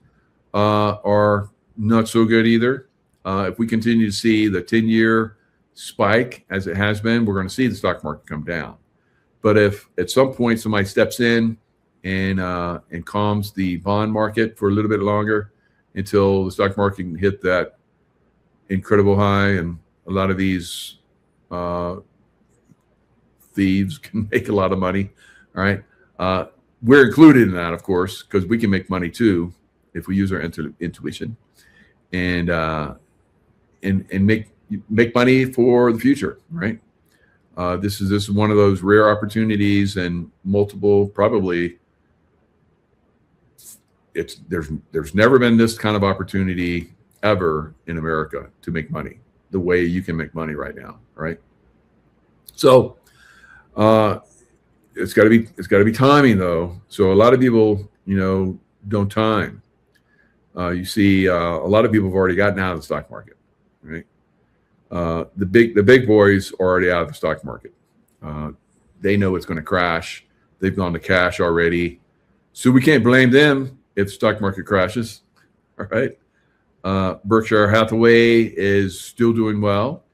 are not so good either. If we continue to see the 10-year spike as it has been, we're going to see the stock market come down. But if at some point somebody steps in and calms the bond market for a little bit longer until the stock market can hit that incredible high, and a lot of these thieves can make a lot of money. All right. We're included in that, of course, because we can make money too if we use our intuition and make money for the future. Right. This is one of those rare opportunities, and multiple, probably there's never been this kind of opportunity ever in America to make money the way you can make money right now. Right. So it's got to be timing though. So a lot of people, don't time. You see a lot of people have already gotten out of the stock market, right? The big boys are already out of the stock market. They know it's going to crash. They've gone to cash already. So we can't blame them if the stock market crashes. All right. Berkshire Hathaway is still doing well.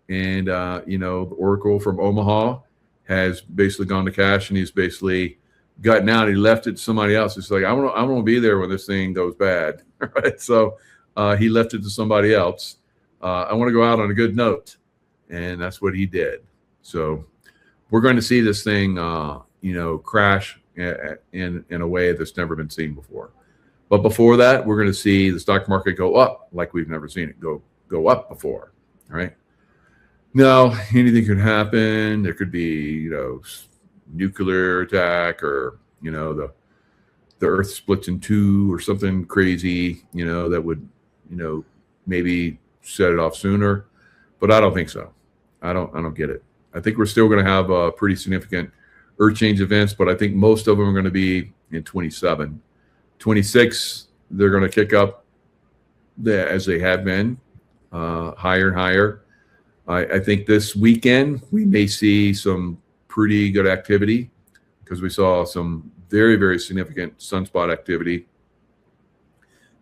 And, the Oracle from Omaha has basically gone to cash, and he's basically gotten out. He left it to somebody else. It's like, I want to be there when this thing goes bad. Right. So he left it to somebody else. I want to go out on a good note. And that's what he did. So we're going to see this thing, crash in a way that's never been seen before. But before that, we're going to see the stock market go up like we've never seen it go up before. All right. Now, anything could happen. There could be, nuclear attack, or, the earth splits in two or something crazy, that would, maybe set it off sooner. But I don't think so. I don't get it. I think we're still going to have pretty significant earth change events, but I think most of them are going to be in 27. 26, they're going to kick up as they have been, higher and higher. I think this weekend we may see some pretty good activity, because we saw some very, very significant sunspot activity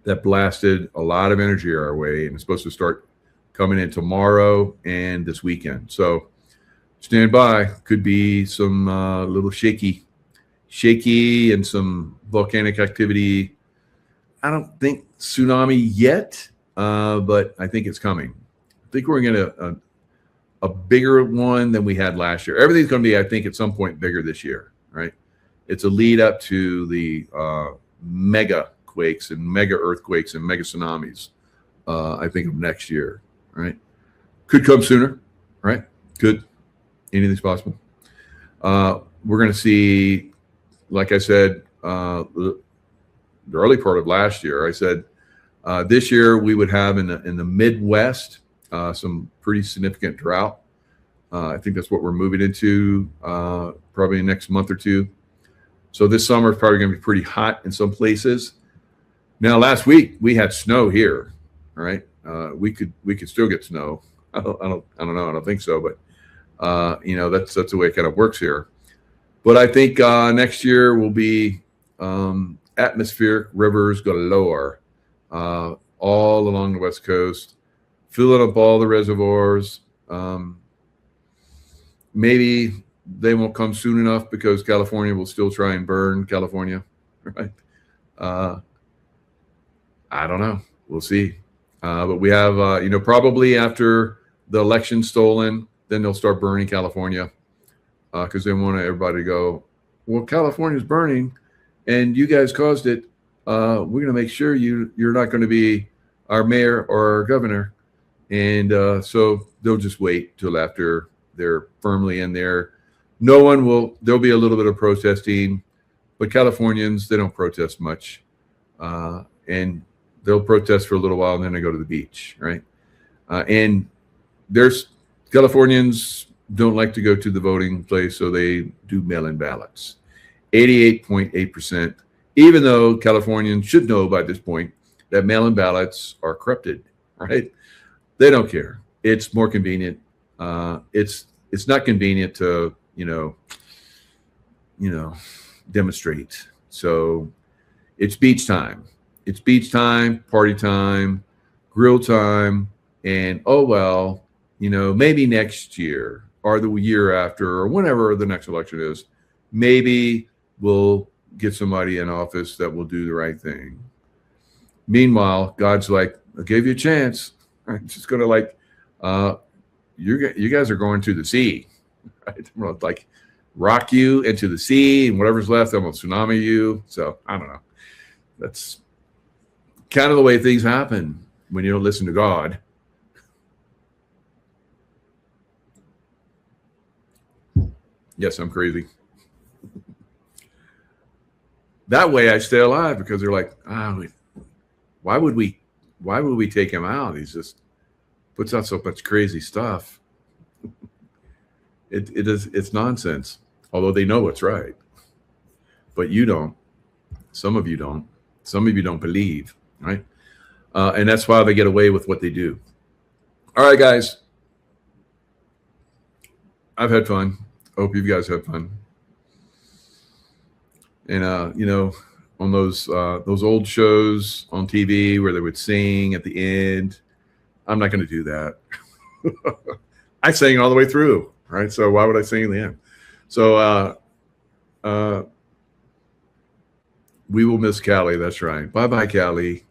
that blasted a lot of energy our way, and it's supposed to start coming in tomorrow and this weekend. So stand by. Could be some little shaky and some volcanic activity. I don't think tsunami yet, but I think it's coming. I think we're going to a bigger one than we had last year. Everything's going to be, I think, at some point bigger this year, right? It's a lead up to the mega quakes and mega earthquakes and mega tsunamis, I think, of next year, right? Could come sooner, right? Could. Anything's possible. We're going to see, like I said, the early part of last year, I said this year we would have in the Midwest some pretty significant drought. I think that's what we're moving into probably next month or two. So this summer is probably going to be pretty hot in some places. Now, last week we had snow here. All right, we could still get snow. I don't know. I don't think so, but that's the way it kind of works here. But I think next year will be atmospheric rivers galore all along the West Coast, filling up all the reservoirs. Maybe they won't come soon enough because California will still try and burn California, right? I don't know. We'll see. But we have, probably after the election's stolen, then they'll start burning California because they want everybody to go, well, California's burning and you guys caused it. We're going to make sure you're not going to be our mayor or our governor. And so they'll just wait till after they're firmly in there. There'll be a little bit of protesting, but Californians, they don't protest much. And they'll protest for a little while and then they go to the beach, right? And Californians don't like to go to the voting place, so they do mail-in ballots. 88.8%, even though Californians should know by this point that mail-in ballots are corrupted, right? They don't care. It's more convenient. It's not convenient to, demonstrate. So it's beach time. It's beach time, party time, grill time, and maybe next year or the year after or whenever the next election is, maybe we'll get somebody in office that will do the right thing. Meanwhile, God's like, I gave you a chance. I'm just going to you guys are going to the sea, right? I'm going to rock you into the sea, and whatever's left, I'm going to tsunami you. So I don't know. That's kind of the way things happen when you don't listen to God. Yes, I'm crazy. That way I stay alive because they're like, why would we take him out? He's just puts out so much crazy stuff. It's nonsense. Although they know what's right. But you don't. Some of you don't. Some of you don't believe. right? And that's why they get away with what they do. All right, guys. I've had fun. I hope you guys have fun. And you know, on those old shows on TV where they would sing at the end, I'm not going to do that. I sang all the way through, right? So why would I sing in the end? So we will miss Callie. That's right. Bye-bye, Callie.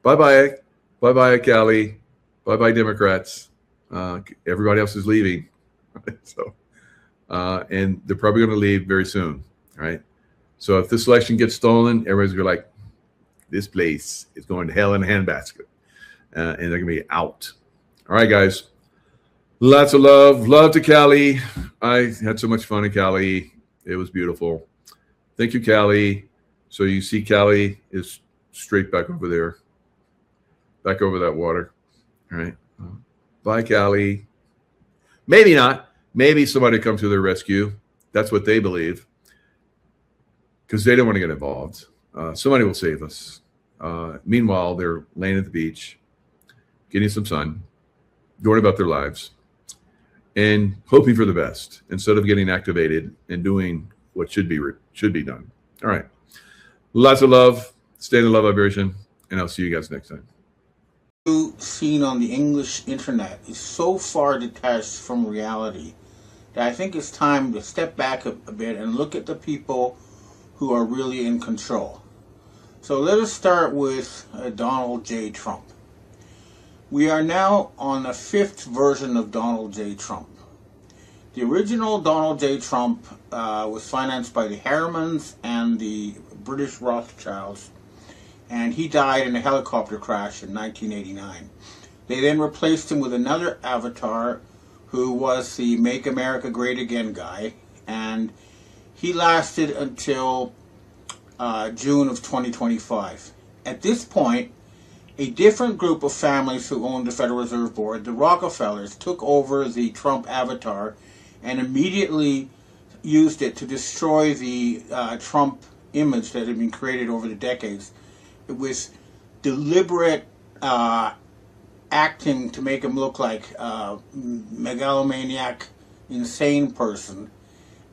Bye-bye. Bye-bye, Callie. Bye-bye, Democrats. Everybody else is leaving. So, and they're probably going to leave very soon, right? So if this election gets stolen, everybody's going to be like, this place is going to hell in a handbasket. And they're going to be out. All right, guys. Lots of love. Love to Callie. I had so much fun in Cali. It was beautiful. Thank you, Callie. So you see Callie is straight back over there. Back over that water. All right. Bye, Callie. Maybe not. Maybe somebody will come to their rescue. That's what they believe. Because they don't want to get involved. Somebody will save us. Meanwhile, they're laying at the beach, getting some sun, going about their lives, and hoping for the best instead of getting activated and doing what should be done. All right. Lots of love. Stay in the love vibration, and I'll see you guys next time. Seen on the English internet is so far detached from reality that I think it's time to step back a bit and look at the people who are really in control. So let us start with Donald J. Trump. We are now on the 5th version of Donald J. Trump. The original Donald J. Trump was financed by the Harrimans and the British Rothschilds, and he died in a helicopter crash in 1989. They then replaced him with another avatar who was the Make America Great Again guy, and he lasted until June of 2025. At this point, a different group of families who owned the Federal Reserve Board, the Rockefellers, took over the Trump avatar and immediately used it to destroy the Trump image that had been created over the decades with deliberate acting to make him look like a megalomaniac, insane person.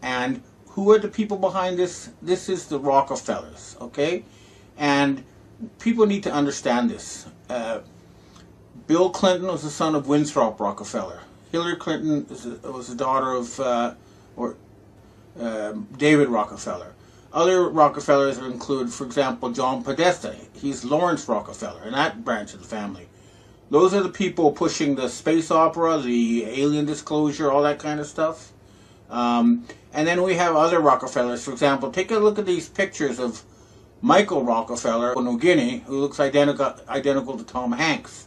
And who are the people behind this? This is the Rockefellers, okay? And people need to understand this. Bill Clinton was the son of Winthrop Rockefeller. Hillary Clinton was the daughter of David Rockefeller. Other Rockefellers include, for example, John Podesta. He's Lawrence Rockefeller, in that branch of the family. Those are the people pushing the space opera, the alien disclosure, all that kind of stuff. And then we have other Rockefellers. For example, take a look at these pictures of Michael Rockefeller of New Guinea, who looks identical to Tom Hanks.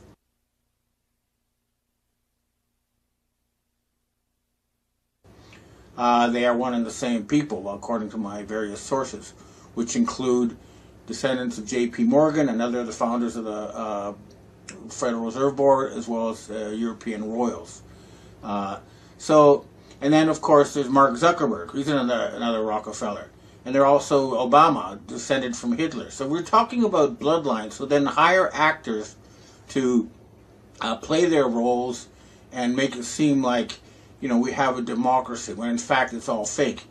They are one and the same people, according to my various sources, which include descendants of J.P. Morgan and other of the founders of the Federal Reserve Board, as well as European royals. And then, of course, there's Mark Zuckerberg. He's another Rockefeller. And they're also Obama, descended from Hitler. So we're talking about bloodlines. So then hire actors to play their roles and make it seem like, you know, we have a democracy, when in fact it's all fake.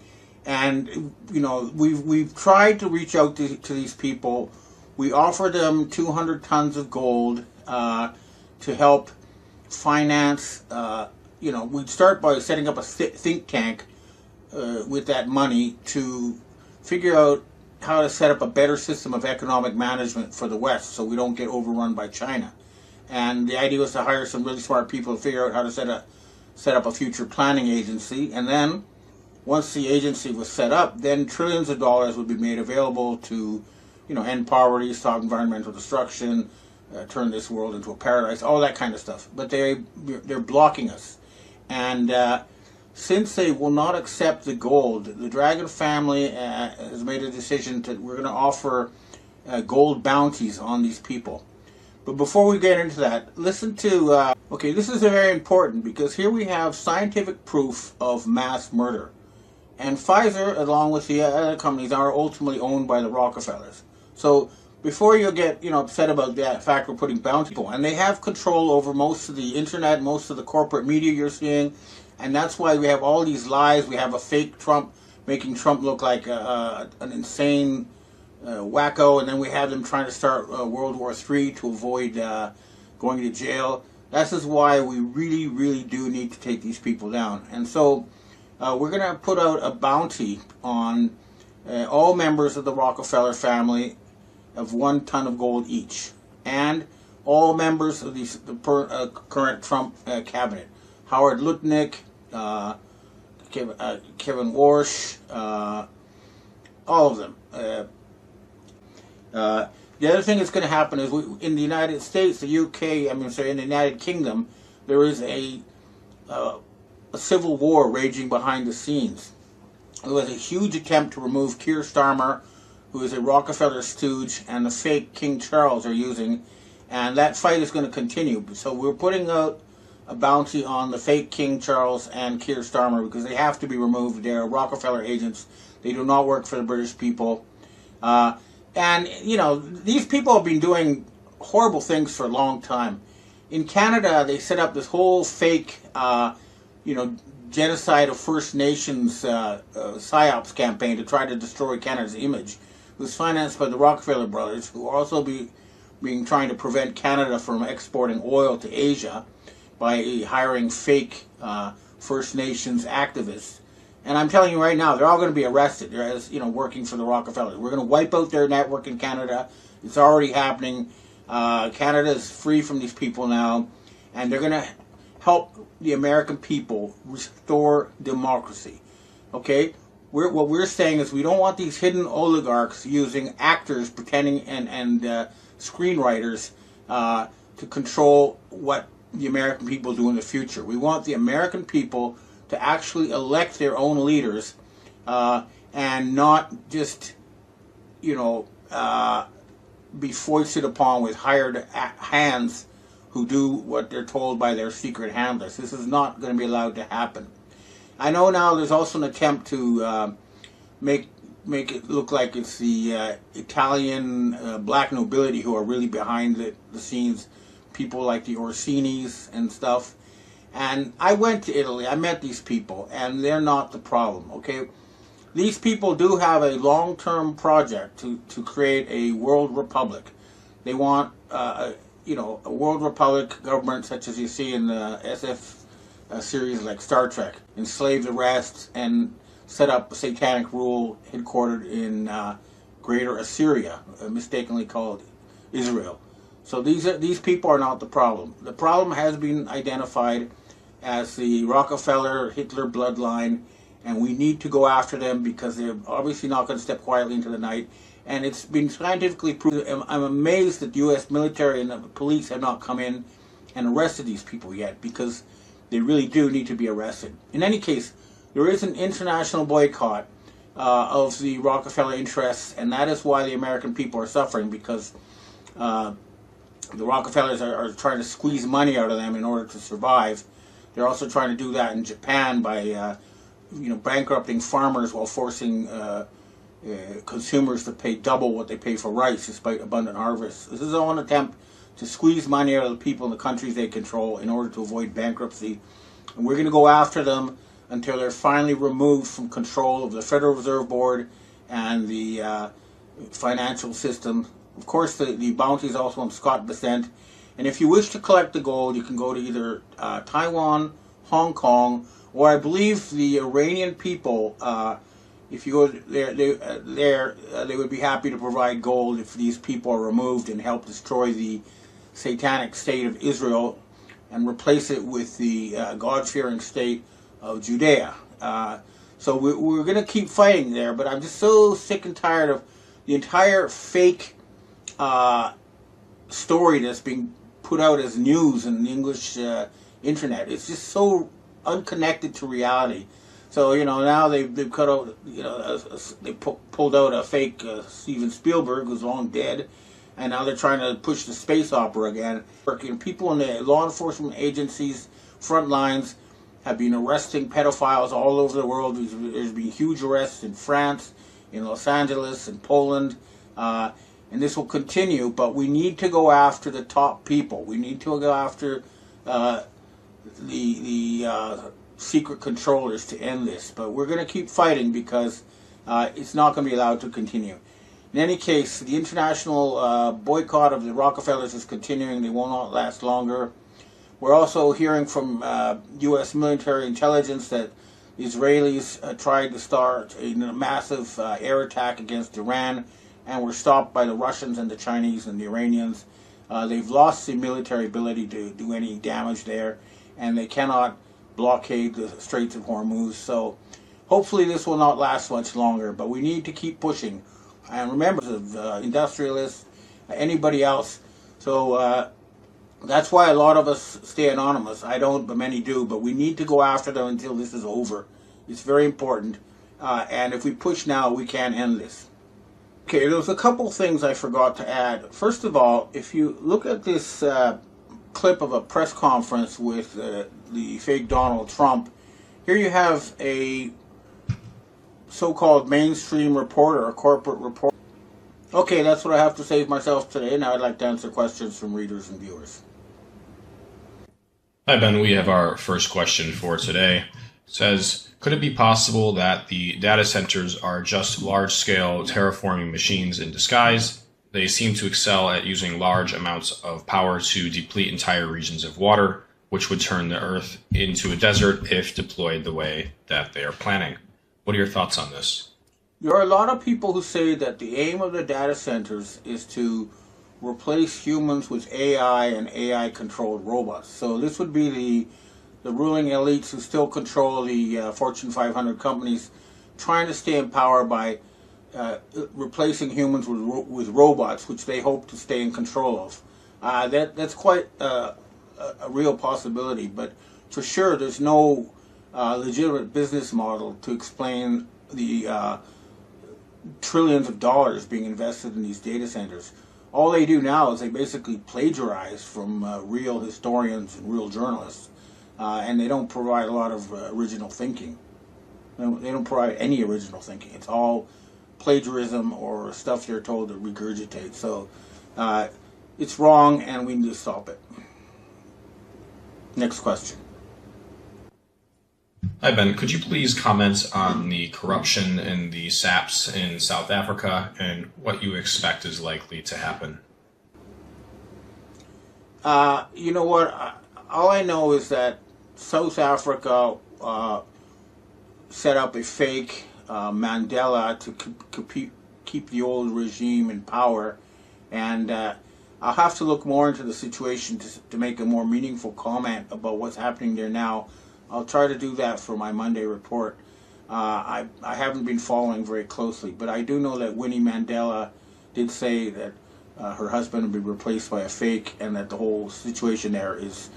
And, you know, we've tried to reach out to these people. We offer them 200 tons of gold to help finance, you know, we'd start by setting up a think tank with that money to figure out how to set up a better system of economic management for the West so we don't get overrun by China. And the idea was to hire some really smart people to figure out how to set up a future planning agency. And then, once the agency was set up, then trillions of dollars would be made available to, you know, end poverty, stop environmental destruction, turn this world into a paradise, all that kind of stuff. But they're blocking us. And since they will not accept the gold, the Dragon family has made a decision that we're going to offer gold bounties on these people. But before we get into that, listen to, okay, this is very important because here we have scientific proof of mass murder. And Pfizer, along with the other companies, are ultimately owned by the Rockefellers. So before you get upset about that fact we're putting bounty people, and they have control over most of the internet, most of the corporate media you're seeing, and that's why we have all these lies. We have a fake Trump making Trump look like an insane wacko, and then we have them trying to start World War III to avoid going to jail. This is why we really, really do need to take these people down. And so we're going to put out a bounty on all members of the Rockefeller family of 1 ton of gold each, and all members of the current Trump cabinet. Howard Lutnick, Kevin Warsh, all of them. The other thing that's going to happen is in the United States, the UK, in the United Kingdom, there is a civil war raging behind the scenes. There was a huge attempt to remove Keir Starmer, who is a Rockefeller stooge, and the fake King Charles are using, and that fight is going to continue. So we're putting out a bounty on the fake King Charles and Keir Starmer because they have to be removed. They're Rockefeller agents. They do not work for the British people. And, these people have been doing horrible things for a long time. In Canada, they set up this whole fake, genocide of First Nations PSYOPs campaign to try to destroy Canada's image. It was financed by the Rockefeller brothers, who are also trying to prevent Canada from exporting oil to Asia by hiring fake First Nations activists. And I'm telling you right now, they're all going to be arrested as working for the Rockefellers. We're going to wipe out their network in Canada. It's already happening. Canada is free from these people now, and they're going to help the American people restore democracy. Okay? What we're saying is we don't want these hidden oligarchs using actors pretending and screenwriters to control what the American people do in the future. We want the American people to actually elect their own leaders and not just, be foisted upon with hired hands who do what they're told by their secret handlers. This is not going to be allowed to happen. I know now there's also an attempt to make it look like it's the Italian black nobility who are really behind the scenes, people like the Orsinis and stuff. And I went to Italy, I met these people, and they're not the problem, okay? These people do have a long-term project to create a world republic. They want, a world republic government such as you see in the SF series like Star Trek, enslave the rest, and set up a satanic rule headquartered in Greater Assyria, mistakenly called Israel. So these people are not the problem. The problem has been identified as the Rockefeller Hitler bloodline, and we need to go after them because they're obviously not going to step quietly into the night. And it's been scientifically proven. I'm amazed that the U.S. military and the police have not come in and arrested these people yet, because they really do need to be arrested. In any case, there is an international boycott of the Rockefeller interests, and that is why the American people are suffering, because the Rockefellers are trying to squeeze money out of them in order to survive. They're also trying to do that in Japan by bankrupting farmers while forcing consumers to pay double what they pay for rice despite abundant harvests. This is all an attempt to squeeze money out of the people in the countries they control in order to avoid bankruptcy. And we're going to go after them until they're finally removed from control of the Federal Reserve Board and the financial system. Of course, the bounty is also on Scott Bessent. And if you wish to collect the gold, you can go to either Taiwan, Hong Kong, or I believe the Iranian people, if you go there, they would be happy to provide gold if these people are removed and help destroy the satanic state of Israel and replace it with the God-fearing state of Judea. So we're going to keep fighting there, but I'm just so sick and tired of the entire fake story that's being put out as news in the English internet. It's just so unconnected to reality. So now they've cut out they pulled out a fake Steven Spielberg, who's long dead, and now they're trying to push the space opera again. People in the law enforcement agencies front lines have been arresting pedophiles all over the world. There's been huge arrests in France, in Los Angeles, in Poland. and this will continue, but we need to go after the top people. We need to go after the secret controllers to end this. But we're going to keep fighting because it's not going to be allowed to continue. In any case, the international boycott of the Rockefellers is continuing. They will not last longer. We're also hearing from U.S. military intelligence that the Israelis tried to start a massive air attack against Iran and were stopped by the Russians and the Chinese and the Iranians. They've lost the military ability to do any damage there, and they cannot blockade the Straits of Hormuz. So hopefully this will not last much longer, but we need to keep pushing. And remember, industrialists, anybody else. So that's why a lot of us stay anonymous. I don't, but many do. But we need to go after them until this is over. It's very important. And if we push now, we can end this. Okay, there's a couple things I forgot to add. First of all, if you look at this clip of a press conference with the fake Donald Trump, here you have a so-called mainstream reporter, a corporate reporter. Okay, that's what I have to say for myself today. Now I'd like to answer questions from readers and viewers. Hi, Ben. We have our first question for today. It says, could it be possible that the data centers are just large-scale terraforming machines in disguise? They seem to excel at using large amounts of power to deplete entire regions of water, which would turn the Earth into a desert if deployed the way that they are planning. What are your thoughts on this? There are a lot of people who say that the aim of the data centers is to replace humans with AI and AI-controlled robots. So this would be the ruling elites who still control the Fortune 500 companies, trying to stay in power by replacing humans with robots, which they hope to stay in control of. That's quite a real possibility, but for sure there's no legitimate business model to explain the trillions of dollars being invested in these data centers. All they do now is they basically plagiarize from real historians and real journalists, and they don't provide a lot of original thinking. They don't provide any original thinking. It's all plagiarism or stuff they're told to regurgitate. So it's wrong, and we need to stop it. Next question. Hi, Ben. Could you please comment on the corruption in the SAPs in South Africa and what you expect is likely to happen? You know what? All I know is that South Africa set up a fake Mandela to keep the old regime in power. And I'll have to look more into the situation to make a more meaningful comment about what's happening there now. I'll try to do that for my Monday report. I haven't been following very closely, but I do know that Winnie Mandela did say that her husband would be replaced by a fake, and that the whole situation there is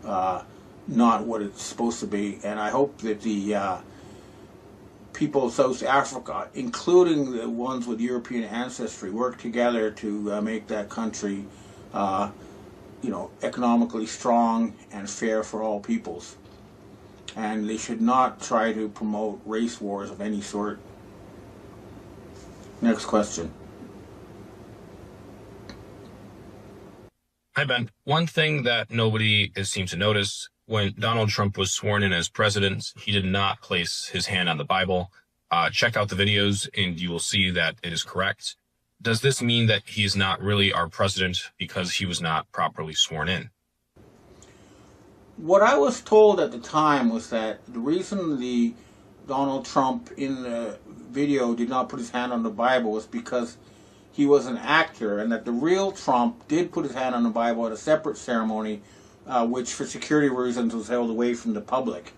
not what it's supposed to be. And I hope that the people of South Africa, including the ones with European ancestry, work together to make that country, economically strong and fair for all peoples. And they should not try to promote race wars of any sort. Next question. Hi, Ben. One thing that nobody seems to notice, when Donald Trump was sworn in as president, he did not place his hand on the Bible. Check out the videos and you will see that it is correct. Does this mean that he is not really our president because he was not properly sworn in? What I was told at the time was that the reason the Donald Trump in the video did not put his hand on the Bible was because he was an actor, and that the real Trump did put his hand on the Bible at a separate ceremony, which for security reasons was held away from the public.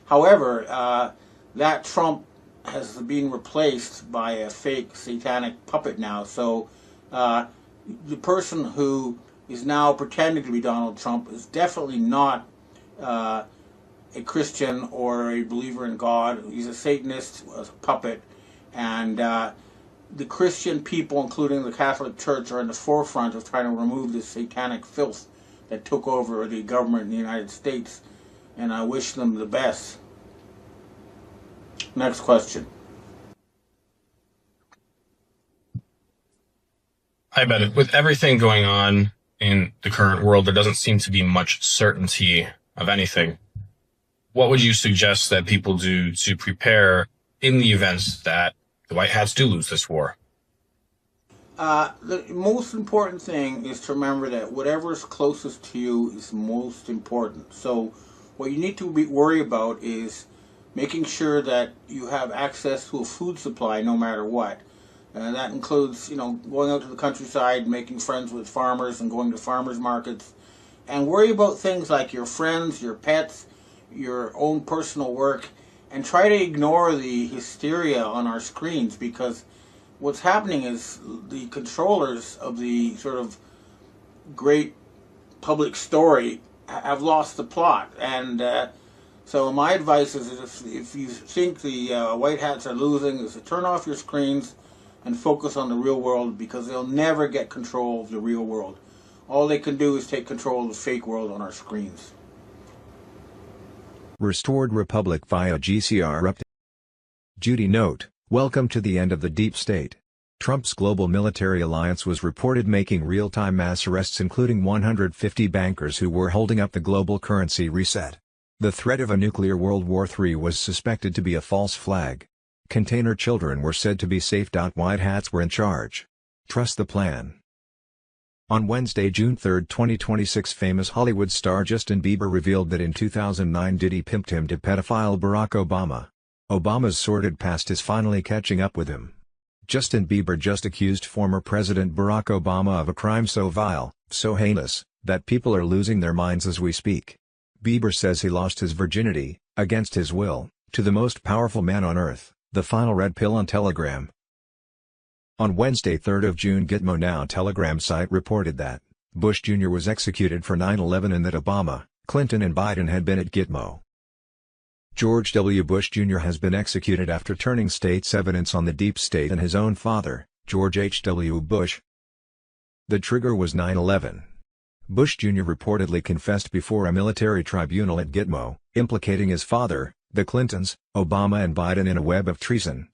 However, that Trump has been replaced by a fake satanic puppet now. So the person who is now pretending to be Donald Trump is definitely not a Christian or a believer in God. He's a Satanist, a puppet, and the Christian people, including the Catholic Church, are in the forefront of trying to remove this satanic filth that took over the government in the United States, and I wish them the best. Next question. I bet with everything going on in the current world, there doesn't seem to be much certainty of anything. What would you suggest that people do to prepare in the events that the White Hats do lose this war? The most important thing is to remember that whatever is closest to you is most important. So what you need to worry about is making sure that you have access to a food supply no matter what. And that includes, going out to the countryside, making friends with farmers and going to farmers markets. And worry about things like your friends, your pets, your own personal work, and try to ignore the hysteria on our screens, because what's happening is the controllers of the sort of great public story have lost the plot. And so my advice is, if you think the White Hats are losing, is to turn off your screens and focus on the real world, because they'll never get control of the real world. All they can do is take control of the fake world on our screens. Restored Republic via GCR update. Judy note, welcome to the end of the deep state. Trump's global military alliance was reported making real-time mass arrests, including 150 bankers who were holding up the global currency reset. The threat of a nuclear World War III was suspected to be a false flag. Container children were said to be safe. White Hats were in charge. Trust the plan. On Wednesday, June 3, 2026, famous Hollywood star Justin Bieber revealed that in 2009 Diddy pimped him to pedophile Barack Obama. Obama's sordid past is finally catching up with him. Justin Bieber just accused former President Barack Obama of a crime so vile, so heinous, that people are losing their minds as we speak. Bieber says he lost his virginity, against his will, to the most powerful man on earth, the final red pill on Telegram. On Wednesday, 3rd of June, Gitmo Now Telegram site reported that Bush Jr. was executed for 9/11 and that Obama, Clinton and Biden had been at Gitmo. George W. Bush Jr. has been executed after turning state's evidence on the deep state and his own father, George H.W. Bush. The trigger was 9/11. Bush Jr. reportedly confessed before a military tribunal at Gitmo, implicating his father, the Clintons, Obama and Biden in a web of treason.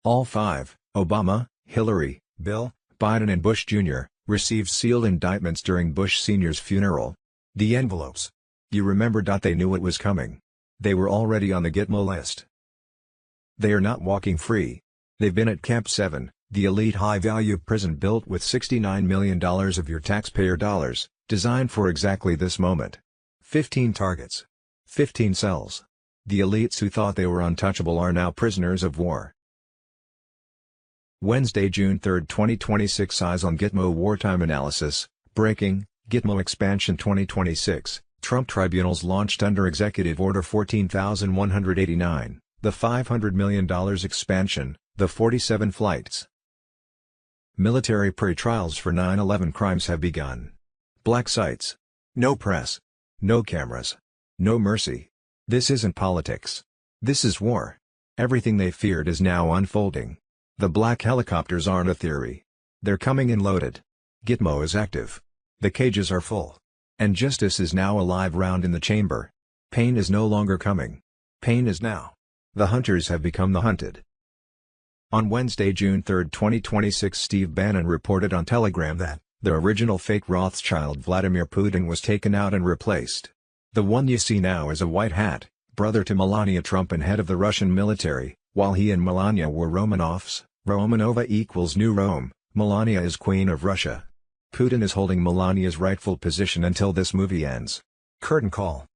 All five, Obama, Hillary, Bill, Biden and Bush Jr., received sealed indictments during Bush Sr.'s funeral. The envelopes. You remember. They knew it was coming. They were already on the Gitmo list. They are not walking free. They've been at Camp 7, the elite high-value prison built with $69 million of your taxpayer dollars, designed for exactly this moment. 15 targets. 15 cells. The elites who thought they were untouchable are now prisoners of war. Wednesday, June 3, 2026. Eyes on Gitmo wartime analysis. Breaking, Gitmo expansion 2026. Trump tribunals launched under Executive Order 14,189, the $500 million expansion, the 47 flights. Military pre-trials for 9/11 crimes have begun. Black sites. No press. No cameras. No mercy. This isn't politics. This is war. Everything they feared is now unfolding. The black helicopters aren't a theory. They're coming in loaded. Gitmo is active. The cages are full. And justice is now a live round in the chamber. Pain is no longer coming. Pain is now. The hunters have become the hunted. On Wednesday, June 3, 2026, Steve Bannon reported on Telegram that the original fake Rothschild Vladimir Putin was taken out and replaced. The one you see now is a white hat, brother to Melania Trump and head of the Russian military, while he and Melania were Romanovs. Romanova equals New Rome, Melania is Queen of Russia. Putin is holding Melania's rightful position until this movie ends. Curtain call.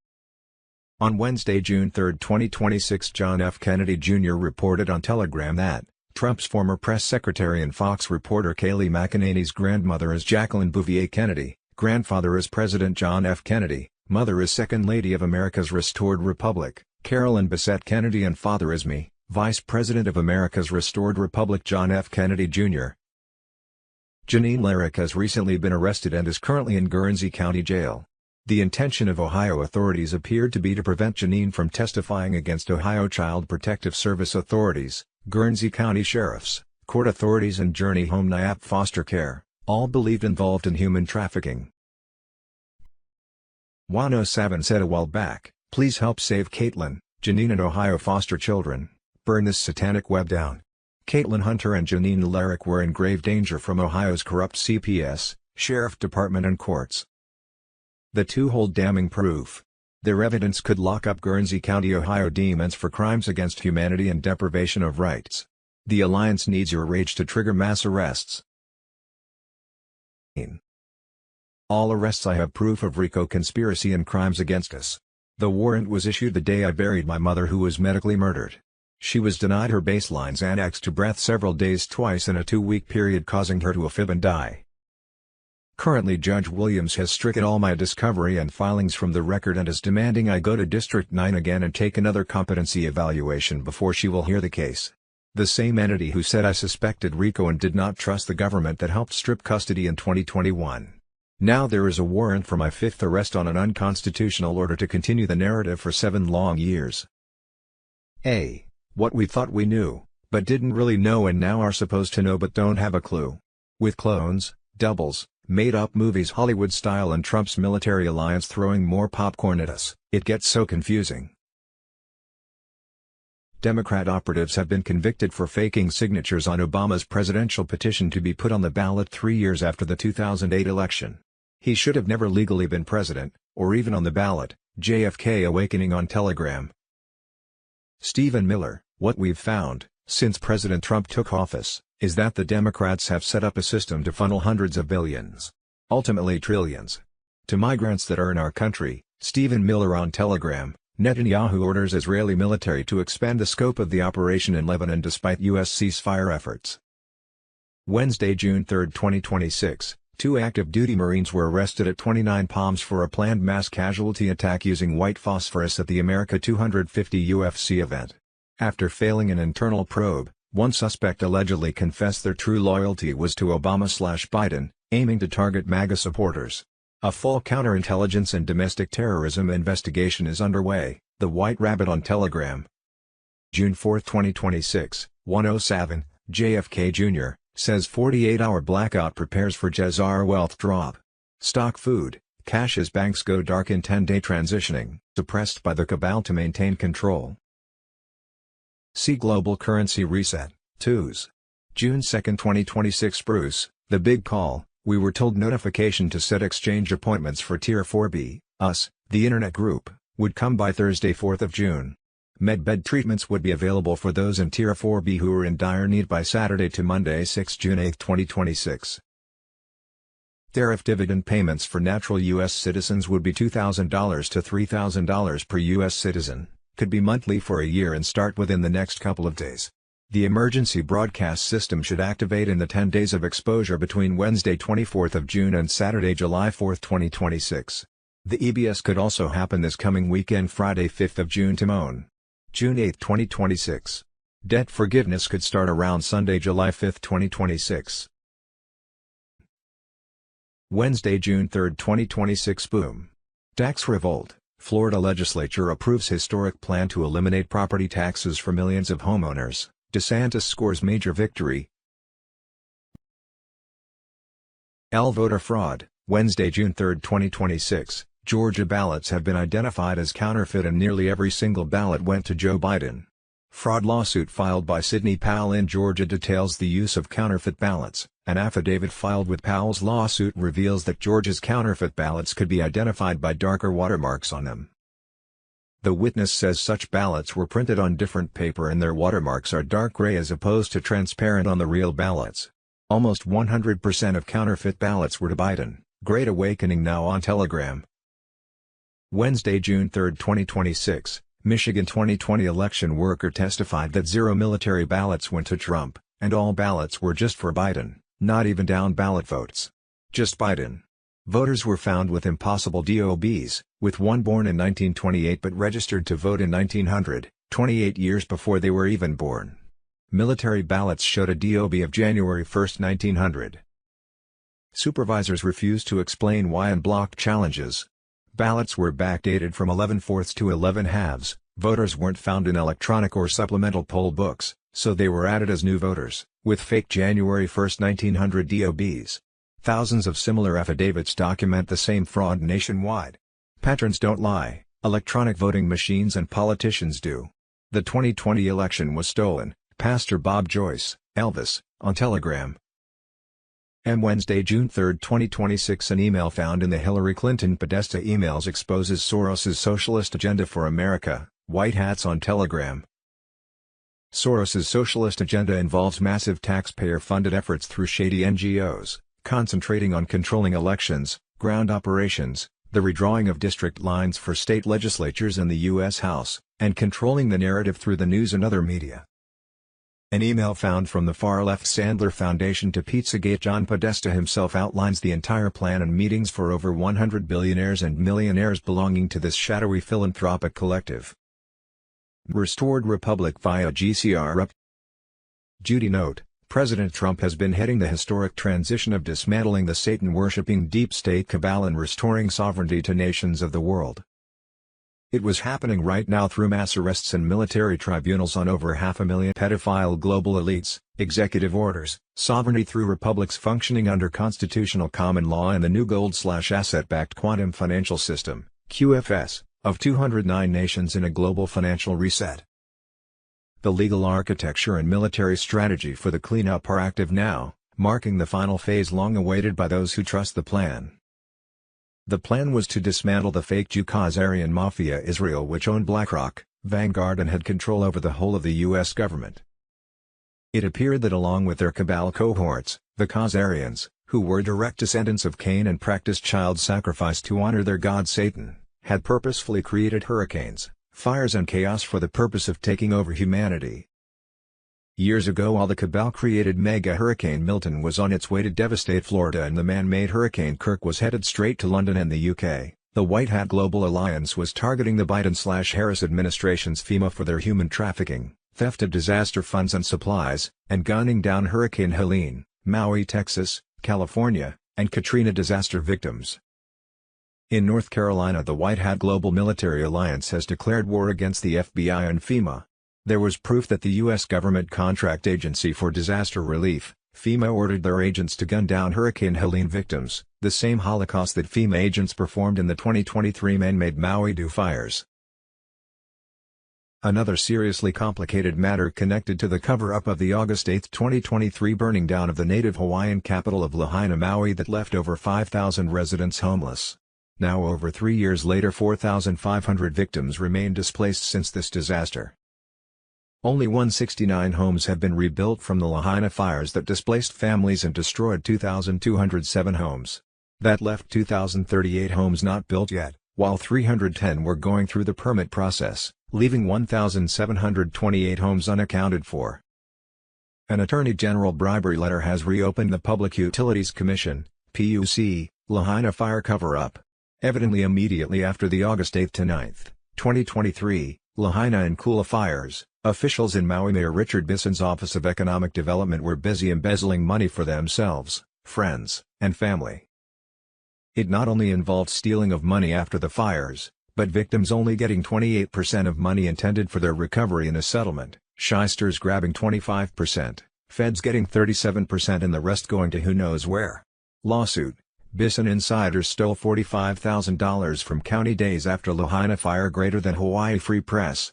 On Wednesday, June 3, 2026, John F. Kennedy Jr. reported on Telegram that Trump's former press secretary and Fox reporter Kayleigh McEnany's grandmother is Jacqueline Bouvier Kennedy, grandfather is President John F. Kennedy, mother is Second Lady of America's Restored Republic, Carolyn Bessette Kennedy, and father is me, Vice President of America's Restored Republic John F. Kennedy Jr. Janine Larrick has recently been arrested and is currently in Guernsey County Jail. The intention of Ohio authorities appeared to be to prevent Janine from testifying against Ohio Child Protective Service authorities, Guernsey County sheriffs, court authorities and Journey Home NIAP foster care, all believed involved in human trafficking. 107 said a while back, "Please help save Caitlin, Janine and Ohio foster children. Burn this satanic web down. Caitlin Hunter and Janine Larick were in grave danger from Ohio's corrupt CPS, Sheriff Department and courts. The two hold damning proof. Their evidence could lock up Guernsey County, Ohio demons for crimes against humanity and deprivation of rights. The alliance needs your rage to trigger mass arrests. All arrests. I have proof of RICO conspiracy and crimes against us. The warrant was issued the day I buried my mother, who was medically murdered. She was denied her baseline's annex to breath several days twice in a 2-week period, causing her to AFib and die. Currently Judge Williams has stricken all my discovery and filings from the record and is demanding I go to District 9 again and take another competency evaluation before she will hear the case. The same entity who said I suspected RICO and did not trust the government that helped strip custody in 2021. Now there is a warrant for my 5th arrest on an unconstitutional order to continue the narrative for 7 long years. What we thought we knew, but didn't really know and now are supposed to know but don't have a clue. With clones, doubles, made-up movies Hollywood style and Trump's military alliance throwing more popcorn at us, it gets so confusing. Democrat operatives have been convicted for faking signatures on Obama's presidential petition to be put on the ballot 3 years after the 2008 election. He should have never legally been president, or even on the ballot. JFK awakening on Telegram. Stephen Miller, what we've found, since President Trump took office, is that the Democrats have set up a system to funnel hundreds of billions, ultimately trillions, to migrants that are in our country. Stephen Miller on Telegram. Netanyahu orders Israeli military to expand the scope of the operation in Lebanon despite U.S. ceasefire efforts. Wednesday, June 3, 2026, 2 active-duty Marines were arrested at 29 Palms for a planned mass casualty attack using white phosphorus at the America 250 UFC event. After failing an internal probe, one suspect allegedly confessed their true loyalty was to Obama/Biden, aiming to target MAGA supporters. A full counterintelligence and domestic terrorism investigation is underway. The White Rabbit on Telegram. June 4, 2026, 1:07, JFK Jr. says 48-hour blackout prepares for Jazar wealth drop. Stock food, cash as banks go dark in 10-day transitioning, suppressed by the cabal to maintain control. See Global Currency Reset, twos. June 2, 2026 Bruce, the big call. We were told notification to set exchange appointments for Tier 4B, us, the Internet Group, would come by Thursday 4th of June. Medbed treatments would be available for those in Tier 4B who were in dire need by Saturday to Monday 6 June 8, 2026. Tariff dividend payments for natural U.S. citizens would be $2,000 to $3,000 per U.S. citizen, could be monthly for a year and start within the next couple of days. The emergency broadcast system should activate in the 10 days of exposure between Wednesday 24th of June and Saturday July 4, 2026. The EBS could also happen this coming weekend Friday 5th of June to Moan. June 8, 2026. Debt forgiveness could start around Sunday July 5, 2026. Wednesday, June 3, 2026 Boom. Tax revolt. Florida legislature approves historic plan to eliminate property taxes for millions of homeowners. DeSantis scores major victory. Voter fraud. Wednesday, June 3, 2026. Georgia ballots have been identified as counterfeit and nearly every single ballot went to Joe Biden. Fraud lawsuit filed by Sidney Powell in Georgia details the use of counterfeit ballots. An affidavit filed with Powell's lawsuit reveals that Georgia's counterfeit ballots could be identified by darker watermarks on them. The witness says such ballots were printed on different paper and their watermarks are dark gray as opposed to transparent on the real ballots. Almost 100% of counterfeit ballots were to Biden. Great awakening now on Telegram. Wednesday, June 3, 2026, Michigan 2020 election worker testified that 0 military ballots went to Trump, and all ballots were just for Biden, not even down ballot votes. Just Biden. Voters were found with impossible DOBs, with one born in 1928 but registered to vote in 1900, 28 years before they were even born. Military ballots showed a DOB of January 1, 1900. Supervisors refused to explain why and blocked challenges. Ballots were backdated from 11/4 to 11/2. Voters weren't found in electronic or supplemental poll books, so they were added as new voters, with fake January 1, 1900 DOBs. Thousands of similar affidavits document the same fraud nationwide. Patrons don't lie, electronic voting machines and politicians do. The 2020 election was stolen, Pastor Bob Joyce, Elvis, on Telegram. Wednesday, June 3, 2026. An email found in the Hillary Clinton Podesta emails exposes Soros's socialist agenda for America. White hats on Telegram. Soros's socialist agenda involves massive taxpayer-funded efforts through shady NGOs, concentrating on controlling elections, ground operations, the redrawing of district lines for state legislatures and the U.S. House, and controlling the narrative through the news and other media. An email found from the far-left Sandler Foundation to Pizzagate. John Podesta himself outlines the entire plan and meetings for over 100 billionaires and millionaires belonging to this shadowy philanthropic collective. Restored Republic via GCR. Judy note: President Trump has been heading the historic transition of dismantling the Satan-worshipping deep state cabal and restoring sovereignty to nations of the world. It was happening right now through mass arrests and military tribunals on over 500,000 pedophile global elites, executive orders, sovereignty through republics functioning under constitutional common law, and the new gold/asset-backed quantum financial system, QFS, of 209 nations in a global financial reset. The legal architecture and military strategy for the cleanup are active now, marking the final phase long awaited by those who trust the plan. The plan was to dismantle the fake Jew Khazarian Mafia Israel, which owned BlackRock, Vanguard, and had control over the whole of the U.S. government. It appeared that along with their cabal cohorts, the Khazarians, who were direct descendants of Cain and practiced child sacrifice to honor their god Satan, had purposefully created hurricanes, fires and chaos for the purpose of taking over humanity. Years ago, while the cabal created mega hurricane Milton was on its way to devastate Florida and the man-made Hurricane Kirk was headed straight to London and the UK, the White Hat Global Alliance was targeting the Biden/Harris administration's FEMA for their human trafficking, theft of disaster funds and supplies, and gunning down Hurricane Helene, Maui, Texas, California, and Katrina disaster victims. In North Carolina, the White Hat Global Military Alliance has declared war against the FBI and FEMA. There was proof that the U.S. Government Contract Agency for Disaster Relief, FEMA, ordered their agents to gun down Hurricane Helene victims, the same Holocaust that FEMA agents performed in the 2023 man-made Maui Dew fires. Another seriously complicated matter connected to the cover-up of the August 8, 2023 burning down of the native Hawaiian capital of Lahaina, Maui, that left over 5,000 residents homeless. Now, over 3 years later, 4,500 victims remain displaced since this disaster. Only 169 homes have been rebuilt from the Lahaina fires that displaced families and destroyed 2,207 homes. That left 2,038 homes not built yet, while 310 were going through the permit process, leaving 1,728 homes unaccounted for. An Attorney General bribery letter has reopened the Public Utilities Commission, PUC, Lahaina fire cover-up. Evidently immediately after the August 8 to 9, 2023, Lahaina and Kula fires, officials in Maui Mayor Richard Bisson's Office of Economic Development were busy embezzling money for themselves, friends, and family. It not only involved stealing of money after the fires, but victims only getting 28% of money intended for their recovery in a settlement, shysters grabbing 25%, feds getting 37% and the rest going to who knows where. Lawsuit: Bison insiders stole $45,000 from County days after Lahaina fire. Greater than Hawaii Free Press.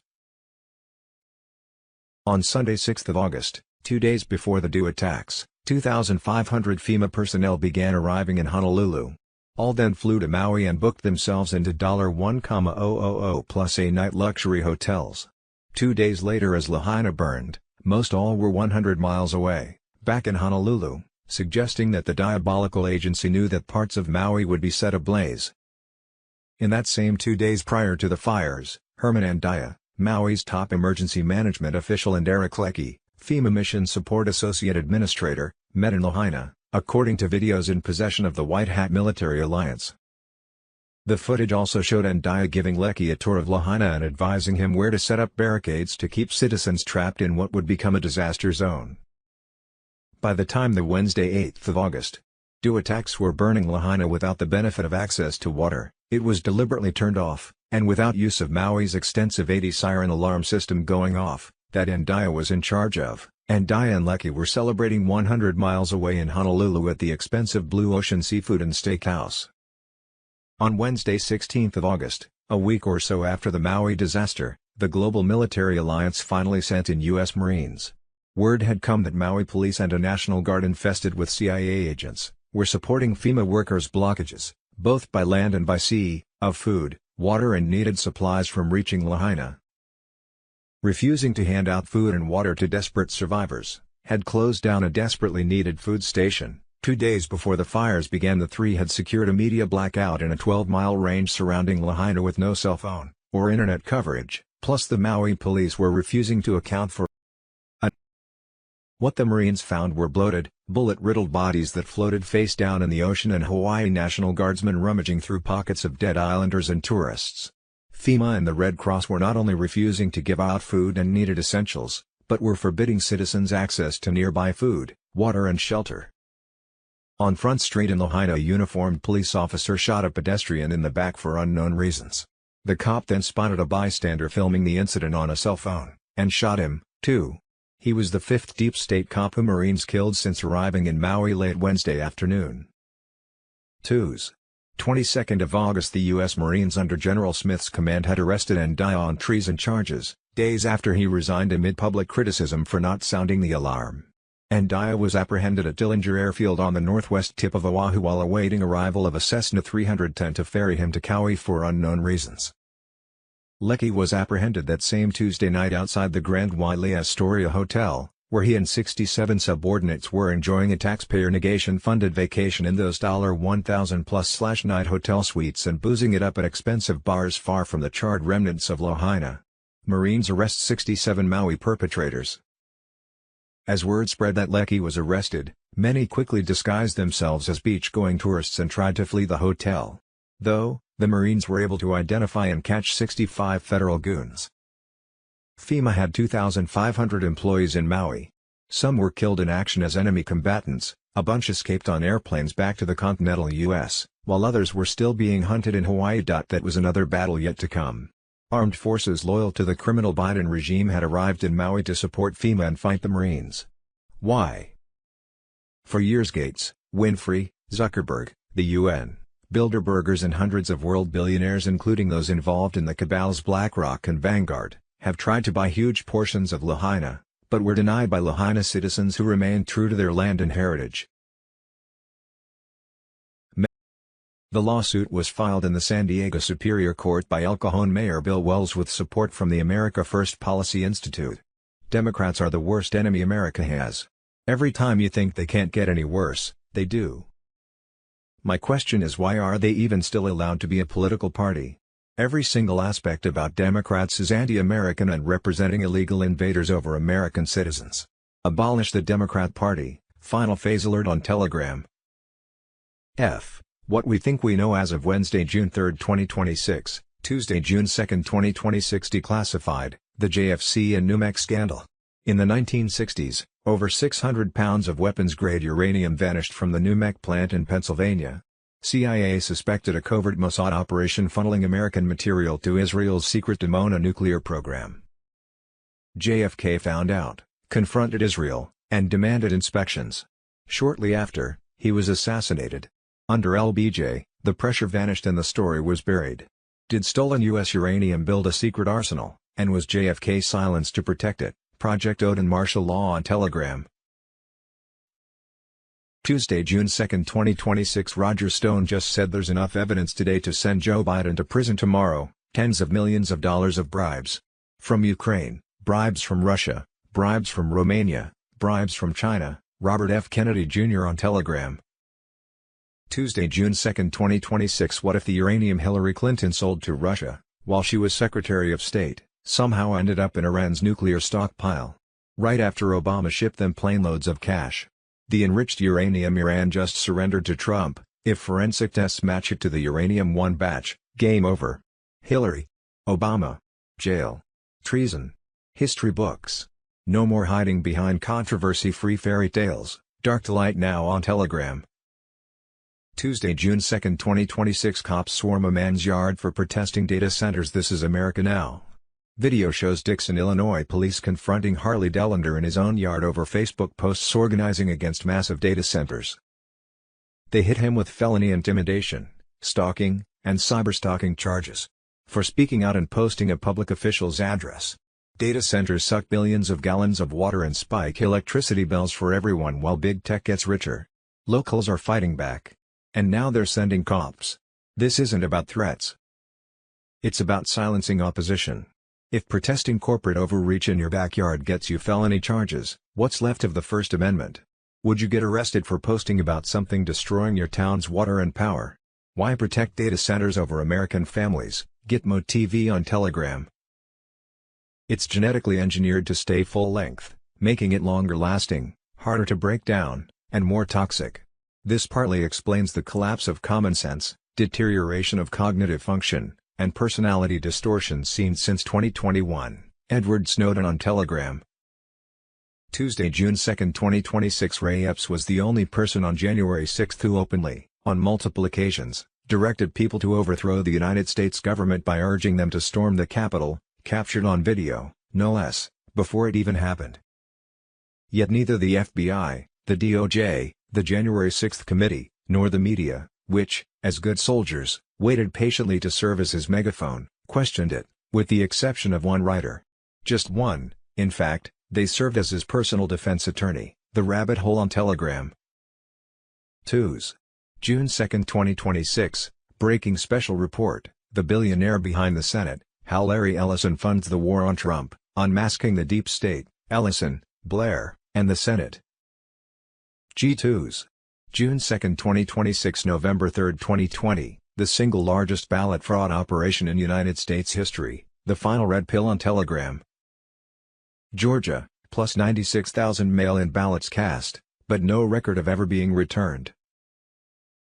On Sunday, 6th of August, 2 days before the Dew attacks, 2,500 FEMA personnel began arriving in Honolulu. All then flew to Maui and booked themselves into $1,000 plus a night luxury hotels. 2 days later, as Lahaina burned, most all were 100 miles away, back in Honolulu, suggesting that the diabolical agency knew that parts of Maui would be set ablaze. In that same 2 days prior to the fires, Herman Andaya, Maui's top emergency management official, and Eric Leckie, FEMA Mission Support Associate Administrator, met in Lahaina, according to videos in possession of the White Hat Military Alliance. The footage also showed Andaya giving Leckie a tour of Lahaina and advising him where to set up barricades to keep citizens trapped in what would become a disaster zone. By the time the Wednesday 8th of August, Dew attacks were burning Lahaina without the benefit of access to water, it was deliberately turned off, and without use of Maui's extensive 80 siren alarm system going off, that Andaya was in charge of. Andaya and Leckie were celebrating 100 miles away in Honolulu at the expensive Blue Ocean Seafood and Steakhouse. On Wednesday 16th of August, a week or so after the Maui disaster, the Global Military Alliance finally sent in U.S. Marines. Word had come that Maui police and a National Guard infested with CIA agents were supporting FEMA workers' blockages, both by land and by sea, of food, water and needed supplies from reaching Lahaina. Refusing to hand out food and water to desperate survivors, had closed down a desperately needed food station. 2 days before the fires began, the three had secured a media blackout in a 12-mile range surrounding Lahaina with no cell phone or internet coverage, plus the Maui police were refusing to account for what the Marines found were bloated, bullet-riddled bodies that floated face down in the ocean and Hawaii National Guardsmen rummaging through pockets of dead islanders and tourists. FEMA and the Red Cross were not only refusing to give out food and needed essentials, but were forbidding citizens access to nearby food, water and shelter. On Front Street in Lahaina, a uniformed police officer shot a pedestrian in the back for unknown reasons. The cop then spotted a bystander filming the incident on a cell phone, and shot him, too. He was the fifth Deep State cop who Marines killed since arriving in Maui late Wednesday afternoon. 22nd of August, the U.S. Marines under General Smith's command had arrested Ndaya on treason charges, days after he resigned amid public criticism for not sounding the alarm. Ndaya was apprehended at Dillinger Airfield on the northwest tip of Oahu while awaiting arrival of a Cessna 310 to ferry him to Kauai for unknown reasons. Lecky was apprehended that same Tuesday night outside the Grand Wailea Astoria Hotel, where he and 67 subordinates were enjoying a taxpayer negation-funded vacation in those $1,000+ night hotel suites and boozing it up at expensive bars far from the charred remnants of Lahaina. Marines arrest 67 Maui perpetrators. As word spread that Lecky was arrested, many quickly disguised themselves as beach-going tourists and tried to flee the hotel. Though, the Marines were able to identify and catch 65 federal goons. FEMA had 2,500 employees in Maui. Some were killed in action as enemy combatants, a bunch escaped on airplanes back to the continental U.S., while others were still being hunted in Hawaii. That was another battle yet to come. Armed forces loyal to the criminal Biden regime had arrived in Maui to support FEMA and fight the Marines. Why? For years Gates, Winfrey, Zuckerberg, the UN, Bilderbergers and hundreds of world billionaires, including those involved in the cabals BlackRock and Vanguard, have tried to buy huge portions of Lahaina, but were denied by Lahaina citizens who remained true to their land and heritage. The lawsuit was filed in the San Diego Superior Court by El Cajon Mayor Bill Wells with support from the America First Policy Institute. Democrats are the worst enemy America has. Every time you think they can't get any worse, they do. My question is, why are they even still allowed to be a political party? Every single aspect about Democrats is anti-American and representing illegal invaders over American citizens. Abolish the Democrat Party. Final phase alert on Telegram. What we think we know as of Wednesday, June 3, 2026, Tuesday, June 2, 2026. Declassified, the JFC and NUMEC scandal. In the 1960s, over 600 pounds of weapons-grade uranium vanished from the NUMEC plant in Pennsylvania. CIA suspected a covert Mossad operation funneling American material to Israel's secret Dimona nuclear program. JFK found out, confronted Israel, and demanded inspections. Shortly after, he was assassinated. Under LBJ, the pressure vanished and the story was buried. Did stolen U.S. uranium build a secret arsenal, and was JFK silenced to protect it? Project Odin martial law on Telegram. Tuesday, June 2, 2026. Roger Stone just said there's enough evidence today to send Joe Biden to prison tomorrow. Tens of millions of dollars of bribes. From Ukraine, bribes from Russia, bribes from Romania, bribes from China. Robert F. Kennedy Jr. on Telegram. Tuesday, June 2, 2026. What if the uranium Hillary Clinton sold to Russia, while she was Secretary of State, somehow ended up in Iran's nuclear stockpile? Right after Obama shipped them planeloads of cash. The enriched uranium Iran just surrendered to Trump. If forensic tests match it to the uranium-1 batch, game over. Hillary. Obama. Jail. Treason. History books. No more hiding behind controversy-free fairy tales. Dark to light now on Telegram. Tuesday, June 2, 2026. Cops swarm a man's yard for protesting data centers. This is America Now. Video shows Dixon, Illinois police confronting Harley Dellender in his own yard over Facebook posts organizing against massive data centers. They hit him with felony intimidation, stalking, and cyberstalking charges for speaking out and posting a public official's address. Data centers suck billions of gallons of water and spike electricity bills for everyone while big tech gets richer. Locals are fighting back. And now they're sending cops. This isn't about threats. It's about silencing opposition. If protesting corporate overreach in your backyard gets you felony charges, what's left of the First Amendment? Would you get arrested for posting about something destroying your town's water and power? Why protect data centers over American families? Gitmo TV on Telegram. It's genetically engineered to stay full length, making it longer lasting, harder to break down, and more toxic. This partly explains the collapse of common sense, deterioration of cognitive function, and personality distortion seen since 2021. Edward Snowden on Telegram. Tuesday, June 2, 2026. Ray Epps was the only person on January 6 who openly, on multiple occasions, directed people to overthrow the United States government by urging them to storm the Capitol, captured on video, no less, before it even happened. Yet neither the FBI, the DOJ, the January 6 committee, nor the media, which, as good soldiers, waited patiently to serve as his megaphone, questioned it, with the exception of one writer. Just one, in fact. They served as his personal defense attorney. The Rabbit Hole on Telegram. Tuesday, June 2, 2026, breaking special report, the billionaire behind the Senate, how Larry Ellison funds the war on Trump, unmasking the deep state, Ellison, Blair, and the Senate. Tuesday, June 2, 2026. November 3, 2020, the single largest ballot fraud operation in United States history, the final red pill on Telegram. Georgia, plus 96,000 mail-in ballots cast, but no record of ever being returned.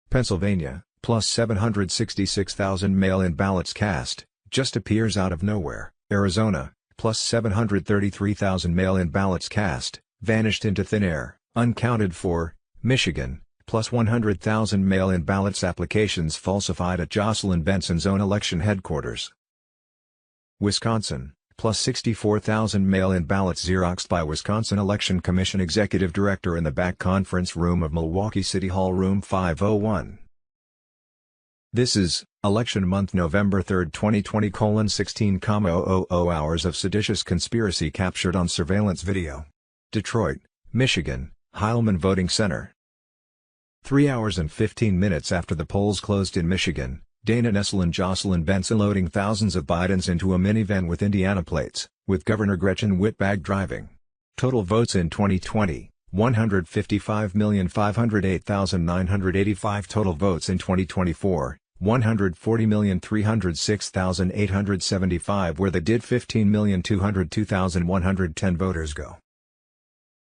Pennsylvania, plus 766,000 mail-in ballots cast, just appears out of nowhere. Arizona, plus 733,000 mail-in ballots cast, vanished into thin air, uncounted for. Michigan, plus 100,000 mail-in ballots applications falsified at Jocelyn Benson's own election headquarters. Wisconsin, plus 64,000 mail-in ballots xeroxed by Wisconsin Election Commission Executive Director in the back conference room of Milwaukee City Hall Room 501. This is, election month November 3, 2020: 16,000 hours of seditious conspiracy captured on surveillance video. Detroit, Michigan, Heilman Voting Center. 3 hours and 15 minutes after the polls closed in Michigan, Dana Nessel and Jocelyn Benson loading thousands of Bidens into a minivan with Indiana plates, with Governor Gretchen Whitbag driving. Total votes in 2020, 155,508,985. Total votes in 2024, 140,306,875, where they did 15,202,110 voters go.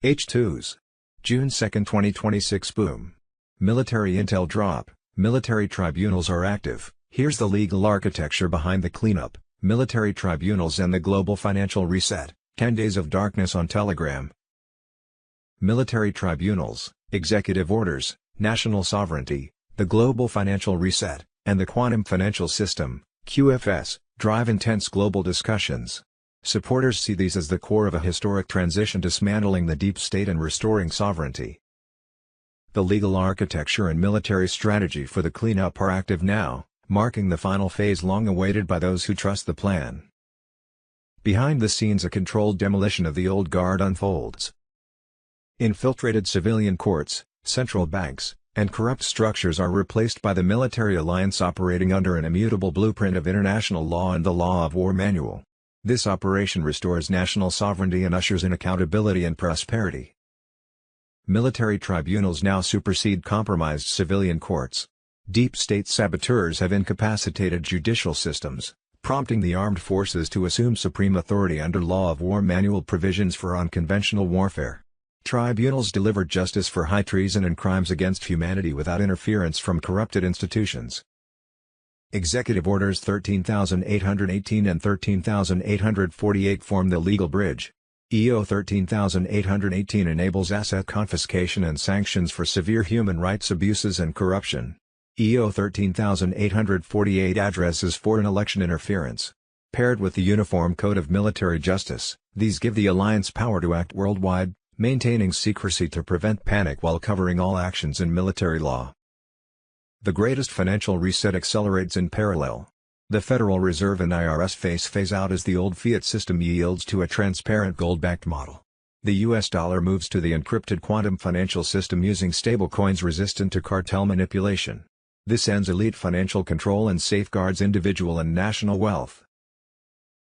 Tuesday, June 2, 2026. Boom. Military intel drop. Military tribunals are active. Here's the legal architecture behind the cleanup, military tribunals and the global financial reset. 10 Days of Darkness on Telegram. Military tribunals, executive orders, national sovereignty, the global financial reset, and the quantum financial system, QFS, drive intense global discussions. Supporters see these as the core of a historic transition, dismantling the deep state and restoring sovereignty. The legal architecture and military strategy for the cleanup are active now, marking the final phase long awaited by those who trust the plan. Behind the scenes, a controlled demolition of the old guard unfolds. Infiltrated civilian courts, central banks, and corrupt structures are replaced by the military alliance operating under an immutable blueprint of international law and the law of war manual. This operation restores national sovereignty and ushers in accountability and prosperity. Military tribunals now supersede compromised civilian courts. Deep state saboteurs have incapacitated judicial systems, prompting the armed forces to assume supreme authority under law of war manual provisions for unconventional warfare. Tribunals deliver justice for high treason and crimes against humanity without interference from corrupted institutions. Executive Orders 13,818 and 13,848 form the legal bridge. EO 13,818 enables asset confiscation and sanctions for severe human rights abuses and corruption. EO 13,848 addresses foreign election interference. Paired with the Uniform Code of Military Justice, these give the alliance power to act worldwide, maintaining secrecy to prevent panic while covering all actions in military law. The greatest financial reset accelerates in parallel. The Federal Reserve and IRS face phase out as the old fiat system yields to a transparent gold-backed model. The US dollar moves to the encrypted quantum financial system using stablecoins resistant to cartel manipulation. This ends elite financial control and safeguards individual and national wealth.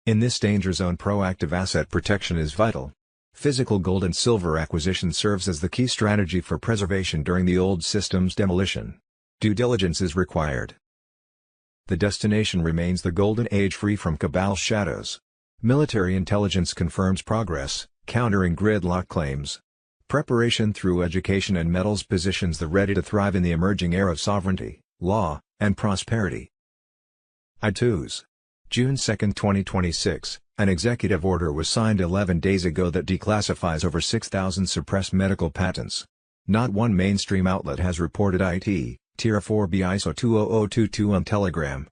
In this danger zone, proactive asset protection is vital. Physical gold and silver acquisition serves as the key strategy for preservation during the old system's demolition. Due diligence is required. The destination remains the golden age free from cabal shadows. Military intelligence confirms progress, countering gridlock claims. Preparation through education and metals positions the ready to thrive in the emerging era of sovereignty, law, and prosperity. I2s. June 2, 2026, an executive order was signed 11 days ago that declassifies over 6,000 suppressed medical patents. Not one mainstream outlet has reported IT, Tier 4B ISO 20022 on Telegram.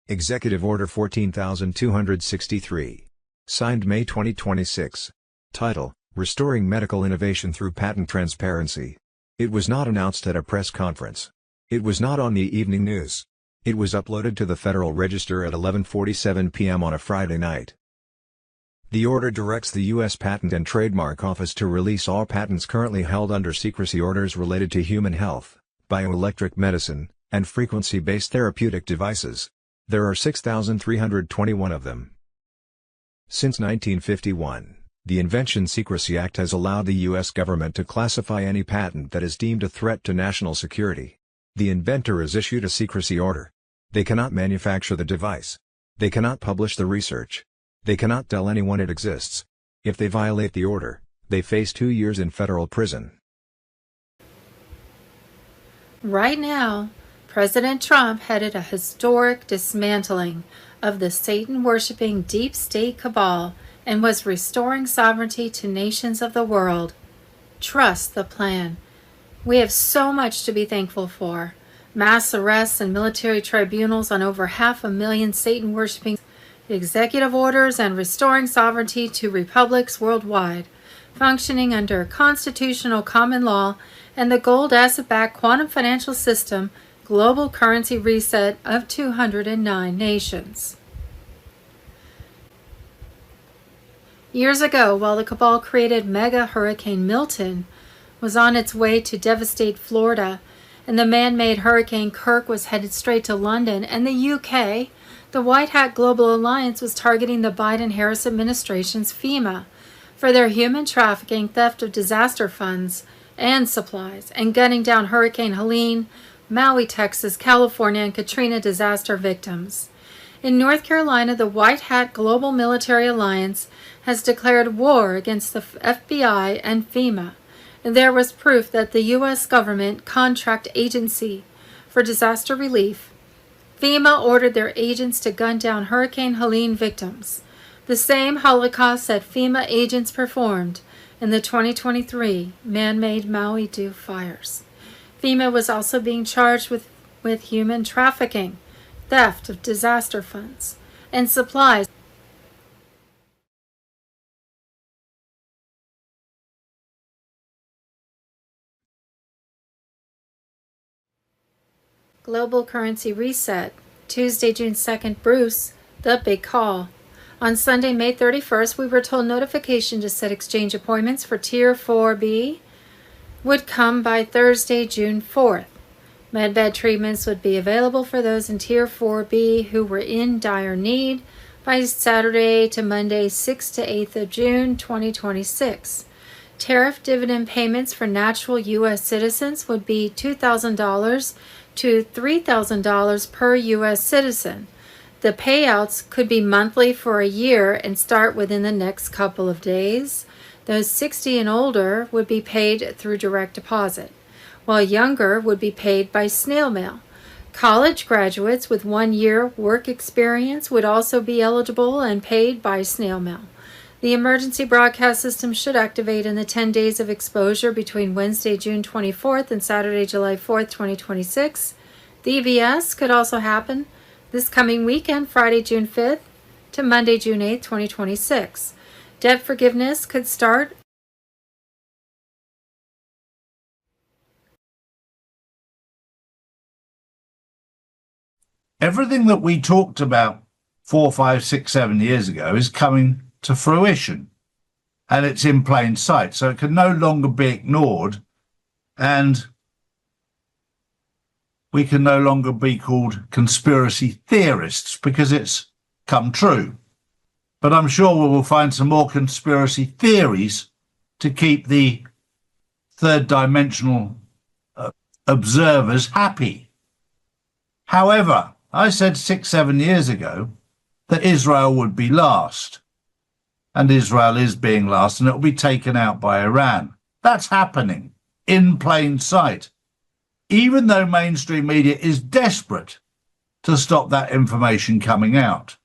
Executive Order 14,263. Signed May 2026. Title: Restoring Medical Innovation Through Patent Transparency. It was not announced at a press conference. It was not on the evening news. It was uploaded to the Federal Register at 11:47 p.m. on a Friday night. The order directs the U.S. Patent and Trademark Office to release all patents currently held under secrecy orders related to human health, bioelectric medicine, and frequency-based therapeutic devices. There are 6,321 of them. Since 1951, the Invention Secrecy Act has allowed the U.S. government to classify any patent that is deemed a threat to national security. The inventor is issued a secrecy order. They cannot manufacture the device. They cannot publish the research. They cannot tell anyone it exists. If they violate the order, they face 2 years in federal prison. Right now, President Trump headed a historic dismantling of the Satan-worshipping deep state cabal and was restoring sovereignty to nations of the world. Trust the plan. We have so much to be thankful for. Mass arrests and military tribunals on over 500,000 Satan-worshipping executive orders and restoring sovereignty to republics worldwide, functioning under constitutional common law and the gold asset-backed quantum financial system global currency reset of 209 nations. Years ago, while the cabal created mega hurricane Milton was on its way to devastate Florida, and the man-made Hurricane Kirk was headed straight to London and the UK, the White Hat Global Alliance was targeting the Biden-Harris administration's FEMA for their human trafficking, theft of disaster funds and supplies, and gunning down Hurricane Helene, Maui, Texas, California, and Katrina disaster victims. In North Carolina, the White Hat Global Military Alliance has declared war against the FBI and FEMA. And there was proof that the U.S. government contract agency for disaster relief, FEMA, ordered their agents to gun down Hurricane Helene victims, the same Holocaust that FEMA agents performed in the 2023 man-made Maui Dew fires. FEMA was also being charged with human trafficking, theft of disaster funds, and supplies. Global currency reset. Tuesday, June 2nd, Bruce, the big call. On Sunday, May 31st, we were told notification to set exchange appointments for Tier 4B would come by Thursday, June 4th. Medbed treatments would be available for those in Tier 4B who were in dire need by Saturday to Monday, 6th to 8th of June, 2026. Tariff dividend payments for natural U.S. citizens would be $2,000 to $3,000 per U.S. citizen. The payouts could be monthly for a year and start within the next couple of days. Those 60 and older would be paid through direct deposit, while younger would be paid by snail mail. College graduates with 1 year work experience would also be eligible and paid by snail mail. The emergency broadcast system should activate in the 10 days of exposure between Wednesday, June 24th and Saturday, July 4th, 2026. The EBS could also happen this coming weekend, Friday, June 5th to Monday, June 8th, 2026. Debt forgiveness could start everything that we talked about 4, 5, 6, 7 years ago is coming to fruition, and it's in plain sight. So it can no longer be ignored, and we can no longer be called conspiracy theorists because it's come true. But I'm sure we will find some more conspiracy theories to keep the third dimensional observers happy. However, I said 6, 7 years ago that Israel would be last. And Israel is being last, and it will be taken out by Iran. That's happening in plain sight, even though mainstream media is desperate to stop that information coming out.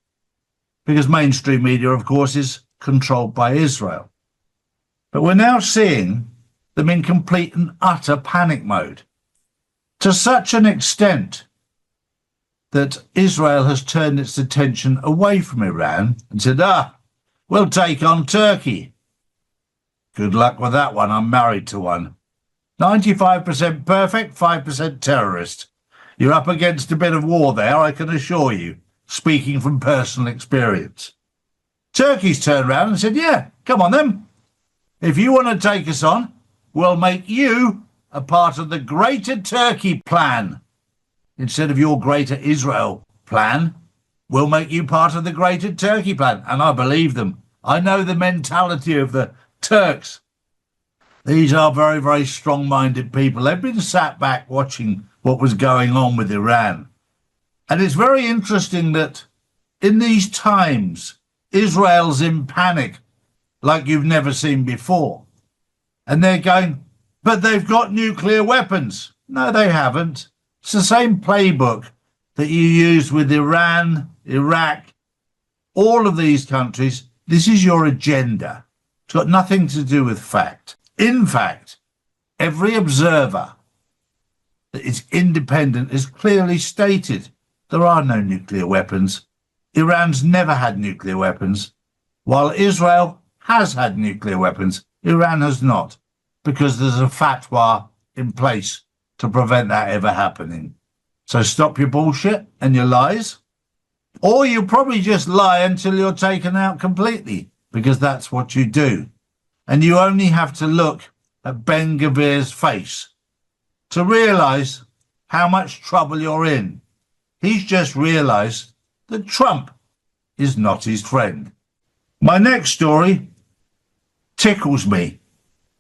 Because mainstream media, of course, is controlled by Israel. But we're now seeing them in complete and utter panic mode, to such an extent that Israel has turned its attention away from Iran and said, we'll take on Turkey. Good luck with that one. I'm married to one. 95% perfect, 5% terrorist. You're up against a bit of war there, I can assure you, speaking from personal experience. Turkey's turned around and said, yeah, come on then. If you want to take us on, we'll make you a part of the Greater Turkey plan. Instead of your Greater Israel plan, we'll make you part of the Greater Turkey plan. And I believe them. I know the mentality of the Turks. These are very, very strong-minded people. They've been sat back watching what was going on with Iran. And it's very interesting that in these times, Israel's in panic like you've never seen before. And they're going, but they've got nuclear weapons. No, they haven't. It's the same playbook that you used with Iran, Iraq, all of these countries. This is your agenda. It's got nothing to do with fact. In fact, every observer that is independent has clearly stated there are no nuclear weapons. Iran's never had nuclear weapons, while Israel has had nuclear weapons. Iran has not, because there's a fatwa in place to prevent that ever happening. So stop your bullshit and your lies, or you probably just lie until you're taken out completely, because that's what you do. And you only have to look at Ben Gavir's face to realise how much trouble you're in. He's just realised that Trump is not his friend. My next story tickles me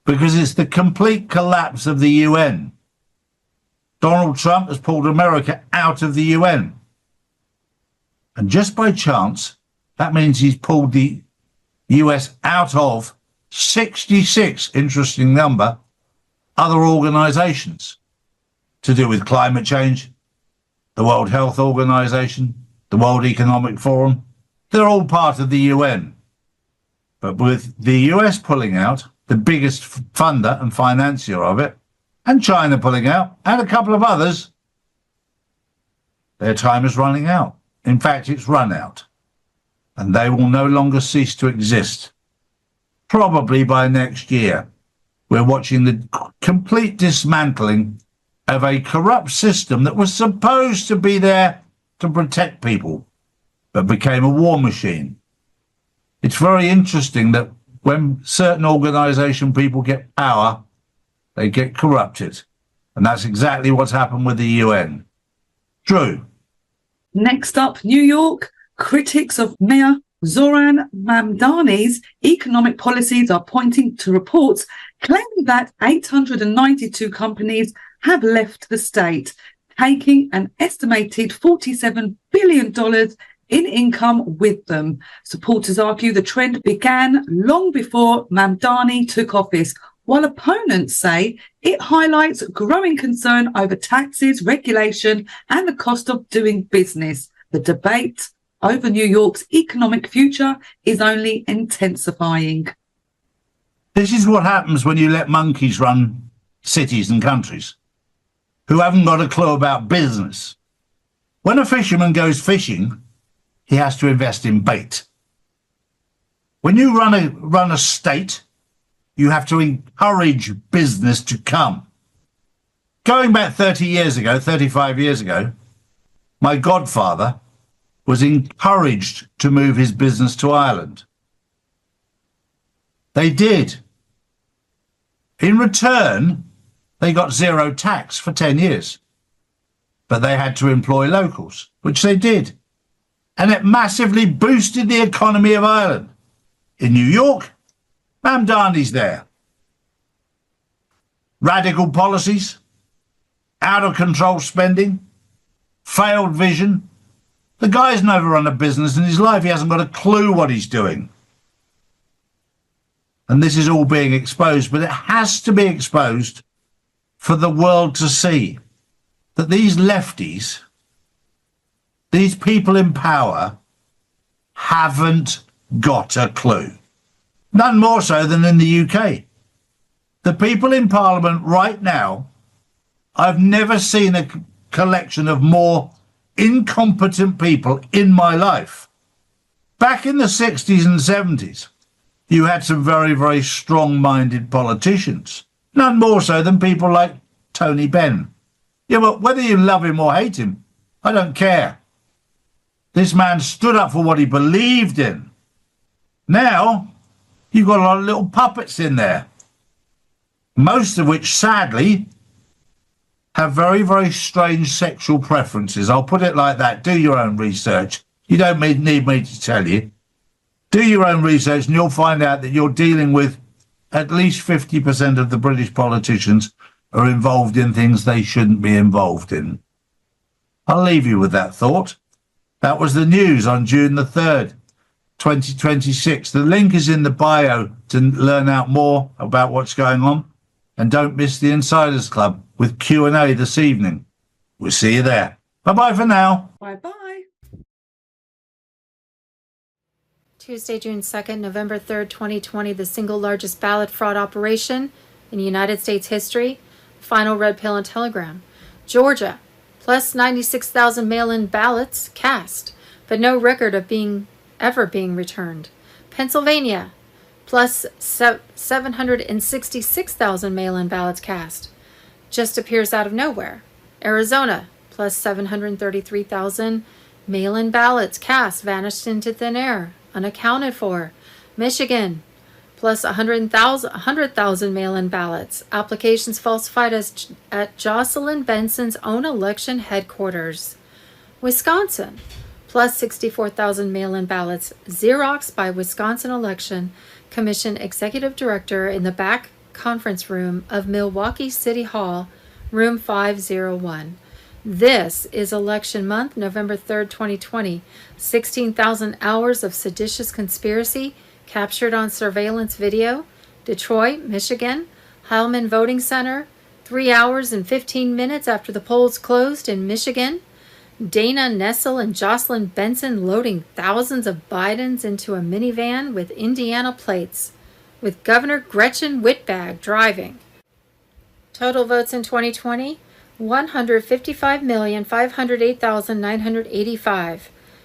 because it's the complete collapse of the UN. Donald Trump has pulled America out of the UN. And just by chance, that means he's pulled the US out of 66, interesting number, other organizations to do with climate change, the World Health Organization, the World Economic Forum. They're all part of the UN. But with the US pulling out, the biggest funder and financier of it, and China pulling out, and a couple of others, their time is running out. In fact, it's run out. And they will no longer cease to exist. Probably by next year. We're watching the complete dismantling of a corrupt system that was supposed to be there to protect people, but became a war machine. It's very interesting that when certain organization people get power, they get corrupted. And that's exactly what's happened with the UN. Drew. Next up, New York. Critics of Mayor Zoran Mamdani's economic policies are pointing to reports claiming that 892 companies have left the state, taking an estimated $47 billion in income with them. Supporters argue the trend began long before Mamdani took office, while opponents say it highlights growing concern over taxes, regulation, and the cost of doing business. The debate over New York's economic future is only intensifying. This is what happens when you let monkeys run cities and countries who haven't got a clue about business. When a fisherman goes fishing, he has to invest in bait. When you run a state, you have to encourage business to come. Going back 30 years ago, 35 years ago, my godfather, was encouraged to move his business to Ireland. They did. In return, they got zero tax for 10 years. But they had to employ locals, which they did. And it massively boosted the economy of Ireland. In New York, Mamdani's there. Radical policies, out of control spending, failed vision. The guy's never run a business in his life. He hasn't got a clue what he's doing. And this is all being exposed, but it has to be exposed for the world to see that these lefties, these people in power, haven't got a clue. None more so than in the UK. The people in Parliament right now, I've never seen a collection of more incompetent people in my life. Back in the 60s and 70s, you had some very, very strong-minded politicians. None more so than people like Tony Benn. Yeah, but whether you love him or hate him, I don't care. This man stood up for what he believed in. Now, you've got a lot of little puppets in there, most of which, sadly, have very, very strange sexual preferences. I'll put it like that. Do your own research. You don't need me to tell you. Do your own research and you'll find out that you're dealing with at least 50% of the British politicians are involved in things they shouldn't be involved in. I'll leave you with that thought. That was the news on June the 3rd, 2026. The link is in the bio to learn out more about what's going on. And don't miss the Insiders Club with Q&A this evening. We'll see you there. Bye-bye for now. Bye-bye. Tuesday, June 2nd, November 3rd, 2020, the single largest ballot fraud operation in United States history. Final red pill and telegram. Georgia, plus 96,000 mail-in ballots cast, but no record of ever being returned. Pennsylvania, plus 766,000 mail-in ballots cast. Just appears out of nowhere. Arizona, plus 733,000 mail-in ballots cast, vanished into thin air, unaccounted for. Michigan, plus 100,000 mail-in ballots. Applications falsified at Jocelyn Benson's own election headquarters. Wisconsin, plus 64,000 mail-in ballots. Xerox by Wisconsin Election Commission Executive Director in the back conference room of Milwaukee City Hall, room 501. This is election month, November 3rd, 2020. 16,000 hours of seditious conspiracy captured on surveillance video. Detroit, Michigan, Heilman Voting Center, 3 hours and 15 minutes after the polls closed in Michigan. Dana Nessel and Jocelyn Benson loading thousands of Bidens into a minivan with Indiana plates, with Governor Gretchen Whitbag driving. Total votes in 2020, 155,508,985.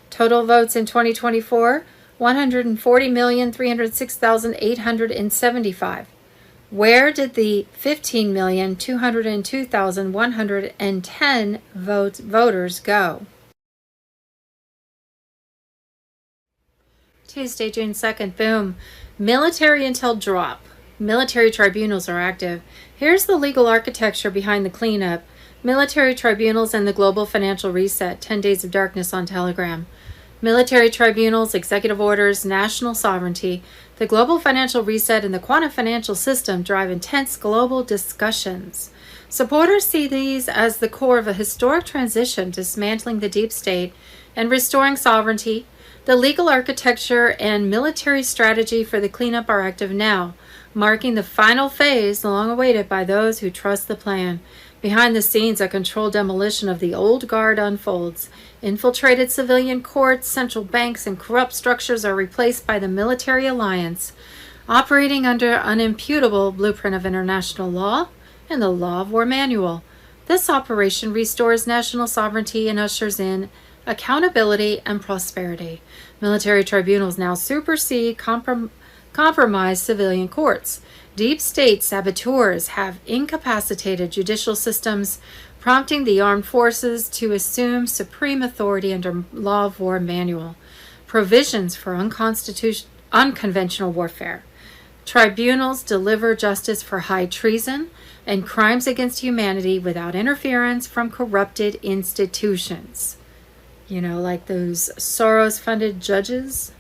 Total votes in 2024, 140,306,875. Where did the 15,202,110 voters go? Tuesday, June 2nd, boom. Military intel drop. Military tribunals are active. Here's the legal architecture behind the cleanup. Military tribunals and the global financial reset. 10 Days of Darkness on Telegram. Military tribunals, executive orders, national sovereignty, the global financial reset, and the quantum financial system drive intense global discussions. Supporters see these as the core of a historic transition, dismantling the deep state and restoring sovereignty. The legal architecture and military strategy for the cleanup are active now, marking the final phase long awaited by those who trust the plan. Behind the scenes, a controlled demolition of the old guard unfolds. Infiltrated civilian courts, central banks, and corrupt structures are replaced by the military alliance, operating under an imputable blueprint of international law and the law of war manual. This operation restores national sovereignty and ushers in accountability and prosperity. Military tribunals now supersede compromised civilian courts. Deep state saboteurs have incapacitated judicial systems, prompting the armed forces to assume supreme authority under Law of War Manual, provisions for unconventional warfare. Tribunals deliver justice for high treason and crimes against humanity without interference from corrupted institutions. Like those Soros-funded judges.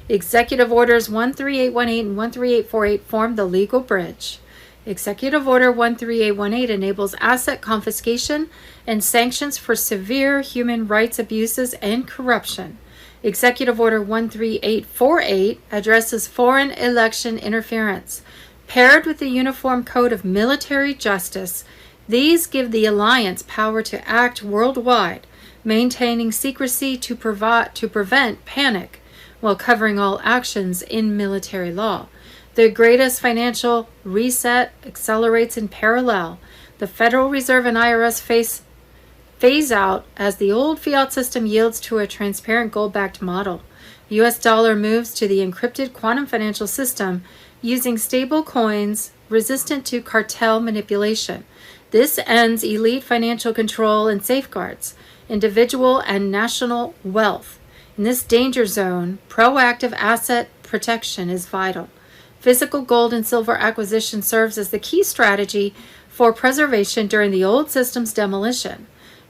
Executive Orders 13818 and 13848 form the legal bridge. Executive Order 13818 enables asset confiscation and sanctions for severe human rights abuses and corruption. Executive Order 13848 addresses foreign election interference. Paired with the Uniform Code of Military Justice, these give the alliance power to act worldwide, maintaining secrecy to prevent panic while covering all actions in military law. The greatest financial reset accelerates in parallel. The Federal Reserve and IRS phase out as the old fiat system yields to a transparent gold-backed model. The U.S. dollar moves to the encrypted quantum financial system using stable coins resistant to cartel manipulation. This ends elite financial control and safeguards individual and national wealth. In this danger zone, proactive asset protection is vital. Physical gold and silver acquisition serves as the key strategy for preservation during the old system's demolition.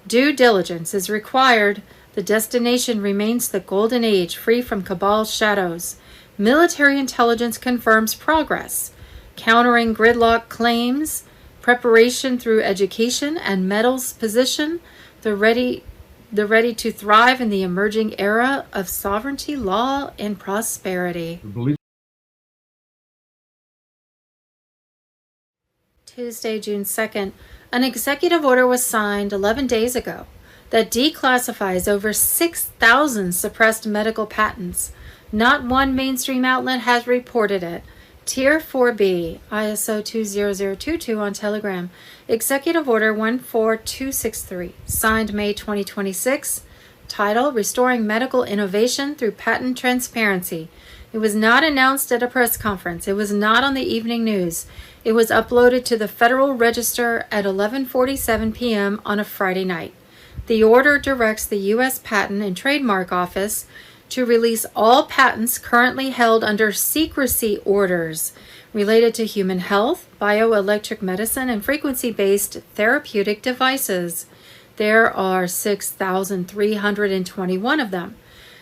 Due diligence is required. The destination remains the golden age, free from cabal's shadows. Military intelligence confirms progress, countering gridlock claims, preparation through education and metals position, the ready to thrive in the emerging era of sovereignty, law, and prosperity. Tuesday, June 2nd, an executive order was signed 11 days ago that declassifies over 6,000 suppressed medical patents. Not one mainstream outlet has reported it. Tier 4B, ISO 20022 on Telegram. Executive Order 14263, signed May 2026. Title, Restoring Medical Innovation Through Patent Transparency. It was not announced at a press conference. It was not on the evening news. It was uploaded to the Federal Register at 11:47 p.m. on a Friday night. The order directs the U.S. Patent and Trademark Office to release all patents currently held under secrecy orders related to human health, bioelectric medicine, and frequency-based therapeutic devices. There are 6,321 of them.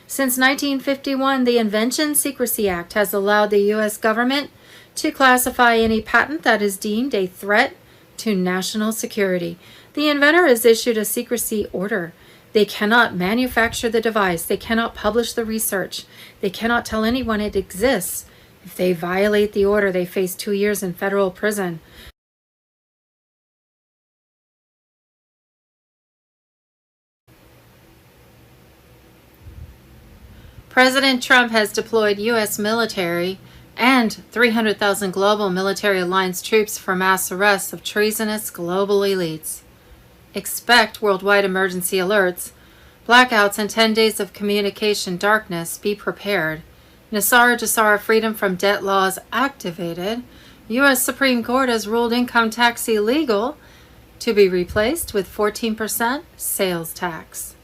Since 1951, the Invention Secrecy Act has allowed the U.S. government to classify any patent that is deemed a threat to national security. The inventor is issued a secrecy order. They cannot manufacture the device. They cannot publish the research. They cannot tell anyone it exists. If they violate the order, they face 2 years in federal prison. President Trump has deployed U.S. military and 300,000 global military alliance troops for mass arrests of treasonous global elites. Expect worldwide emergency alerts, blackouts, and 10 days of communication darkness. Be prepared. Nasara Jasara freedom from debt laws activated. U.S. Supreme Court has ruled income tax illegal to be replaced with 14% sales tax.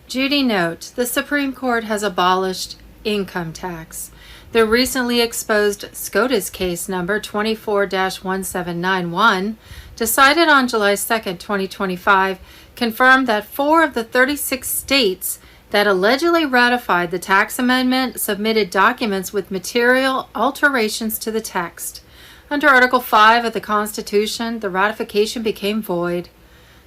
Judy note, the Supreme Court has abolished income tax. The recently exposed SCOTUS case number 24-1791, decided on July 2, 2025, confirmed that 4 of the 36 states that allegedly ratified the tax amendment submitted documents with material alterations to the text. Under Article 5 of the Constitution, the ratification became void.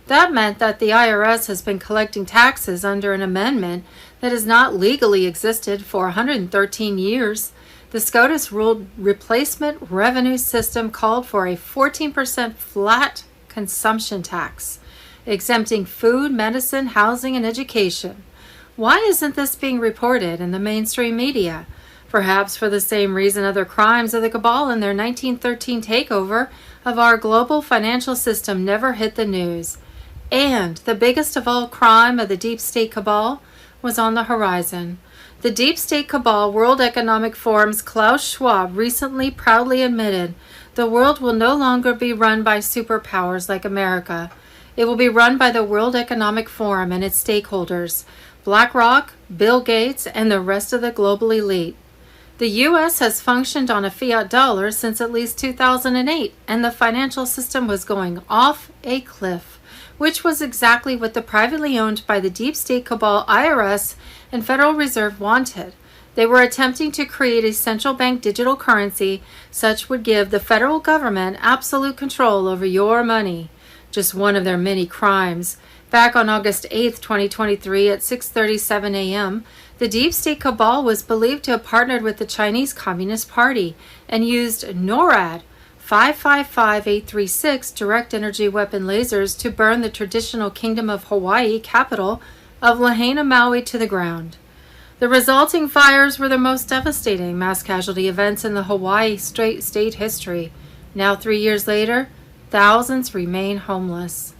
That meant that the IRS has been collecting taxes under an amendment that has not legally existed for 113 years. The SCOTUS ruled replacement revenue system called for a 14% flat consumption tax, exempting food, medicine, housing, and education. Why isn't this being reported in the mainstream media? Perhaps for the same reason other crimes of the cabal in their 1913 takeover of our global financial system never hit the news. And the biggest of all crime of the deep state cabal was on the horizon. The deep state cabal, World Economic Forum's Klaus Schwab recently proudly admitted the world will no longer be run by superpowers like America. It will be run by the World Economic Forum and its stakeholders, BlackRock, Bill Gates, and the rest of the global elite. The U.S. has functioned on a fiat dollar since at least 2008, and the financial system was going off a cliff, which was exactly what the privately owned by the deep state cabal IRS and Federal Reserve wanted. They were attempting to create a central bank digital currency such would give the federal government absolute control over your money. Just one of their many crimes. Back on August 8, 2023 at 6:37 a.m., the deep state cabal was believed to have partnered with the Chinese Communist Party and used NORAD 555836 direct energy weapon lasers to burn the traditional Kingdom of Hawaii capital of Lahaina, Maui to the ground. The resulting fires were the most devastating mass casualty events in the Hawaii state history. Now 3 years later, thousands remain homeless.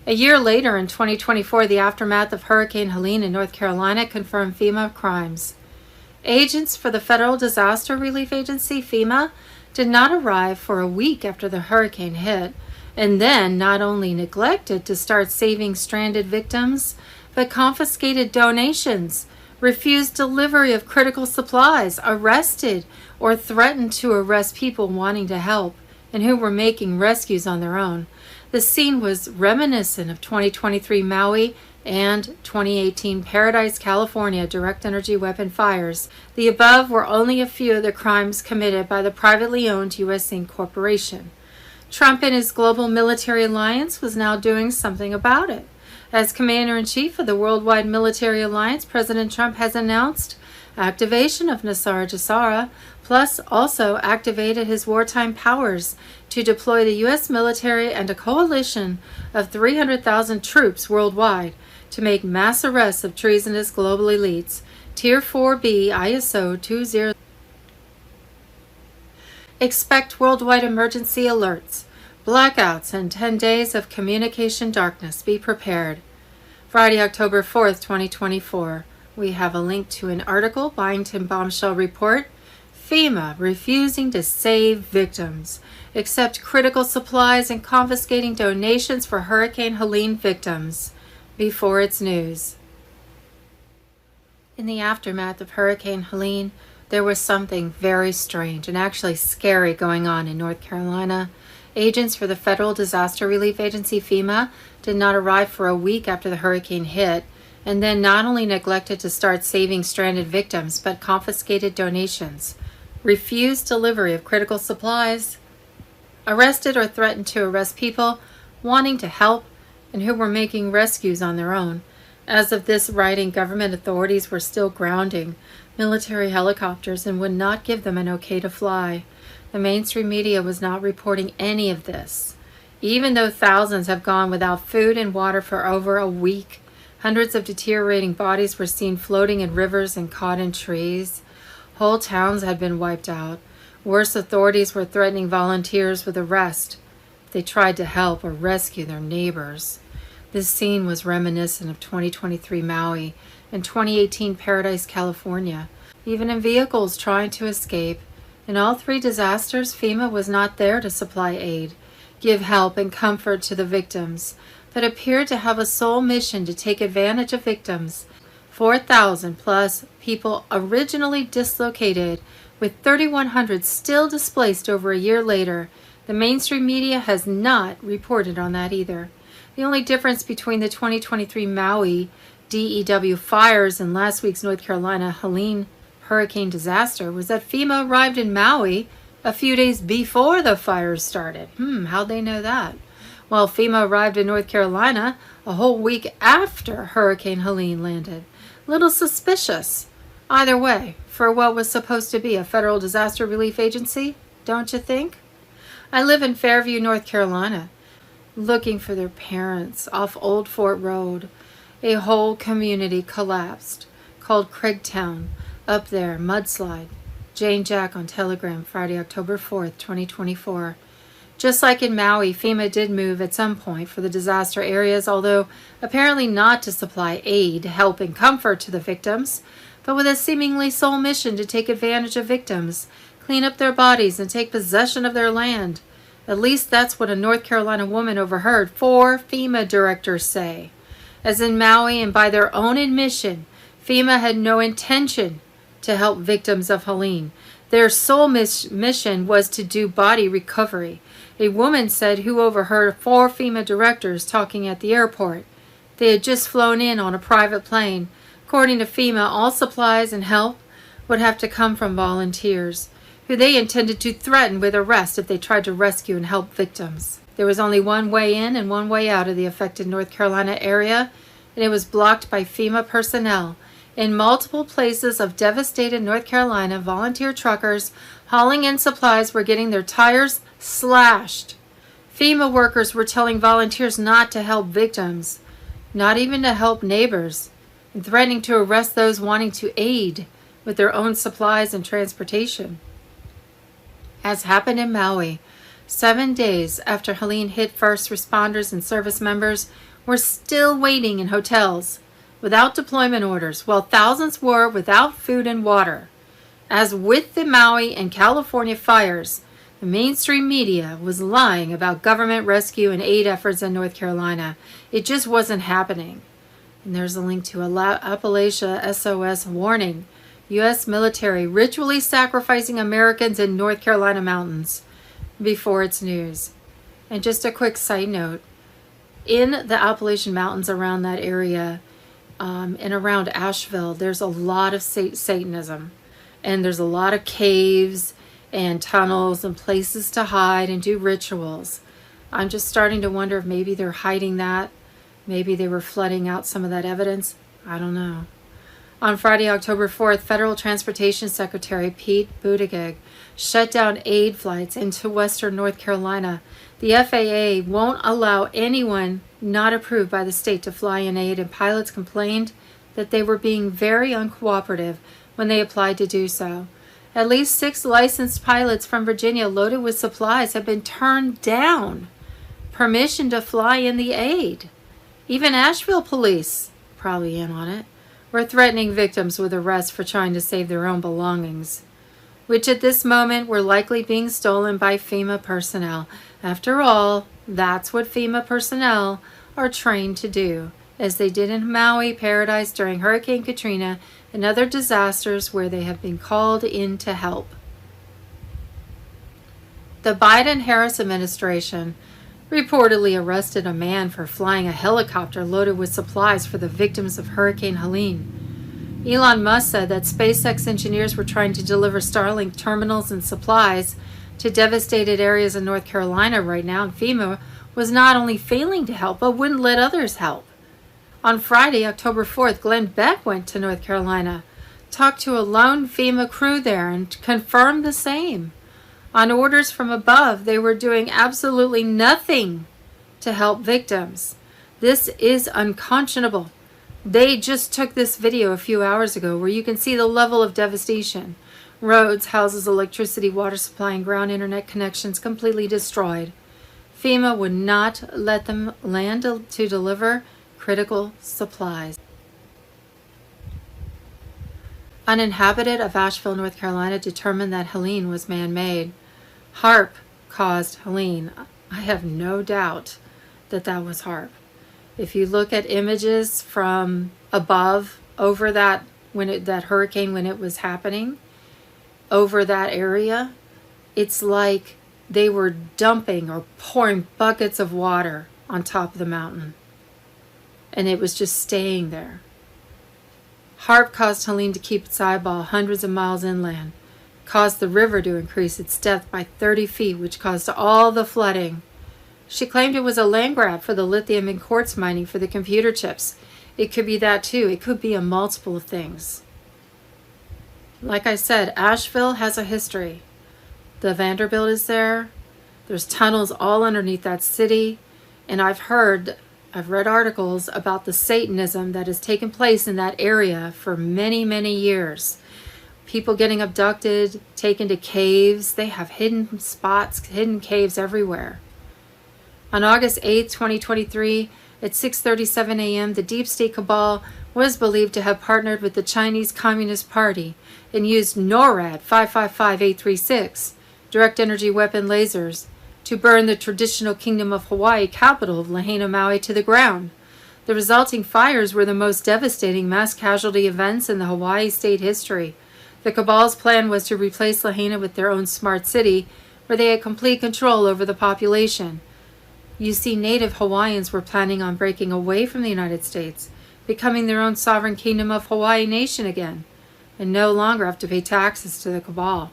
A year later, in 2024, the aftermath of Hurricane Helene in North Carolina confirmed FEMA crimes. Agents for the Federal Disaster Relief Agency, FEMA, did not arrive for a week after the hurricane hit, and then not only neglected to start saving stranded victims, but confiscated donations, refused delivery of critical supplies, arrested or threatened to arrest people wanting to help and who were making rescues on their own. The scene was reminiscent of 2023 Maui and 2018 Paradise, California direct energy weapon fires. The above were only a few of the crimes committed by the privately owned U.S. Inc. Corporation. Trump and his global military alliance was now doing something about it. As Commander-in-Chief of the Worldwide Military Alliance, President Trump has announced activation of Nasara Jasara, plus also activated his wartime powers to deploy the U.S. military and a coalition of 300,000 troops worldwide to make mass arrests of treasonous global elites. Tier 4B ISO 20. Expect worldwide emergency alerts, blackouts, and 10 days of communication darkness. Be prepared. Friday, October 4th, 2024. We have a link to an article, Byington Bombshell Report, FEMA refusing to save victims, accept critical supplies and confiscating donations for Hurricane Helene victims. Before its news. In the aftermath of Hurricane Helene, there was something very strange and actually scary going on in North Carolina. Agents for the Federal Disaster Relief Agency, FEMA, did not arrive for a week after the hurricane hit, and then not only neglected to start saving stranded victims, but confiscated donations, refused delivery of critical supplies, arrested or threatened to arrest people wanting to help and who were making rescues on their own. As of this writing, government authorities were still grounding military helicopters and would not give them an okay to fly. The mainstream media was not reporting any of this. Even though thousands have gone without food and water for over a week, hundreds of deteriorating bodies were seen floating in rivers and caught in trees. Whole towns had been wiped out. Worse, authorities were threatening volunteers with arrest if they tried to help or rescue their neighbors. This scene was reminiscent of 2023 Maui and 2018 Paradise, California. Even in vehicles trying to escape. In all three disasters, FEMA was not there to supply aid, give help and comfort to the victims, but appeared to have a sole mission to take advantage of victims. 4,000 plus people originally dislocated, with 3,100 still displaced over a year later. The mainstream media has not reported on that either. The only difference between the 2023 Maui DEW fires and last week's North Carolina Helene hurricane disaster was that FEMA arrived in Maui a few days before the fires started. How'd they know that? While FEMA arrived in North Carolina a whole week after Hurricane Helene landed. Little suspicious. Either way, for what was supposed to be a federal disaster relief agency, don't you think? I live in Fairview, North Carolina, looking for their parents off Old Fort Road. A whole community collapsed, called Craigtown. Up there, mudslide. Jane Jack on Telegram, Friday, October 4th, 2024. Just like in Maui, FEMA did move at some point for the disaster areas, although apparently not to supply aid, help, and comfort to the victims, but with a seemingly sole mission to take advantage of victims, clean up their bodies, and take possession of their land. At least that's what a North Carolina woman overheard 4 FEMA directors say. As in Maui, and by their own admission, FEMA had no intention to help victims of Helene. Their sole mission was to do body recovery. A woman said who overheard 4 FEMA directors talking at the airport. They had just flown in on a private plane. According to FEMA, all supplies and help would have to come from volunteers, who they intended to threaten with arrest if they tried to rescue and help victims. There was only one way in and one way out of the affected North Carolina area, and it was blocked by FEMA personnel. In multiple places of devastated North Carolina, volunteer truckers hauling in supplies were getting their tires slashed. FEMA workers were telling volunteers not to help victims, not even to help neighbors, and threatening to arrest those wanting to aid with their own supplies and transportation. As happened in Maui, 7 days after Helene hit, first responders and service members were still waiting in hotels without deployment orders, while thousands were without food and water. As with the Maui and California fires, the mainstream media was lying about government rescue and aid efforts in North Carolina. It just wasn't happening. And there's a link to Appalachia SOS warning. U.S. military ritually sacrificing Americans in North Carolina mountains before its news. And just a quick side note, in the Appalachian Mountains around that area, and around Asheville, there's a lot of Satanism, and there's a lot of caves and tunnels and places to hide and do rituals. I'm just starting to wonder if maybe they're hiding that. Maybe they were flooding out some of that evidence. I don't know. On Friday, October 4th, Federal Transportation Secretary Pete Buttigieg shut down aid flights into western North Carolina. The FAA won't allow anyone not approved by the state to fly in aid, and pilots complained that they were being very uncooperative when they applied to do so. At least 6 licensed pilots from Virginia loaded with supplies have been turned down permission to fly in the aid. Even Asheville police, probably in on it, were threatening victims with arrest for trying to save their own belongings, which at this moment were likely being stolen by FEMA personnel. After all, that's what FEMA personnel are trained to do, as they did in Maui Paradise during Hurricane Katrina and other disasters where they have been called in to help. The Biden-Harris administration reportedly arrested a man for flying a helicopter loaded with supplies for the victims of Hurricane Helene. Elon Musk said that SpaceX engineers were trying to deliver Starlink terminals and supplies to devastated areas in North Carolina right now, and FEMA was not only failing to help, but wouldn't let others help. On Friday, October 4th, Glenn Beck went to North Carolina, talked to a lone FEMA crew there, and confirmed the same. On orders from above, they were doing absolutely nothing to help victims. This is unconscionable. They just took this video a few hours ago where you can see the level of devastation. Roads, houses, electricity, water supply, and ground internet connections completely destroyed. FEMA would not let them land to deliver critical supplies. Uninhabited of Asheville, North Carolina, determined that Helene was man-made. HARP caused Helene. I have no doubt that that was HARP. If you look at images from above over that that hurricane when it was happening over that area, it's like they were dumping or pouring buckets of water on top of the mountain, and it was just staying there. HARP caused Helene to keep its eyeball hundreds of miles inland, caused the river to increase its depth by 30 feet, which caused all the flooding. She claimed it was a land grab for the lithium and quartz mining for the computer chips. It could be that too. It could be a multiple of things. Like I said, Asheville has a history. The Vanderbilt is there. There's tunnels all underneath that city. And I've read articles about the Satanism that has taken place in that area for many, many years. People getting abducted, taken to caves. They have hidden spots, hidden caves everywhere. On August 8, 2023, at 6:37 a.m., the Deep State Cabal was believed to have partnered with the Chinese Communist Party and used NORAD 555836, direct energy weapon lasers, to burn the traditional Kingdom of Hawaii capital of Lahaina, Maui to the ground. The resulting fires were the most devastating mass casualty events in the Hawaii state history. The cabal's plan was to replace Lahaina with their own smart city, where they had complete control over the population. You see, native Hawaiians were planning on breaking away from the United States, becoming their own sovereign Kingdom of Hawaii nation again, and no longer have to pay taxes to the cabal.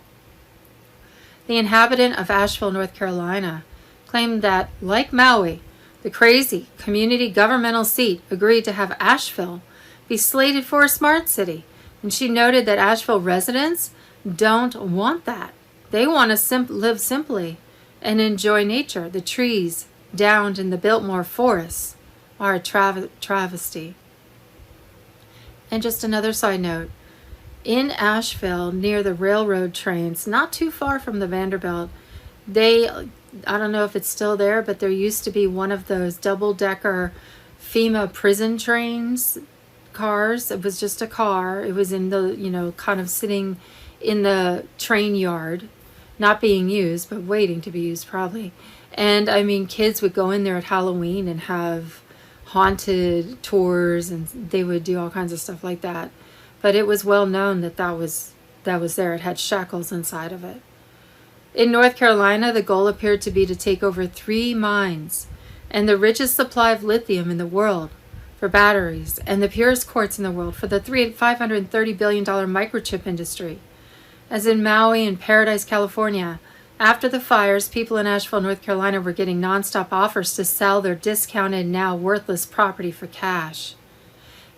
The inhabitant of Asheville, North Carolina, claimed that, like Maui, the crazy community governmental seat agreed to have Asheville be slated for a smart city, and she noted that Asheville residents don't want that. They want to live simply and enjoy nature. The trees downed in the Biltmore forests are a travesty. And just another side note, in Asheville, near the railroad trains, not too far from the Vanderbilt, I don't know if it's still there, but there used to be one of those double-decker FEMA prison trains cars. It was just a car. It was in the, kind of sitting in the train yard, not being used, but waiting to be used probably. And I mean, kids would go in there at Halloween and have haunted tours, and they would do all kinds of stuff like that. But it was well known that was there. It had shackles inside of it. In North Carolina, the goal appeared to be to take over 3 mines and the richest supply of lithium in the world for batteries and the purest quartz in the world for the $530 billion microchip industry. As in Maui and Paradise, California, after the fires, people in Asheville, North Carolina were getting nonstop offers to sell their discounted, now worthless property for cash.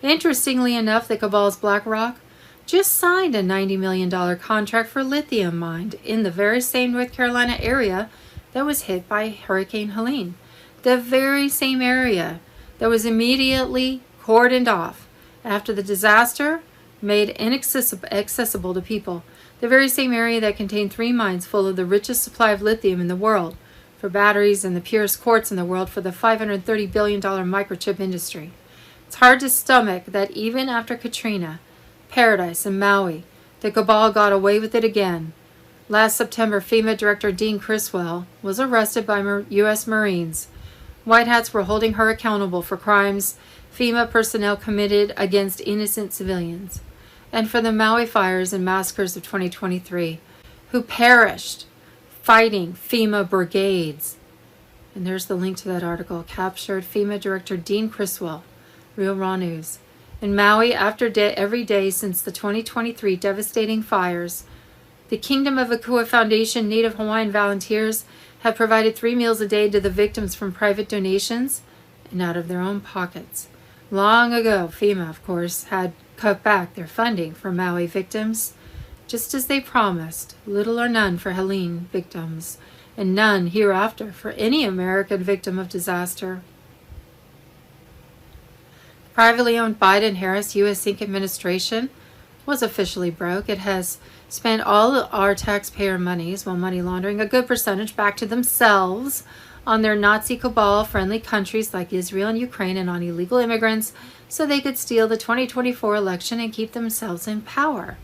Interestingly enough, the cabal's BlackRock just signed a $90 million contract for lithium mined in the very same North Carolina area that was hit by Hurricane Helene. The very same area that was immediately cordoned off after the disaster made inaccessible to people. The very same area that contained 3 mines full of the richest supply of lithium in the world for batteries and the purest quartz in the world for the $530 billion microchip industry. It's hard to stomach that even after Katrina, Paradise, and Maui, the cabal got away with it again. Last September, FEMA Director Dean Criswell was arrested by U.S. Marines. White hats were holding her accountable for crimes FEMA personnel committed against innocent civilians, and for the Maui fires and massacres of 2023, who perished fighting FEMA brigades. And there's the link to that article, captured FEMA Director Dean Criswell, Real Raw News. In Maui, every day since the 2023 devastating fires, the Kingdom of Akua Foundation Native Hawaiian volunteers have provided 3 meals a day to the victims from private donations and out of their own pockets. Long ago, FEMA, of course, had cut back their funding for Maui victims, just as they promised, little or none for Helene victims, and none hereafter for any American victim of disaster. Privately owned Biden-Harris U.S. Inc. administration was officially broke. It has spent all our taxpayer monies while money laundering a good percentage back to themselves on their Nazi cabal-friendly countries like Israel and Ukraine, and on illegal immigrants so they could steal the 2024 election and keep themselves in power.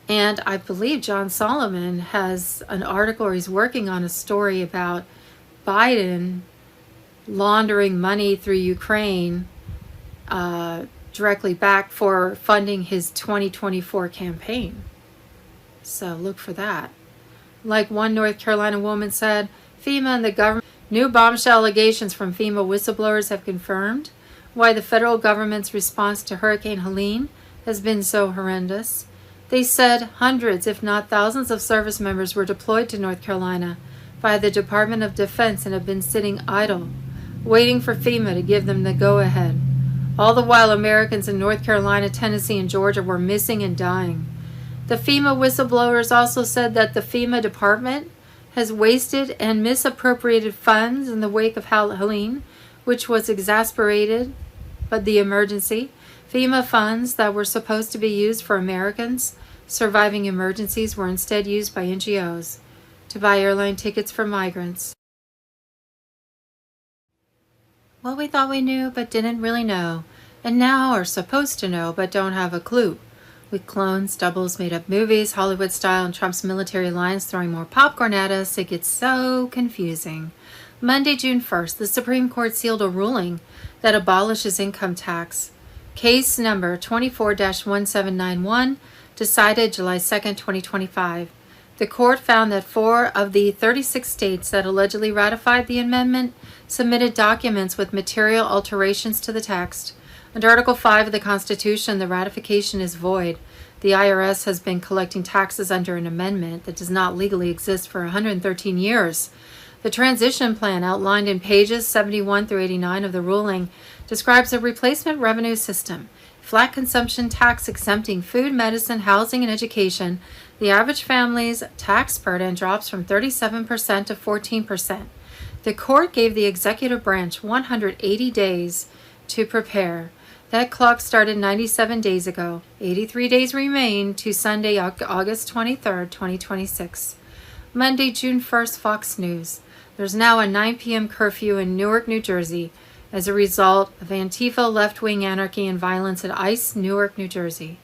And I believe John Solomon has an article, or he's working on a story about Biden laundering money through Ukraine directly back for funding his 2024 campaign. So look for that. Like one North Carolina woman said, FEMA and the government, new bombshell allegations from FEMA whistleblowers have confirmed why the federal government's response to Hurricane Helene has been so horrendous. They said hundreds, if not thousands, of service members were deployed to North Carolina by the Department of Defense and have been sitting idle, waiting for FEMA to give them the go-ahead. All the while, Americans in North Carolina, Tennessee, and Georgia were missing and dying. The FEMA whistleblowers also said that the FEMA department has wasted and misappropriated funds in the wake of Helene, which was exasperated by the emergency. FEMA funds that were supposed to be used for Americans surviving emergencies were instead used by NGOs to buy airline tickets for migrants. Well, we thought we knew, but didn't really know, and now are supposed to know, but don't have a clue. with clones, doubles, made-up movies, Hollywood style, and Trump's military alliance throwing more popcorn at us. It gets so confusing. Monday, June 1st, the Supreme Court sealed a ruling that abolishes income tax. Case number 24-1791, decided July 2nd, 2025. The court found that 4 of the 36 states that allegedly ratified the amendment submitted documents with material alterations to the text. Under Article 5 of the Constitution, the ratification is void. The IRS has been collecting taxes under an amendment that does not legally exist for 113 years. The transition plan outlined in pages 71 through 89 of the ruling describes a replacement revenue system, flat consumption tax exempting food, medicine, housing, and education. The average family's tax burden drops from 37% to 14%. The court gave the executive branch 180 days to prepare. That clock started 97 days ago. 83 days remain to Sunday, August 23rd, 2026. Monday, June 1st, Fox News. There's now a 9 p.m. curfew in Newark, New Jersey, as a result of Antifa left-wing anarchy and violence at ICE, Newark, New Jersey.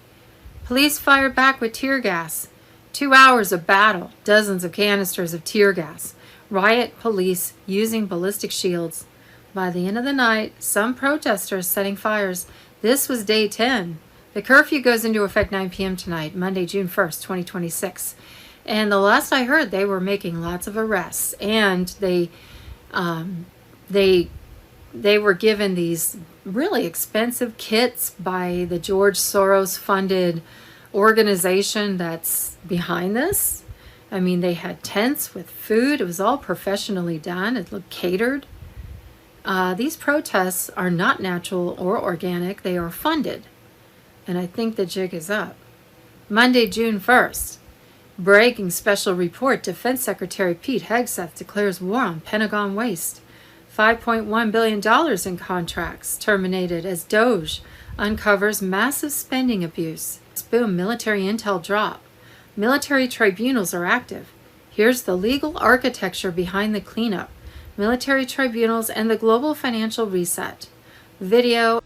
Police fired back with tear gas. 2 hours of battle, dozens of canisters of tear gas. Riot police using ballistic shields. By the end of the night, some protesters setting fires. This was day 10. The curfew goes into effect 9 p.m. tonight, Monday, June 1st, 2026. And the last I heard, they were making lots of arrests. And they were given these really expensive kits by the George Soros-funded organization that's behind this. I mean, they had tents with food. It was all professionally done. It looked catered. These protests are not natural or organic. They are funded. And I think the jig is up. Monday, June 1st. Breaking special report. Defense Secretary Pete Hegseth declares war on Pentagon waste. $5.1 billion in contracts terminated as DOJ uncovers massive spending abuse. Boom, military intel drop. Military tribunals are active. Here's the legal architecture behind the cleanup. Military tribunals and the global financial reset. Video.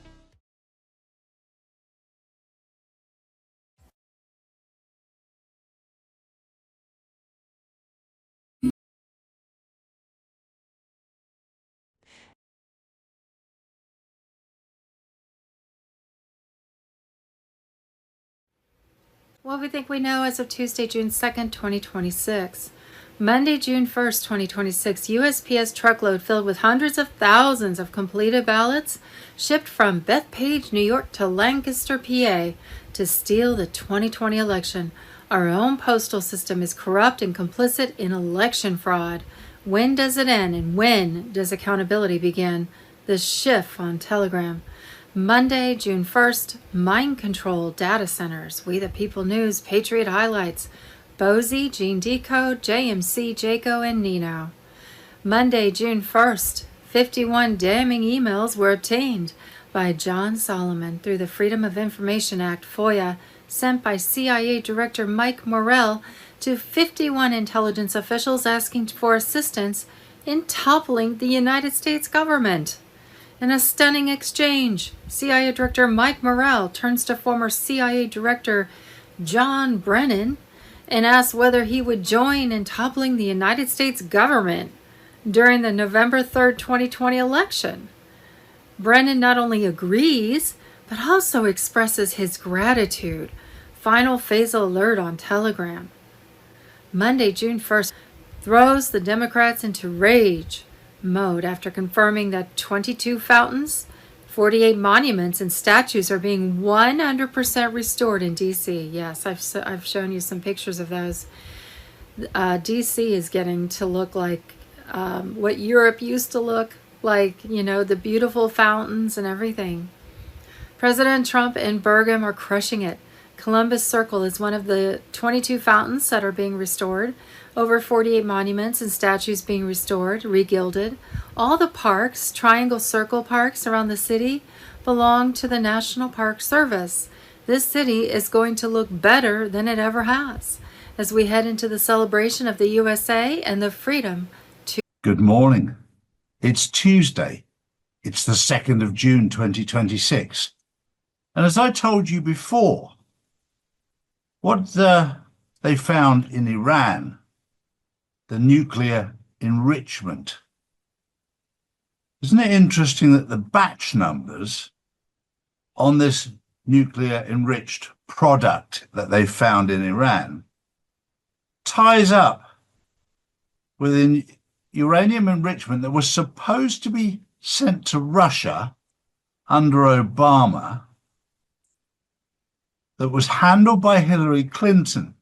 What we think we know as of Tuesday, June 2nd, 2026. Monday, June 1st, 2026, USPS truckload filled with hundreds of thousands of completed ballots shipped from Bethpage, New York to Lancaster, PA to steal the 2020 election. Our own postal system is corrupt and complicit in election fraud. When does it end and when does accountability begin? The Schiff on Telegram. Monday, June 1st, mind control data centers. We the People News, Patriot Highlights. Bozy, Gene Decode, JMC, Jaco, and Nino. Monday, June 1st, 51 damning emails were obtained by John Solomon through the Freedom of Information Act, FOIA, sent by CIA Director Mike Morrell to 51 intelligence officials asking for assistance in toppling the United States government. In a stunning exchange, CIA Director Mike Morrell turns to former CIA Director John Brennan and asks whether he would join in toppling the United States government during the November 3rd, 2020 election. Brennan not only agrees, but also expresses his gratitude. Final phase alert on Telegram. Monday, June 1st, throws the Democrats into rage mode after confirming that 22 fountains, 48 monuments, and statues are being 100% restored in D.C. Yes, I've shown you some pictures of those. D.C. is getting to look like what Europe used to look like, you know, the beautiful fountains and everything. President Trump and Burgum are crushing it. Columbus Circle is one of the 22 fountains that are being restored. Over 48 monuments and statues being restored, regilded. All the parks, Triangle Circle parks around the city, belong to the National Park Service. This city is going to look better than it ever has as we head into the celebration of the USA and the freedom to... Good morning. It's Tuesday. It's the 2nd of June 2026. And as I told you before, What they found in Iran, the nuclear enrichment. Isn't it interesting that the batch numbers on this nuclear enriched product that they found in Iran ties up with an uranium enrichment that was supposed to be sent to Russia under Obama, that was handled by Hillary Clinton,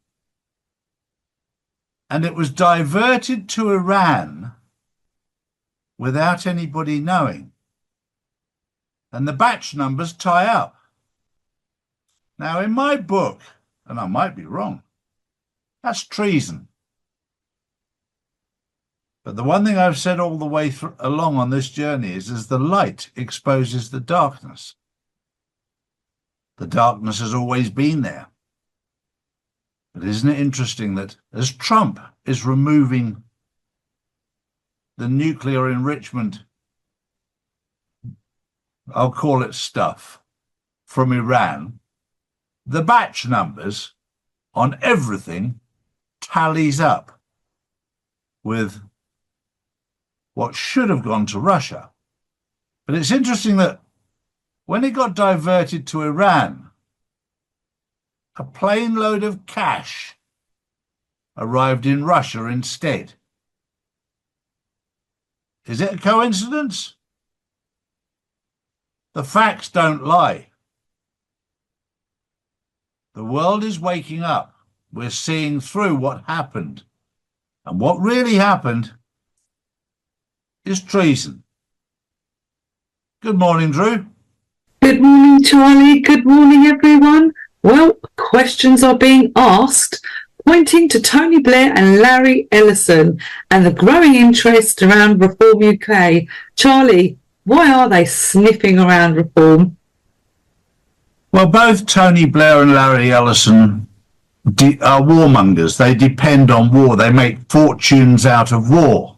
and it was diverted to Iran without anybody knowing. And the batch numbers tie up. Now, in my book, and I might be wrong, that's treason. But the one thing I've said all the way along on this journey is the light exposes the darkness. The darkness has always been there. But isn't it interesting that as Trump is removing the nuclear enrichment, I'll call it stuff, from Iran, the batch numbers on everything tallies up with what should have gone to Russia. But it's interesting that when it got diverted to Iran, a plane load of cash arrived in Russia instead. Is it a coincidence? The facts don't lie. The world is waking up. We're seeing through what happened. And what really happened is treason. Good morning, Drew. Good morning, Charlie. Good morning, everyone. Well, questions are being asked, pointing to Tony Blair and Larry Ellison and the growing interest around Reform UK. Charlie, why are they sniffing around reform? Well, both Tony Blair and Larry Ellison are warmongers. They depend on war. They make fortunes out of war.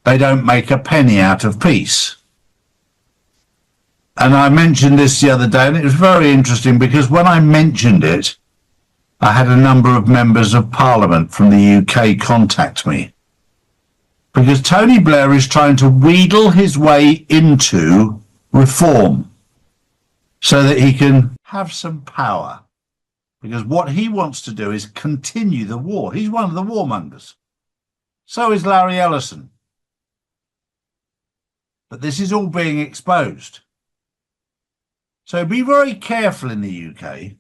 They don't make a penny out of peace. And I mentioned this the other day, and it was very interesting because when I mentioned it, I had a number of members of Parliament from the UK contact me. Because Tony Blair is trying to wheedle his way into reform so that he can have some power. Because what he wants to do is continue the war. He's one of the warmongers. So is Larry Ellison. But this is all being exposed. So be very careful in the UK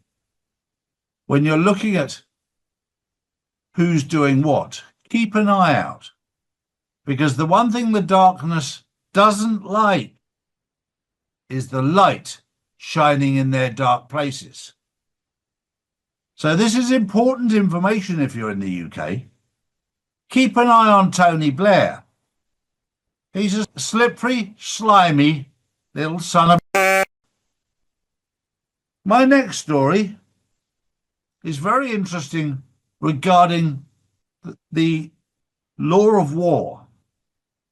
when you're looking at who's doing what. Keep an eye out. Because the one thing the darkness doesn't like is the light shining in their dark places. So this is important information if you're in the UK. Keep an eye on Tony Blair. He's a slippery, slimy little son of... My next story is very interesting regarding the law of war.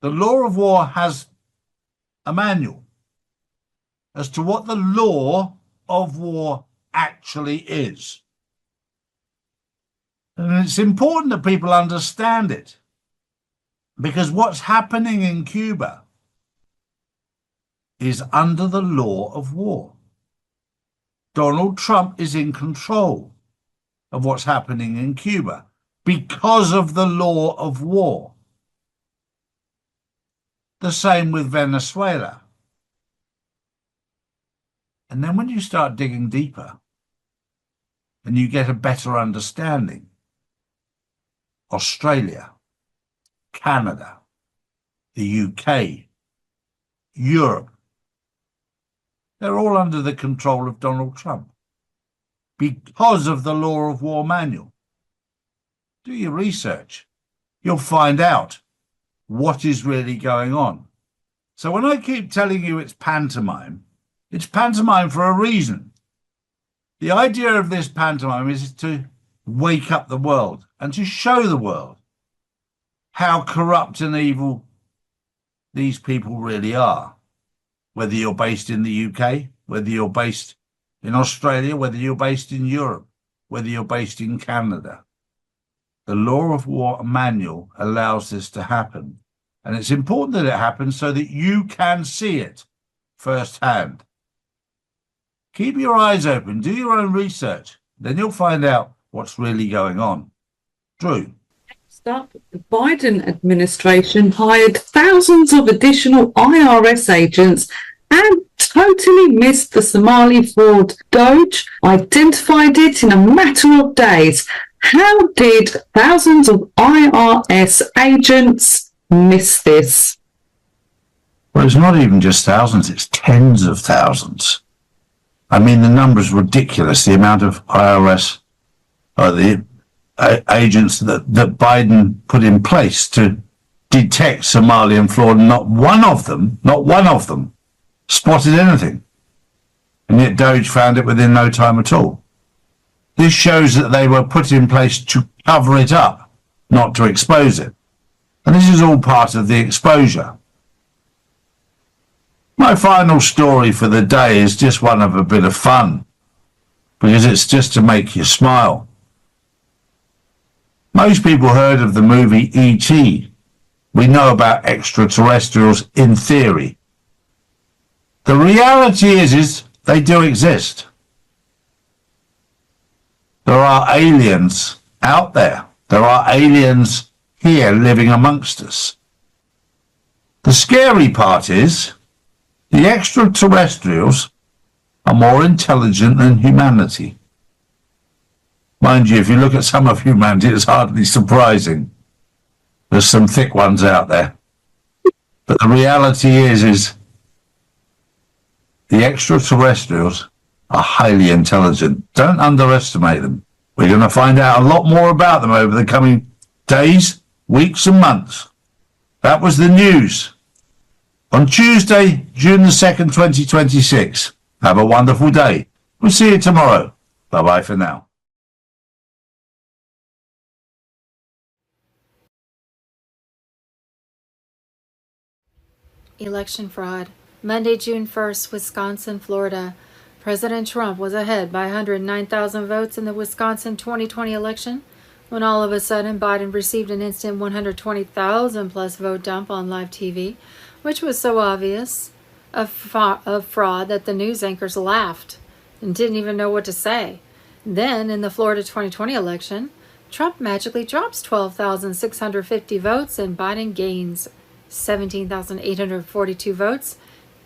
The law of war has a manual as to what the law of war actually is. And it's important that people understand it, because what's happening in Cuba is under the law of war. Donald Trump is in control of what's happening in Cuba because of the law of war. The same with Venezuela. And then when you start digging deeper and you get a better understanding, Australia, Canada, the UK, Europe, they're all under the control of Donald Trump because of the law of war manual. Do your research. You'll find out what is really going on. So when I keep telling you it's pantomime for a reason. The idea of this pantomime is to wake up the world and to show the world how corrupt and evil these people really are. Whether you're based in the UK, whether you're based in Australia, whether you're based in Europe, whether you're based in Canada. The Law of War manual allows this to happen. And it's important that it happens so that you can see it firsthand. Keep your eyes open, do your own research, then you'll find out what's really going on. Drew. Next up, the Biden administration hired thousands of additional IRS agents and totally missed the Somali fraud. Doge identified it in a matter of days. How did thousands of IRS agents miss this? Well, it's not even just thousands, it's tens of thousands. I mean, the number is ridiculous, the amount of IRS the agents that Biden put in place to detect Somalian fraud. Not one of them spotted anything. And yet Doge found it within no time at all. This shows that they were put in place to cover it up, not to expose it. And this is all part of the exposure. My final story for the day is just one of a bit of fun, because it's just to make you smile. Most people heard of the movie E.T. We know about extraterrestrials in theory. The reality is they do exist. There are aliens out there. There are aliens here living amongst us. The scary part is the extraterrestrials are more intelligent than humanity. Mind you, if you look at some of humanity, it's hardly surprising. There's some thick ones out there. But the reality is the extraterrestrials are highly intelligent. Don't underestimate them. We're going to find out a lot more about them over the coming days, weeks and months. That was the news. On Tuesday, June the 2nd, 2026. Have a wonderful day. We'll see you tomorrow. Bye-bye for now. Election fraud. Monday, June 1st, Wisconsin, Florida. President Trump was ahead by 109,000 votes in the Wisconsin 2020 election, when all of a sudden Biden received an instant 120,000 plus vote dump on live TV, which was so obvious of fraud that the news anchors laughed and didn't even know what to say. Then, in the Florida 2020 election, Trump magically drops 12,650 votes and Biden gains 17,842 votes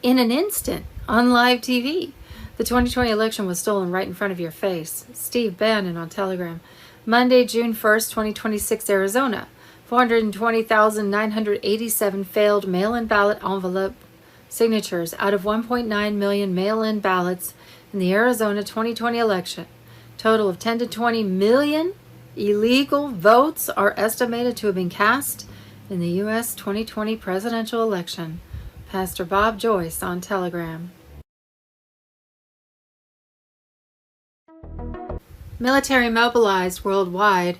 in an instant on live TV. The 2020 election was stolen right in front of your face. Steve Bannon on Telegram. Monday, June 1st, 2026, Arizona. 420,987 failed mail-in ballot envelope signatures out of 1.9 million mail-in ballots in the Arizona 2020 election. Total of 10 to 20 million illegal votes are estimated to have been cast in the U.S. 2020 presidential election. Pastor Bob Joyce on Telegram. Military mobilized worldwide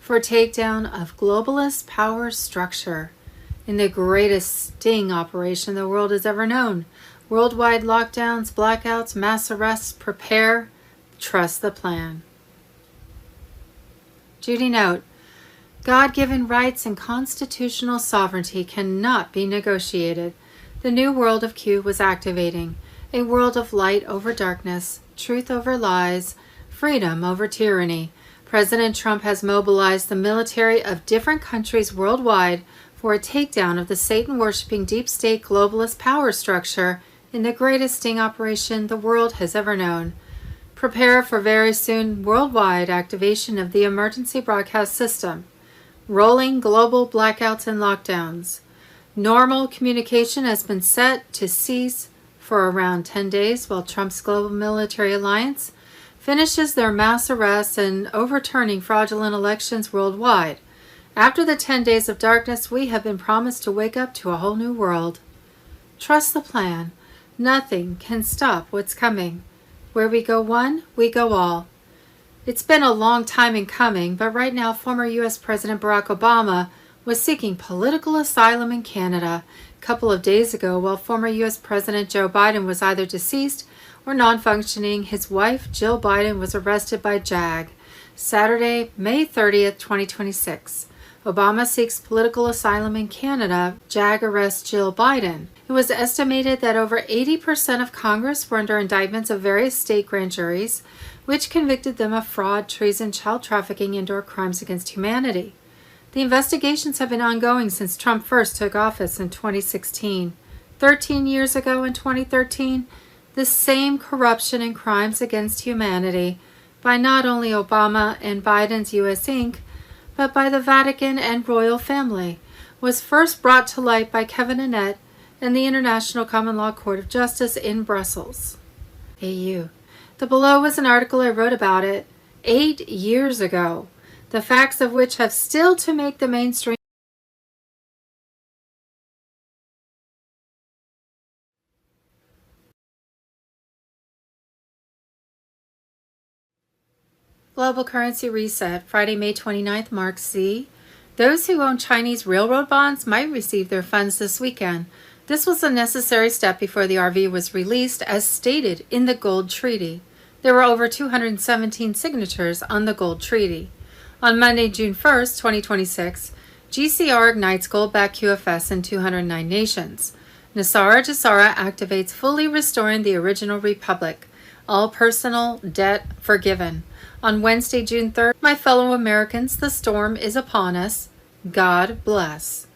for takedown of globalist power structure in the greatest sting operation the world has ever known. Worldwide lockdowns, blackouts, mass arrests. Prepare. Trust the plan. Judy note. God-given rights and constitutional sovereignty cannot be negotiated. The new world of Q was activating. A world of light over darkness, truth over lies, freedom over tyranny. President Trump has mobilized the military of different countries worldwide for a takedown of the Satan-worshipping deep state globalist power structure in the greatest sting operation the world has ever known. Prepare for very soon worldwide activation of the emergency broadcast system. Rolling global blackouts and lockdowns. Normal communication has been set to cease for around 10 days while Trump's global military alliance finishes their mass arrests and overturning fraudulent elections worldwide. After the 10 days of darkness, we have been promised to wake up to a whole new world. Trust the plan. Nothing can stop what's coming. Where we go one, we go all. It's been a long time in coming, but right now former U.S. President Barack Obama was seeking political asylum in Canada a couple of days ago while former U.S. President Joe Biden was either deceased or non-functioning. His wife, Jill Biden, was arrested by JAG, Saturday, May 30th, 2026. Obama seeks political asylum in Canada. JAG arrests Jill Biden. It was estimated that over 80% of Congress were under indictments of various state grand juries, which convicted them of fraud, treason, child trafficking, and/or crimes against humanity. The investigations have been ongoing since Trump first took office in 2016. 13 years ago in 2013, the same corruption and crimes against humanity by not only Obama and Biden's U.S. Inc., but by the Vatican and royal family, was first brought to light by Kevin Annett and the International Common Law Court of Justice in Brussels. AU. The below was an article I wrote about it 8 years ago, the facts of which have still to make the mainstream. Global currency reset. Friday, May 29th marks Z. Those who own Chinese railroad bonds might receive their funds this weekend. This was a necessary step before the RV was released, as stated in the Gold Treaty. There were over 217 signatures on the Gold Treaty. On Monday, June 1st, 2026, GCR ignites gold-backed QFS in 209 nations. Nasara Jasara activates, fully restoring the original republic. All personal debt forgiven. On Wednesday, June 3rd, my fellow Americans, the storm is upon us. God bless.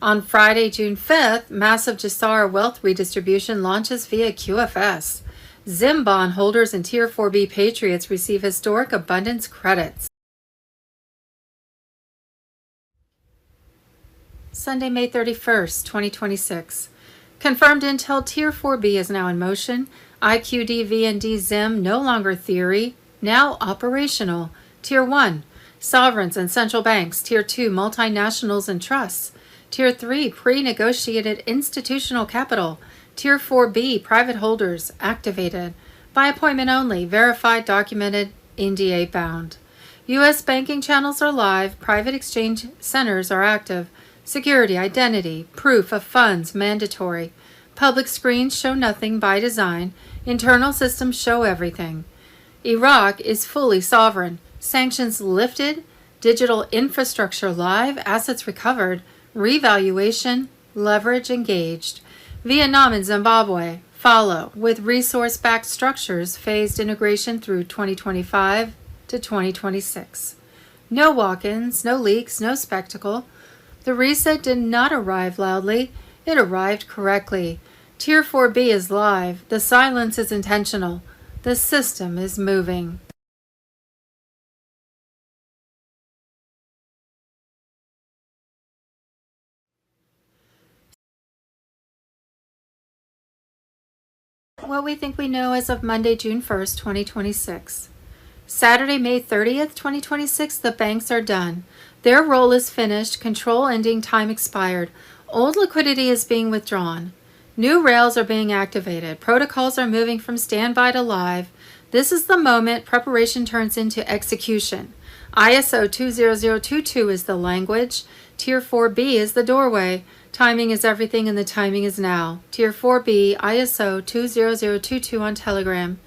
On Friday, June 5th, massive Jasara wealth redistribution launches via QFS. ZIM bond holders and Tier 4B patriots receive historic abundance credits. Sunday, May 31st, 2026. Confirmed intel Tier 4B is now in motion. IQD VND ZIM no longer theory, now operational. Tier 1, sovereigns and central banks. Tier 2, multinationals and trusts. Tier 3, pre-negotiated institutional capital. Tier 4B, private holders, activated. By appointment only, verified, documented, NDA bound. U.S. banking channels are live, private exchange centers are active. Security, identity, proof of funds, mandatory. Public screens show nothing by design. Internal systems show everything. Iraq is fully sovereign. Sanctions lifted. Digital infrastructure live. Assets recovered. Revaluation. Leverage engaged. Vietnam and Zimbabwe follow, with resource-backed structures phased integration through 2025 to 2026. No walk-ins, no leaks, no spectacle. The reset did not arrive loudly. It arrived correctly. Tier 4B is live. The silence is intentional. The system is moving. What we think we know as of Monday, June 1st, 2026. Saturday, May 30th, 2026, the banks are done. Their role is finished. Control ending, time expired. Old liquidity is being withdrawn. New rails are being activated. Protocols are moving from standby to live. This is the moment preparation turns into execution. ISO 20022 is the language. Tier 4B is the doorway. Timing is everything and the timing is now. Tier 4B, ISO 20022 on Telegram.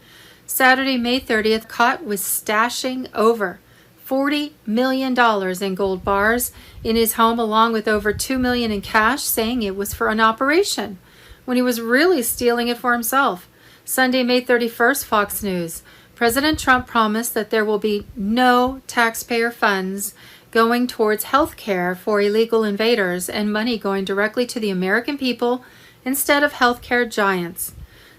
Saturday, May 30th, caught with stashing over $40 million in gold bars in his home, along with over $2 million in cash, saying it was for an operation, when he was really stealing it for himself. Sunday, May 31st, Fox News. President Trump promised that there will be no taxpayer funds going towards health care for illegal invaders and money going directly to the American people instead of healthcare giants.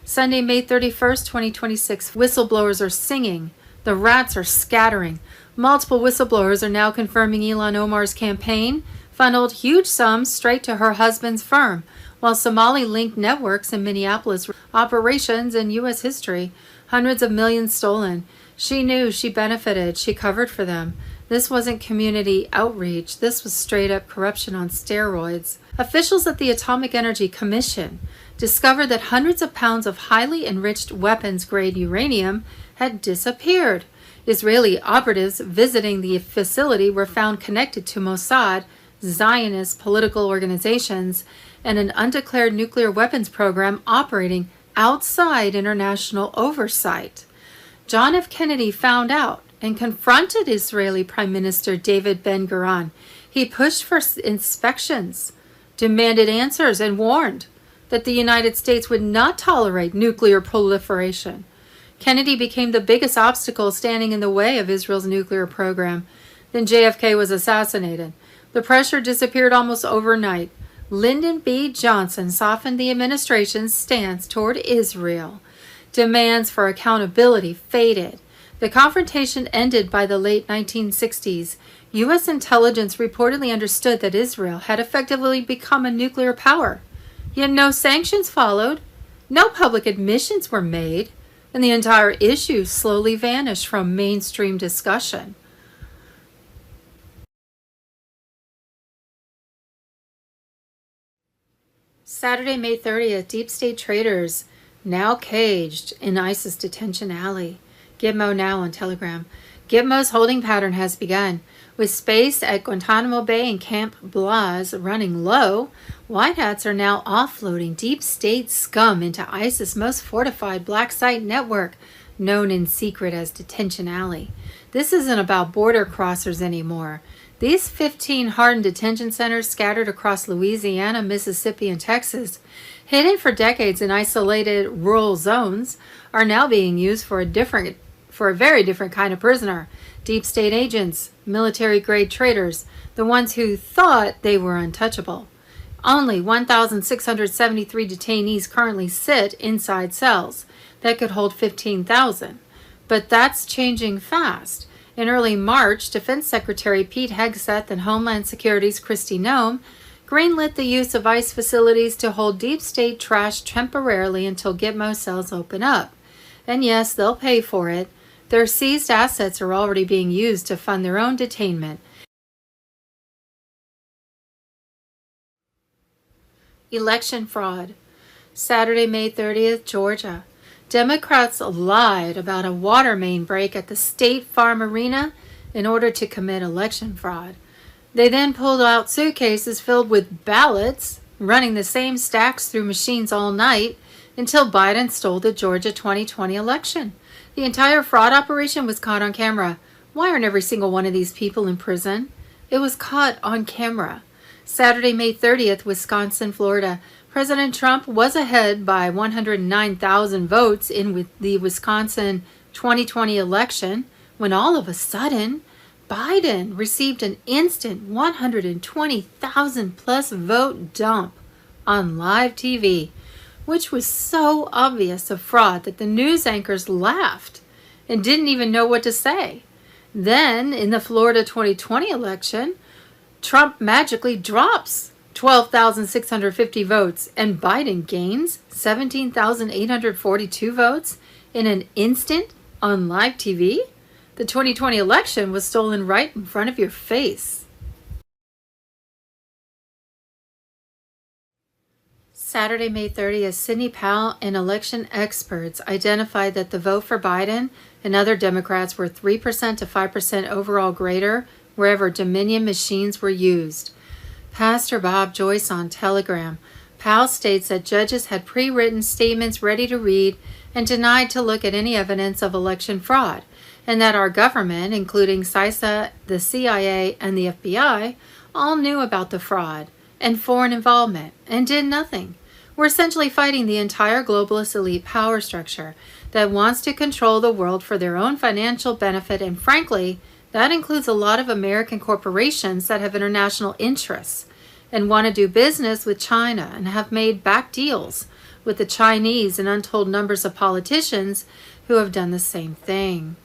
Sunday, May 31st, 2026, whistleblowers are singing. The rats are scattering. Multiple whistleblowers are now confirming Ilhan Omar's campaign funneled huge sums straight to her husband's firm, while Somali-linked networks in Minneapolis operations in U.S. history, hundreds of millions stolen. She knew, she benefited, she covered for them. This wasn't community outreach. This was straight-up corruption on steroids. Officials at the Atomic Energy Commission discovered that hundreds of pounds of highly enriched weapons-grade uranium had disappeared. Israeli operatives visiting the facility were found connected to Mossad, Zionist political organizations, and an undeclared nuclear weapons program operating outside international oversight. John F. Kennedy found out and confronted Israeli Prime Minister David Ben-Gurion. He pushed for inspections, demanded answers, and warned that the United States would not tolerate nuclear proliferation. Kennedy became the biggest obstacle standing in the way of Israel's nuclear program. Then JFK was assassinated. The pressure disappeared almost overnight. Lyndon B. Johnson softened the administration's stance toward Israel. Demands for accountability faded. The confrontation ended by the late 1960s. U.S. intelligence reportedly understood that Israel had effectively become a nuclear power. Yet no sanctions followed, no public admissions were made, and the entire issue slowly vanished from mainstream discussion. Saturday, May 30th, deep state traitors now caged in ISIS detention alley. Gitmo now on Telegram. Gitmo's holding pattern has begun. With space at Guantanamo Bay and Camp Blas running low, white hats are now offloading deep state scum into ISIS' most fortified black site network, known in secret as Detention Alley. This isn't about border crossers anymore. These 15 hardened detention centers scattered across Louisiana, Mississippi, and Texas, hidden for decades in isolated rural zones, are now being used for a very different kind of prisoner. Deep state agents, military-grade traitors, the ones who thought they were untouchable. Only 1,673 detainees currently sit inside cells that could hold 15,000. But that's changing fast. In early March, Defense Secretary Pete Hegseth and Homeland Security's Kristi Noem greenlit the use of ICE facilities to hold deep state trash temporarily until Gitmo cells open up. And yes, they'll pay for it. Their seized assets are already being used to fund their own detainment. Election fraud. Saturday, May 30th, Georgia. Democrats lied about a water main break at the State Farm Arena in order to commit election fraud. They then pulled out suitcases filled with ballots, running the same stacks through machines all night until Biden stole the Georgia 2020 election. The entire fraud operation was caught on camera. Why aren't every single one of these people in prison? It was caught on camera. Saturday, May 30th, Wisconsin, Florida. President Trump was ahead by 109,000 votes in the Wisconsin 2020 election when all of a sudden Biden received an instant 120,000 plus vote dump on live TV, which was so obvious of fraud that the news anchors laughed and didn't even know what to say. Then, in the Florida 2020 election, Trump magically drops 12,650 votes and Biden gains 17,842 votes in an instant on live TV. The 2020 election was stolen right in front of your face. Saturday, May 30th, Sidney Powell and election experts identified that the vote for Biden and other Democrats were 3% to 5% overall greater wherever Dominion machines were used. Pastor Bob Joyce on Telegram. Powell states that judges had pre-written statements ready to read and denied to look at any evidence of election fraud, and that our government, including CISA, the CIA, and the FBI, all knew about the fraud and foreign involvement and did nothing. We're essentially fighting the entire globalist elite power structure that wants to control the world for their own financial benefit, and frankly, that includes a lot of American corporations that have international interests and want to do business with China and have made back deals with the Chinese and untold numbers of politicians who have done the same thing.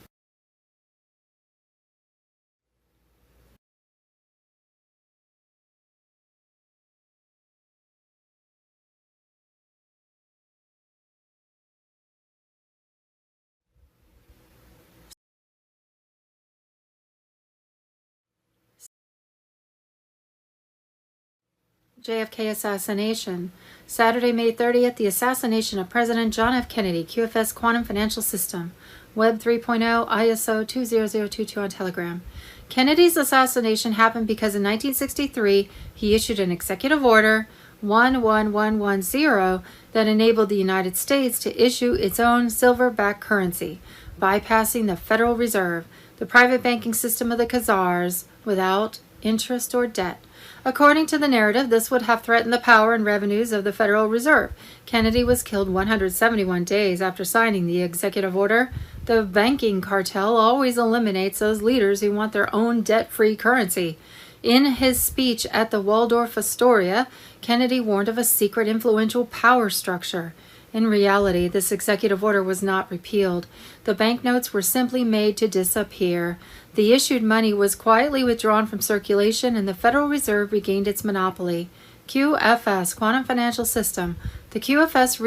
JFK assassination. Saturday, May 30th, the assassination of President John F. Kennedy, QFS Quantum Financial System, Web 3.0, ISO 20022 on Telegram. Kennedy's assassination happened because in 1963, he issued an executive order 11110 that enabled the United States to issue its own silver-backed currency, bypassing the Federal Reserve. the private banking system of the Khazars, without interest or debt. According to the narrative, this would have threatened the power and revenues of the Federal Reserve. Kennedy was killed 171 days after signing the executive order. The banking cartel always eliminates those leaders who want their own debt-free currency. In his speech at the Waldorf Astoria, Kennedy warned of a secret influential power structure. In reality, this executive order was not repealed. The banknotes were simply made to disappear. The issued money was quietly withdrawn from circulation, and the Federal Reserve regained its monopoly. QFS, Quantum Financial System. The QFS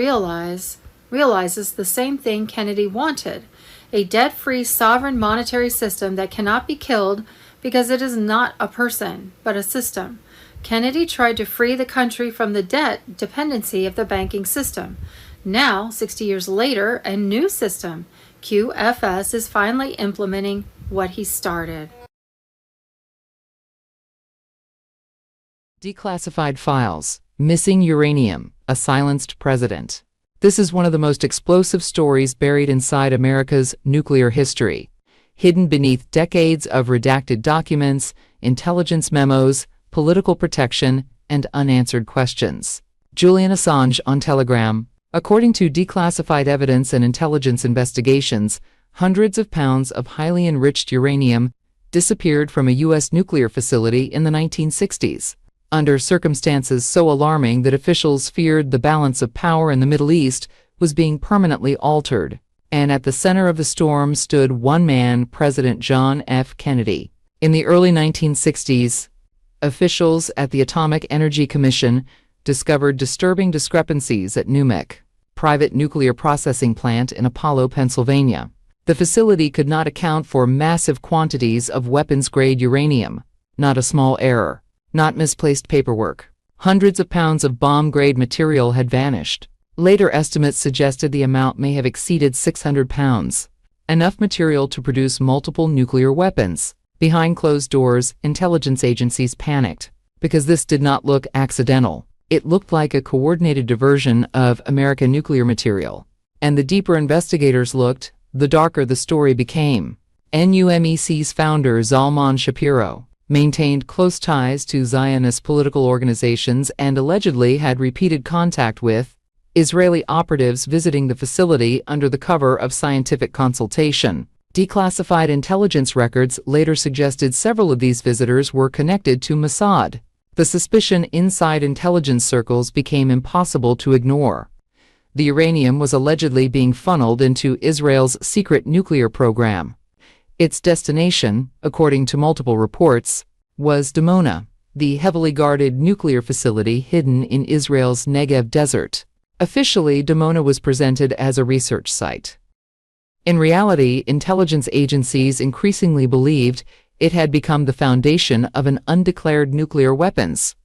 realizes the same thing Kennedy wanted, a debt-free sovereign monetary system that cannot be killed because it is not a person, but a system. Kennedy tried to free the country from the debt dependency of the banking system. Now, 60 years later, a new system, QFS, is finally implementing what he started. Declassified files. Missing uranium. A silenced president. This is one of the most explosive stories buried inside America's nuclear history, hidden beneath decades of redacted documents, intelligence memos, political protection, and unanswered questions. Julian Assange on Telegram. According to declassified evidence and intelligence investigations, hundreds of pounds of highly enriched uranium disappeared from a U.S. nuclear facility in the 1960s, under circumstances so alarming that officials feared the balance of power in the Middle East was being permanently altered. And at the center of the storm stood one man, President John F. Kennedy. In the early 1960s, officials at the Atomic Energy Commission discovered disturbing discrepancies at NEWUPDATE, private nuclear processing plant in Apollo, Pennsylvania. The facility could not account for massive quantities of weapons-grade uranium, not a small error, not misplaced paperwork. Hundreds of pounds of bomb-grade material had vanished. Later estimates suggested the amount may have exceeded 600 pounds, enough material to produce multiple nuclear weapons. Behind closed doors, intelligence agencies panicked, because this did not look accidental. It looked like a coordinated diversion of American nuclear material. And the deeper investigators looked, the darker the story became. NEWUPDATE's founder, Zalman Shapiro, maintained close ties to Zionist political organizations and allegedly had repeated contact with Israeli operatives visiting the facility under the cover of scientific consultation. Declassified intelligence records later suggested several of these visitors were connected to Mossad. The suspicion inside intelligence circles became impossible to ignore. The uranium was allegedly being funneled into Israel's secret nuclear program. Its destination, according to multiple reports, was Dimona, the heavily guarded nuclear facility hidden in Israel's Negev desert. Officially, Dimona was presented as a research site. In reality, intelligence agencies increasingly believed it had become the foundation of an undeclared nuclear weapons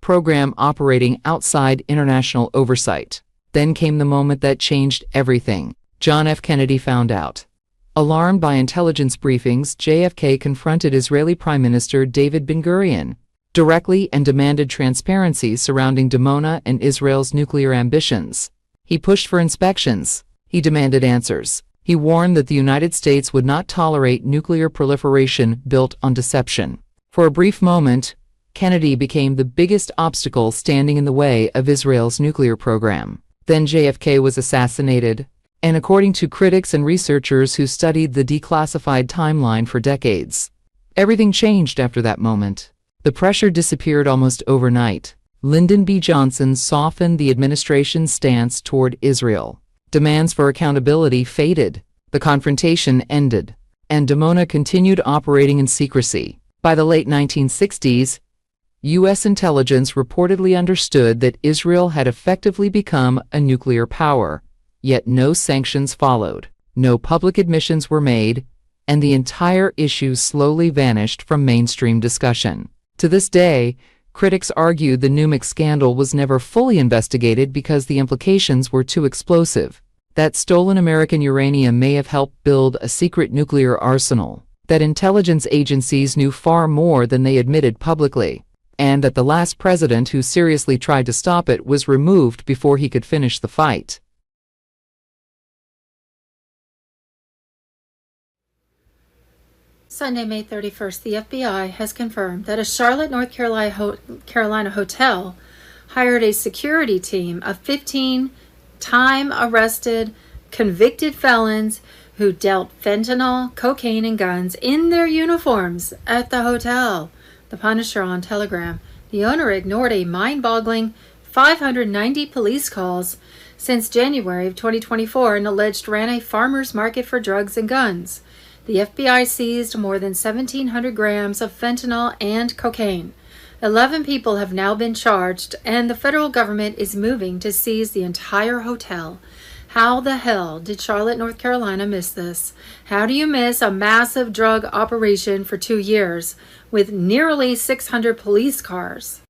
program operating outside international oversight. Then came the moment that changed everything. John F. Kennedy found out. Alarmed by intelligence briefings, JFK confronted Israeli Prime Minister David Ben-Gurion directly and demanded transparency surrounding Dimona and Israel's nuclear ambitions. He pushed for inspections. He demanded answers. He warned that the United States would not tolerate nuclear proliferation built on deception. For a brief moment, Kennedy became the biggest obstacle standing in the way of Israel's nuclear program. Then JFK was assassinated, and according to critics and researchers who studied the declassified timeline for decades, everything changed after that moment. The pressure disappeared almost overnight. Lyndon B. Johnson softened the administration's stance toward Israel. Demands for accountability faded. The confrontation ended, and Dimona continued operating in secrecy. By the late 1960s, U.S. intelligence reportedly understood that Israel had effectively become a nuclear power, yet no sanctions followed, no public admissions were made, and the entire issue slowly vanished from mainstream discussion. To this day, critics argue the NEWUPDATE scandal was never fully investigated because the implications were too explosive. That stolen American uranium may have helped build a secret nuclear arsenal, that intelligence agencies knew far more than they admitted publicly, and that the last president who seriously tried to stop it was removed before he could finish the fight. Sunday, May 31st, the FBI has confirmed that a Charlotte, North Carolina hotel hired a security team of 15 time-arrested, convicted felons who dealt fentanyl, cocaine, and guns in their uniforms at the hotel. The Punisher on Telegram. The owner ignored a mind-boggling 590 police calls since January of 2024 and alleged ran a farmer's market for drugs and guns. The FBI seized more than 1,700 grams of fentanyl and cocaine. 11 people have now been charged, and the federal government is moving to seize the entire hotel. How the hell did Charlotte, North Carolina miss this? How do you miss a massive drug operation for 2 years with nearly 600 police cars?